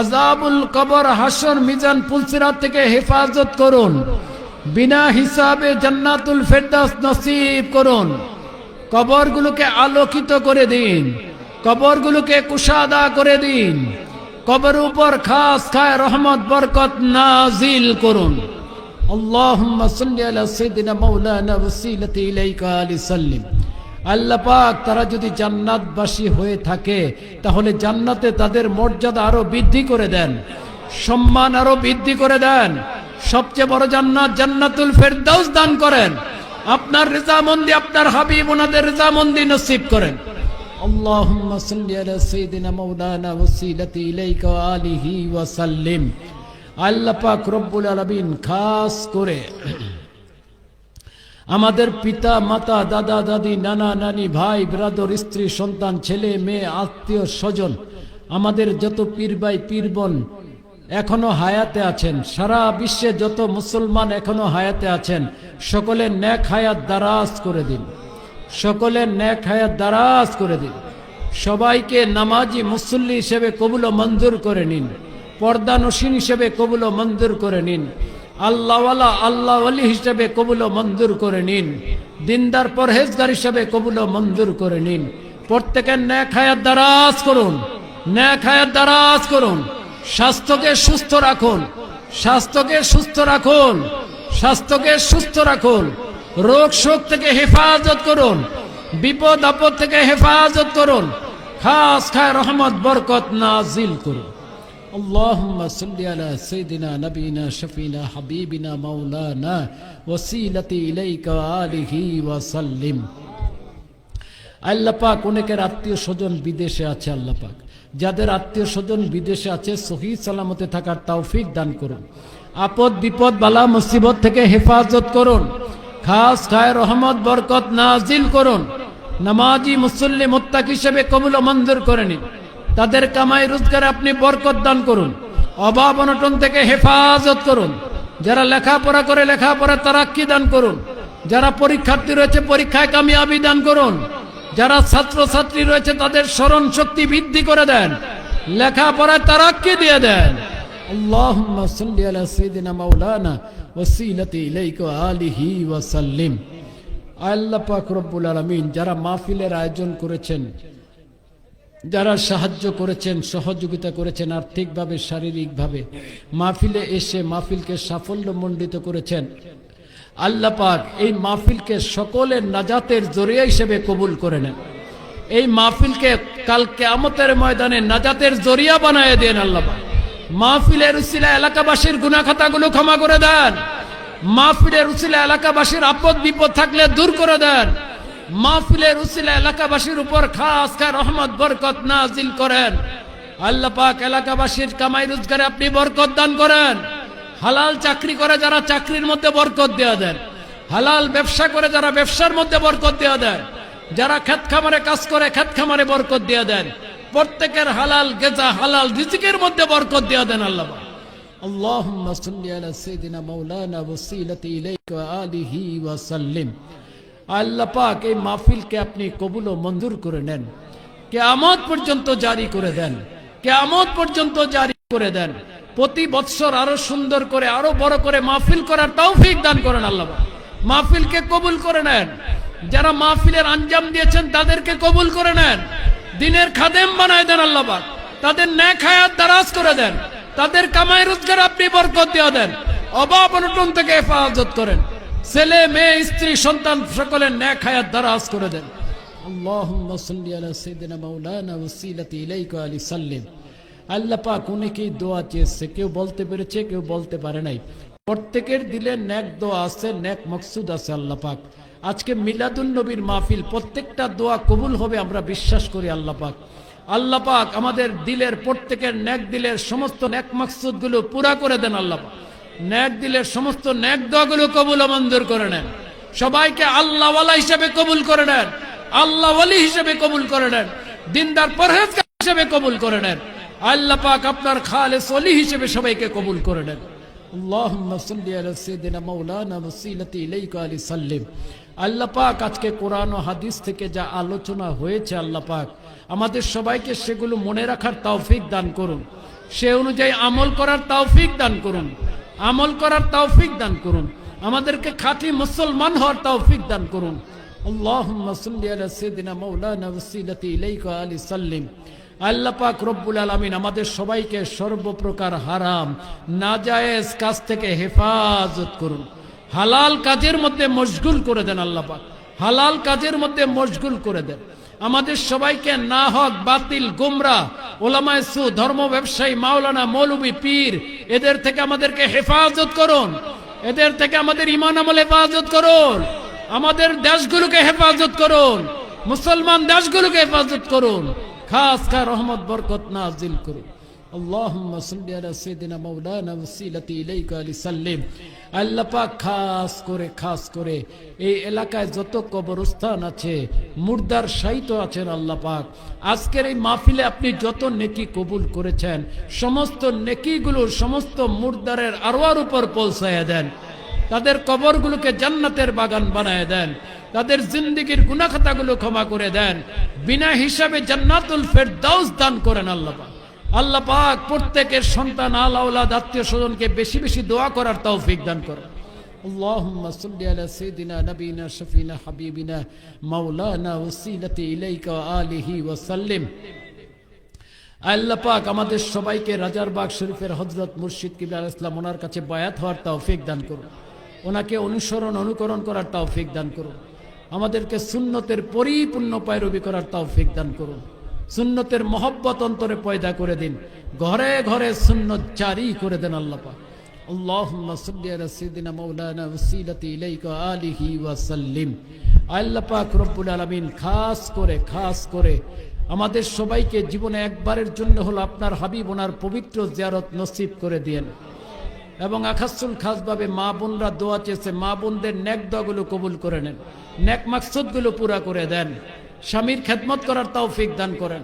আযাবুল কবর হাসর মিজান পুলসিরাত থেকে হেফাজত করুন, বিনা হিসাবে জান্নাতুল ফেরদাউস নসিব করুন, কবরগুলোকে আলোকিত করে দিন, কবরগুলোকে কুশাদা করে দিন, কবর উপর খাস খায় রহমত বরকত নাজিল করুন। আল্লাহুম্মা সাল্লি আলা সাইয়্যিদিনা মাওলানা ওয়াসিলাতি ইলাইকা আলি সাল্লিম। আল্লাহ পাক তারা যদি জান্নাতবাসী হয়ে থাকে তাহলে জান্নাতে তাদের মর্যাদা আরো বৃদ্ধি করে দেন, সম্মান আরো বৃদ্ধি করে দেন, সবচেয়ে বড় জান্নাত জান্নাতুল ফেরদাউস দান করেন, আপনার রিজামন্দি আপনার হাবিব ওনাদের রিজামন্দি নসিব করেন। আল্লাহুম্মা সাল্লি আলা সাইয়্যিদিনা মাওলানা ওয়াসিলাতি ইলাইকা আলিহি ওয়া সাল্লিম। আল্লাহ পাক রব্বুল আলামিন খাস করে আমাদের পিতা মাতা দাদা দাদি নানা নানি ভাই ব্রাদর স্ত্রী সন্তান ছেলে মেয়ে আত্মীয় স্বজন আমাদের যত পীর ভাই পীর বোন এখনো হায়াতে আছেন, সারা বিশ্বে যত মুসলমান এখনো হায়াতে আছেন সকলের নেক হায়াত দারাজ করে দিন, সকলের নেক হায়াত দারাজ করে দিন, সবাইকে নামাজি মুসল্লি হিসেবে কবুল ও মঞ্জুর করে নিন, পর্দা নশীন হিসেবে কবুল ও মঞ্জুর করে নিন, আল্লাহওয়ালা আল্লাহ ওয়ালি হিসেবে কবুল ও মঞ্জুর করে নিন, দিনদার পরহেজগার হিসেবে কবুল ও মঞ্জুর করে নিন। প্রত্যেকের নেক হায়াত দারাজ করুন, নেক হায়াত দারাজ করুন, স্বাস্থ্যকে সুস্থ রাখুন, স্বাস্থ্যকে সুস্থ রাখুন, স্বাস্থ্যকে সুস্থ রাখুন, রোগ শোক থেকে হেফাজত করুন, বিপদ আপদ থেকে হেফাজত করুন, খাস খায় রহমত বরকত নাজিল করুন। اللهم صل على سيدنا نبينا شفينا حبيبنا مولانا وسيلتي إليك وآله وسلم। আল্লাহ পাক অনেকের আত্মীয় স্বজন বিদেশে আছে, আল্লাহ পাক যাদের আত্মীয় স্বজন বিদেশে আছে সহি সালামতে থাকার তৌফিক দান করুন, আপদ বিপদ বালা মুসিবত থেকে হেফাজত করুন, খাস খায় রহমত বরকত নাজিল করুন, নামাজি মুসল্লি মুত্তাকি হিসেবে কবুল ও মঞ্জুর করে নিন, তাদের কামাই রোজগারে আপনি বরকত দান করুন, অভাব অনটন থেকে হেফাজত করুন, যারা লেখাপড়া করে লেখাপড়া তারাক্কি দান করুন, যারা পরীক্ষার্থী রয়েছে পরীক্ষায় কামিয়াবি দান করুন, যারা ছাত্র ছাত্রী রয়েছে তাদের স্মরণ শক্তি বৃদ্ধি করে দেন, লেখাপড়ায় তারাক্কি দিয়ে দেন। আল্লাহুম্মা সাল্লি আলা সাইয়্যিদিনা মাওলানা ওয়াসিলাতি ইলাইকা আলিহি ওয়া সাল্লিম। আল্লাহ পাক রব্বুল আলামিন যারা মাহফিলের আয়োজন করেছেন, যারা সাহায্য করেছেন সহযোগিতা করেছেন আর্থিকভাবে শারীরিকভাবে মাহফিলে এসে মাহফিলকে সাফল্যমণ্ডিত করেছেন, আল্লাহ পাক এই মাহফিলকে সকলের নাজাতের জরিয়া হিসেবে কবুল করে নেন, এই মাহফিলকে কাল কিয়ামতের ময়দানে নাজাতের জরিয়া বানায় দেন। আল্লাহ পাক মাহফিলের উসিলা এলাকাবাসীর গুনাহ খাতাগুলো ক্ষমা করে দেন, মাহফিলের উসিলা এলাকাবাসীর আপদ বিপদ থাকলে দূর করে দেন, মাহফিলের উসিলা এলাকাবাসীর উপর খাস খায় রহমত বরকত নাজিল করেন। আল্লাহ পাক এলাকাবাসীর কামাই রোজগারে আপনি বরকত দান করেন, হালাল চাকরি করে যারা চাকরির মধ্যে বরকত দেওয়া দেন, হালাল ব্যবসা করে যারা ব্যবসার মধ্যে বরকত দেওয়া দেন, যারা ক্ষেত খামারে কাজ করে ক্ষেত খামারে বরকত দেওয়া দেন, প্রত্যেকের হালাল গেজা হালাল রিজিকের মধ্যে বরকত দেওয়া দেন। আল্লাহ পাক আল্লাহুম্মা সাল্লি আলা সাইয়্যিদিনা মাওলানা ওয়াসিলাতি ইলাইকা ওয়া আলিহি ওয়া সাল্লিম। আল্লাহ পাক এই মাহফিলকে আপনি কবুল ও মঞ্জুর করে নেন, কিয়ামত পর্যন্ত জারি করে দেন, কিয়ামত পর্যন্ত জারি করে দেন, প্রতি বৎসর আরো সুন্দর করে আরো বড় করে মাহফিল করার তৌফিক দান করেন। আল্লাহ পাক মাহফিলকে কবুল করে নেন, যারা মাহফিলের আঞ্জাম দিয়েছেন তাদেরকে কবুল করে নেন, দিনের খাদেম বানায় দেন। আল্লাহ পাক তাদের নেক হায়াত দারাজ করে দেন, তাদের কামাই রোজগার আপনি বরকত দিয়ে দেন, অভাব অনটন থেকে হেফাজত করেন, ছেলে মেয়ে স্ত্রী সন্তান সকলের নেক হায়াত দারাজ করে দেন। আল্লাহুম্মা সাল্লি আলা সাইয়্যিদিনা মাওলানা ওয়াসিলাতি ইলাইকা আলি সাল্লিম। আল্লাহ পাক অনেকেই দোয়া চেয়েছে, কেউ বলতে পেরেছে কেউ বলতে পারে নাই, প্রত্যেকের দিলে নেক দোয়া আছে, নেক মকসুদ আছে। আল্লাহ পাক আজকে মিলাদুন নবীর মাহফিল, প্রত্যেকটা দোয়া কবুল হবে আমরা বিশ্বাস করি। আল্লাহ পাক আল্লাহ পাক আমাদের দিলের প্রত্যেকের নেক দিলের সমস্ত নেক মাকসুদ গুলো পুরা করে দেন আল্লাহ পাক। নেক দিলের সমস্ত নেক দোয়াগুলো কবুল ও মঞ্জুর করে নেন। সবাইকে আল্লাহ ওয়ালা হিসেবে কবুল করে নেন, আল্লাহ ওয়ালি হিসেবে কবুল করে নেন, দিনদার পরহেজগার হিসেবে কবুল করে নেন। আল্লাহ পাক আপনার খালেস ওলি হিসেবে সবাইকে কবুল করে নেন। আল্লাহুম্মা সাল্লি আলা সাইয়্যিদিনা মাওলানা ওয়াসিলাতি ইলাইকা আলি সাল্লিম। আল্লাহ পাক আজকে কোরআন ও হাদিস থেকে যা আলোচনা হয়েছে আল্লাহ পাক আমাদের সবাইকে সেগুলো মনে রাখার তৌফিক দান করুন, সে অনুযায়ী আমল করার তৌফিক দান করুন, আমল করার তৌফিক দান করুন, আমাদেরকে খাঁটি মুসলমান হওয়ার তৌফিক দান করুন। আল্লাহুম্মা সাল্লি আলা সাইয়্যিদিনা মাওলানা ওয়াসিলাতি ইলাইকা আলি সাল্লিম। আল্লাহ পাক রব্বুল আলামিন আমাদের সবাইকে সর্বপ্রকার হারাম নাজায়েজ কাজ থেকে হেফাজত করুন, হালাল কাজের মধ্যে মশগুল করে দেন আল্লাহ পাক, হালাল কাজের মধ্যে মশগুল করে দেন। আমাদের সবাইকে না হক বাতিল গুমরা ওলামায়ে সু ধর্ম ব্যবসায়ী মাওলানা মৌলবী পীর এদের থেকে আমাদেরকে হেফাজত করুন, এদের থেকে আমাদের ঈমান আমল হেফাজত করুন, আমাদের দেশগুলোকে হেফাজত করুন, মুসলমান দেশগুলোকে হেফাজত করুন, খাস করে রহমত বরকত নাজিল করুন। আল্লাহুম্মা সাল্লি আলা সাইয়্যিদিনা মাওলানা ওয়াসিলাতি ইলাইকা আলি সাল্লিম। আল্লাহ পাক খাস করে এই এলাকায় যত কবরস্থান আছে, মুর্দার শায়িত আছেন আল্লাহ পাক, আজকের এই মাহফিলে আপনি যত নেকি কবুল করেছেন সমস্ত নেকিগুলো সমস্ত মুর্দারের আরওয়ার উপর পৌঁছায় দেন, তাদের কবরগুলোকে জান্নাতের বাগান বানায় দেন, তাদের জিন্দেগীর গুনাহ খাতাগুলো ক্ষমা করে দেন, বিনা হিসাবে জান্নাতুল ফেরদাউস দান করেন আল্লাহ পাক। আল্লাহ পাক প্রত্যেকের সন্তান আল আওলাদ আত্মীয় স্বজনকে বেশি বেশি দোয়া করার তৌফিক দান করেন। আল্লাহুম্মা সাল্লি আলা সাইয়্যিদিনা নবিনা শফিনা হাবিবিনা মাওলানা ওয়াসিলাতি ইলাইকা আলিহি ওয়া সাল্লিম। আল্লাহ পাক আমাদের সবাইকে রাজারবাগ শরীফের হযরত মুর্শিদ কিবলা আলাইহিস সালাম ওনার কাছে বায়াত হওয়ার তৌফিক দান করুন, ওনাকে অনুকরণ করার তৌফিক দান করুন, আমাদেরকে সুন্নতের পরিপূর্ণ পায়রবি করার তৌফিক দান করুন, সুন্নতের মহব্বত অন্তরে পয়দা করে দিন, ঘরে ঘরে সুন্নত জারি করে দেন আল্লাহ পাক। আল্লাহুম্মা সাল্লি আলা সাইয়্যিদিনা মাওলানা ওয়াসিলাতি ইলাইকা আলিহি ওয়া সাল্লিম। আল্লাহ পাক রব্বুল আলামিন খাস করে আমাদের সবাইকে জীবনে একবারের জন্য হলো আপনার হাবিব ওনার পবিত্র জিয়ারত নসিব করে দিয়েন এবং আখাসুল খাসভাবে মা বোনরা দোয়া চেয়েছে, মা বোনদের নেক দোয়াগুলো কবুল করে নেন, নেক মাকসুদগুলো পুরা করে দেন, স্বামীর খেদমত করার তৌফিক দান করেন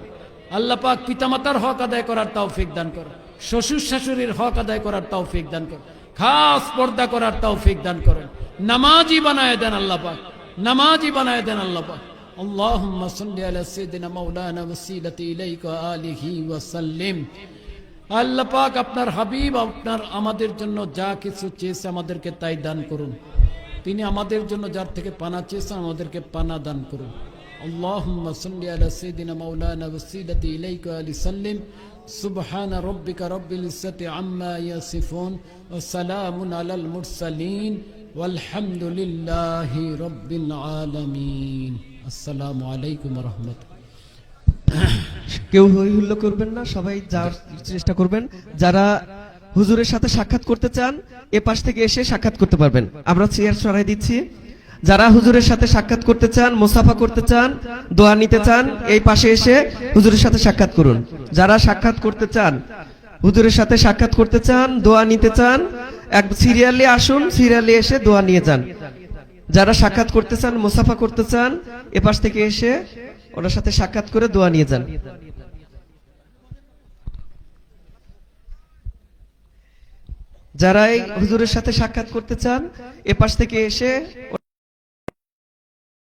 আল্লাহ পাক, পিতামাতার হক আদায় করার তৌফিক দান করেন, শ্বশুর শাশুড়ির হক আদায় করার তৌফিক দান করেন, খাস পর্দা করার তৌফিক দান করেন, নামাজি বানায় দেন আল্লাহ পাক, নামাজি বানায় দেন আল্লাহ পাক। আল্লাহুম্মা সাল্লি আলা সাইয়্যিদিনা মাওলানা ওয়াসিলাতি ইলাইকা আলিহি ওয়া সাল্লিম। আল্লাহ পাক আপনার হাবিব আপনার আমাদের জন্য যা কিছু চেয়েছে আমাদেরকে তাই দান করুন, তিনি আমাদের জন্য যার থেকে পানা চেয়েছেন আমাদেরকে পানা দান করুন। আল্লাহুম্মা সাল্লি আলা সাইয়্যিদিনা মাওলানা ওয়াসিলাতি ইলাইকা আলি সাল্লিম। সুবহানা রাব্বিকা রাব্বিল ইজ্জাতি আম্মা ইয়াসিফুন ওয়া সালামুন আলাল মুরসালিন ওয়ালহামদুলিল্লাহি রাব্বিল আলামিন। আসসালামু আলাইকুম ওয়া রাহমাতুল্লাহ। কেউ হই হুল্লো করবেন না, সবাই যাওয়ার চেষ্টা করবেন। যারা হুজুরের সাথে সাক্ষাৎ করতে চান এ পাশ থেকে এসে সাক্ষাৎ করতে পারবেন, আমরা চেয়ার সরাই দিচ্ছি। যারা হুজুরের সাথে সাক্ষাৎ করতে চান, মুসাফা করতে চান, দোয়া নিতে চান, এই পাশে এসে হুজুরের সাথে সাক্ষাৎ করুন। যারা সাক্ষাৎ করতে চান, হুজুরের সাথে সাক্ষাৎ করতে চান, দোয়া নিতে চান, এক সিরিয়ালে আসুন, সিরিয়ালে এসে দোয়া নিয়ে যান। যারা সাক্ষাৎ করতে চান, মুসাফা করতে চান, এ পাশ থেকে এসে ওনার সাথে সাক্ষাৎ করে দোয়া নিয়ে যান। যারা এই হুজুরের সাথে সাক্ষাৎ করতে চান এ পাশ থেকে এসে